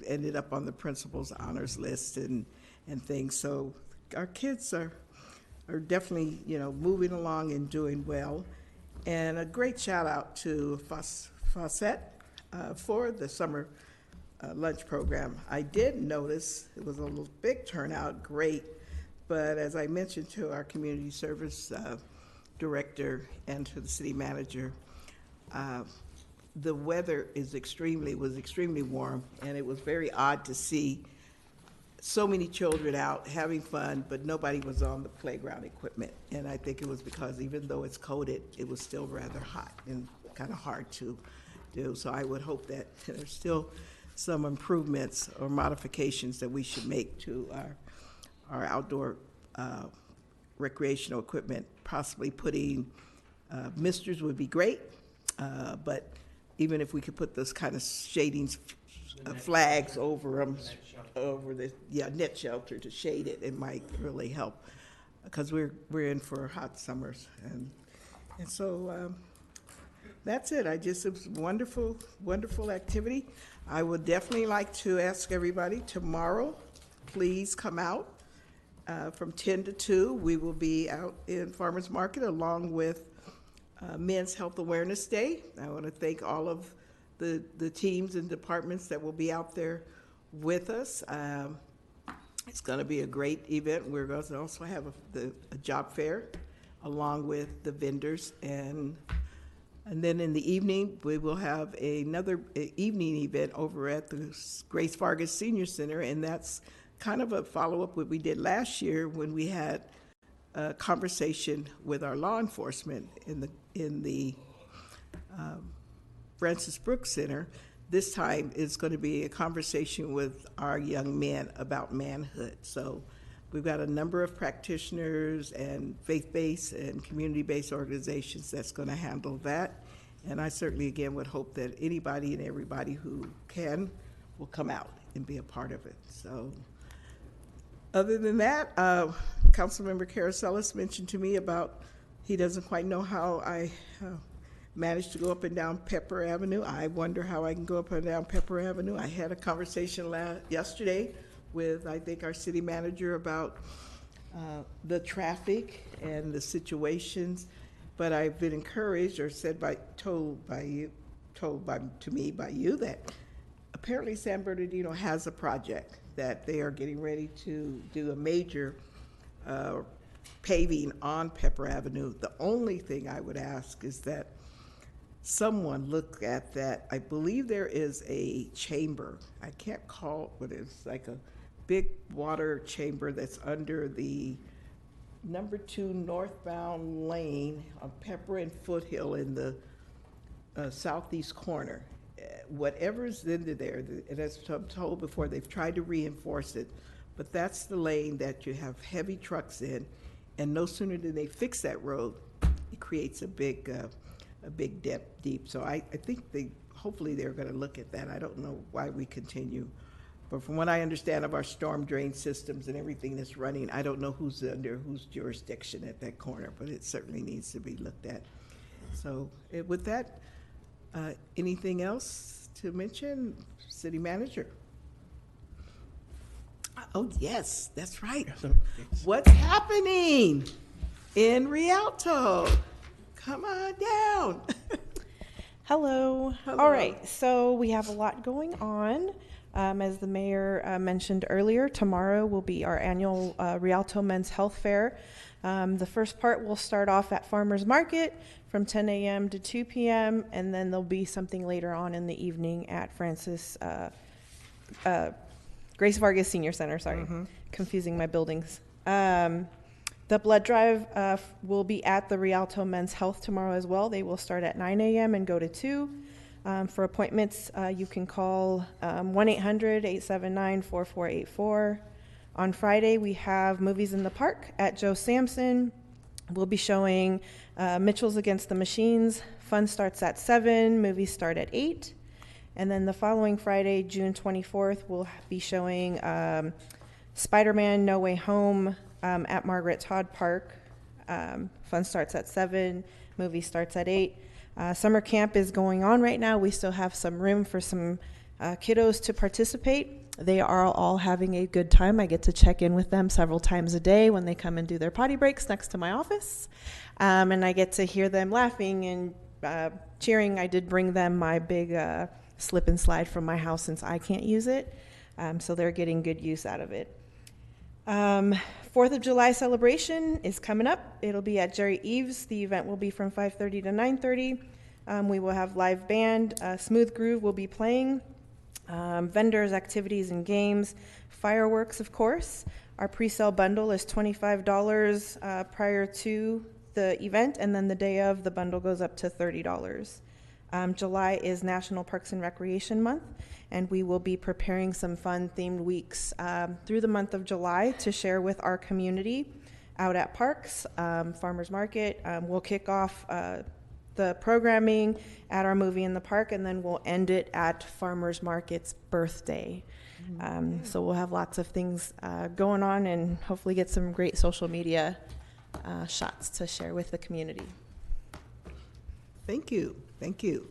ended up on the principal's honors list and things. So our kids are definitely, moving along and doing well. And a great shout out to Fawcett for the summer lunch program. I did notice it was a little big turnout, great, but as I mentioned to our community service director and to the city manager, the weather was extremely warm, and it was very odd to see so many children out having fun, but nobody was on the playground equipment. And I think it was because even though it's coated, it was still rather hot and kind of hard to do. So I would hope that there's still some improvements or modifications that we should make to our outdoor recreational equipment. Possibly putting misters would be great, but even if we could put those kind of shadings, flags over them, over the net shelter to shade it, it might really help, because we're in for hot summers, and so that's it. It was wonderful activity. I would definitely like to ask everybody tomorrow, please come out from 10 to 2. We will be out in Farmers Market along with Men's Health Awareness Day. I want to thank all of the teams and departments that will be out there with us. It's going to be a great event. We're going to also have a job fair along with the vendors, and then in the evening we will have another evening event over at the Grace Vargas Senior Center, and that's kind of a follow-up what we did last year when we had a conversation with our law enforcement in the Francis Brooks Center. This time it's going to be a conversation with our young men about manhood. So we've got a number of practitioners and faith-based and community-based organizations that's going to handle that. And I certainly, again, would hope that anybody and everybody who can will come out and be a part of it. So other than that, Councilmember Caracellis mentioned to me about he doesn't quite know how I managed to go up and down Pepper Avenue. I wonder how I can go up and down Pepper Avenue. I had a conversation yesterday with, I think, our city manager about the traffic and the situations, but I've been encouraged or told to me by you that apparently San Bernardino has a project that they are getting ready to do a major paving on Pepper Avenue. The only thing I would ask is that someone look at that. I believe there is a chamber. I can't call it what it's like, a big water chamber that's under the number 2 northbound lane on Pepper and Foothill in the southeast corner. Whatever's into there, and as I'm told before, they've tried to reinforce it, but that's the lane that you have heavy trucks in, and no sooner than they fix that road, it creates a big dip deep. So I think hopefully they're going to look at that. I don't know why we continue, but from what I understand of our storm drain systems and everything that's running, I don't know who's under whose jurisdiction at that corner, but it certainly needs to be looked at. So with that, anything else to mention, City Manager? Oh yes, that's right. What's happening in Rialto? Come on down. Hello. Hello. All right, so we have a lot going on. As the mayor mentioned earlier, tomorrow will be our annual Rialto Men's Health Fair. The first part will start off at Farmers Market from 10 a.m. to 2 p.m., and then there'll be something later on in the evening at Grace Vargas Senior Center, sorry, confusing my buildings. The blood drive will be at the Rialto Men's Health tomorrow as well. They will start at 9 a.m. and go to 2. For appointments, you can call 1-800-879-4484. On Friday, we have Movies in the Park at Joe Sampson. We'll be showing Mitchell's Against the Machines. Fun starts at 7, movies start at 8. And then the following Friday, June 24th, we'll be showing Spider-Man No Way Home at Margaret Todd Park. Fun starts at 7, movie starts at 8. Summer camp is going on right now. We still have some room for some kiddos to participate. They are all having a good time. I get to check in with them several times a day when they come and do their potty breaks next to my office. And I get to hear them laughing and cheering. I did bring them my big slip and slide from my house since I can't use it. So they're getting good use out of it. 4th of July celebration is coming up. It'll be at Jerry Eves. The event will be from 5:30 to 9:30. We will have live band. Smooth Groove will be playing. Vendors, activities, and games. Fireworks, of course. Our pre-sale bundle is $25 prior to the event, and then the day of, the bundle goes up to $30. July is National Parks and Recreation Month, and we will be preparing some fun themed weeks through the month of July to share with our community out at parks, farmers market. We'll kick off the programming at our movie in the park, and then we'll end it at farmers market's birthday. So we'll have lots of things going on, and hopefully get some great social media shots to share with the community. Thank you. Thank you.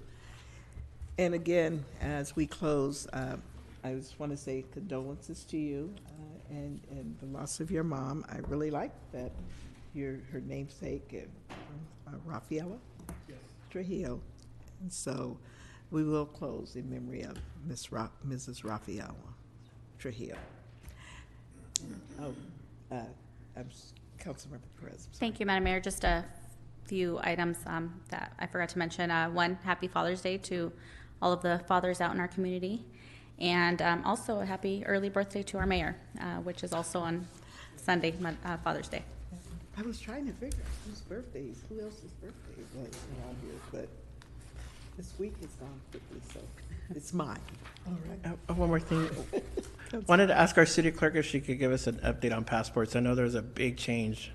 And again, as we close, I just want to say condolences to you and the loss of your mom. I really like that her namesake, Rafaela Trujillo. And so we will close in memory of Mrs. Rafaela Trujillo. Councilmember Perez. Thank you, Madam Mayor. Just a few items that I forgot to mention. One, happy Father's Day to all of the fathers out in our community. And also a happy early birthday to our mayor, which is also on Sunday, Father's Day. I was trying to figure out who else's birthday was around here, but this week is gone quickly, so it's mine. All right. One more thing. Wanted to ask our city clerk if she could give us an update on passports. I know there's a big change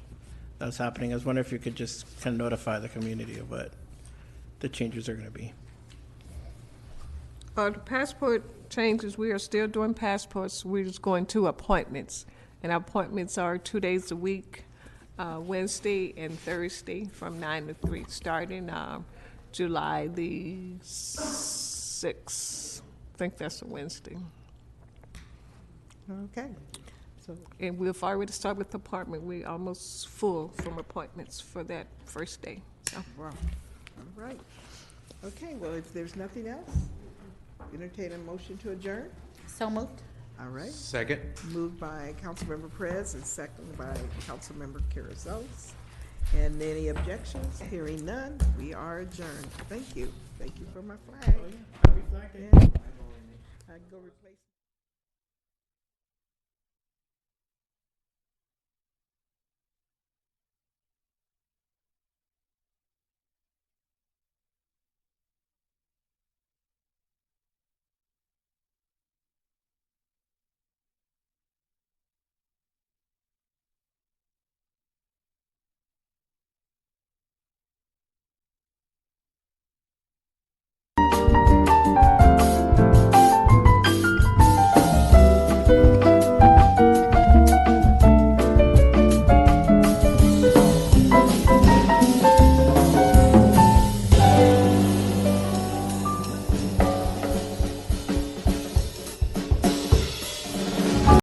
that's happening. I was wondering if you could just kind of notify the community of what the changes are going to be. The passport changes, we are still doing passports. We're just going to appointments. And our appointments are 2 days a week, Wednesday and Thursday from 9 to 3, starting July the 6th. I think that's a Wednesday. Okay. So, and we've already started with the apartment. We're almost full from appointments for that first day. So. wow. All right. Okay, well, if there's nothing else, entertain a motion to adjourn. So moved. All right. Second. Moved by Councilmember Perez and seconded by Councilmember Carrizales. And any objections? Hearing none, we are adjourned. Thank you. Thank you for my flag. Oh, yeah. Happy Flag Day. I can go replace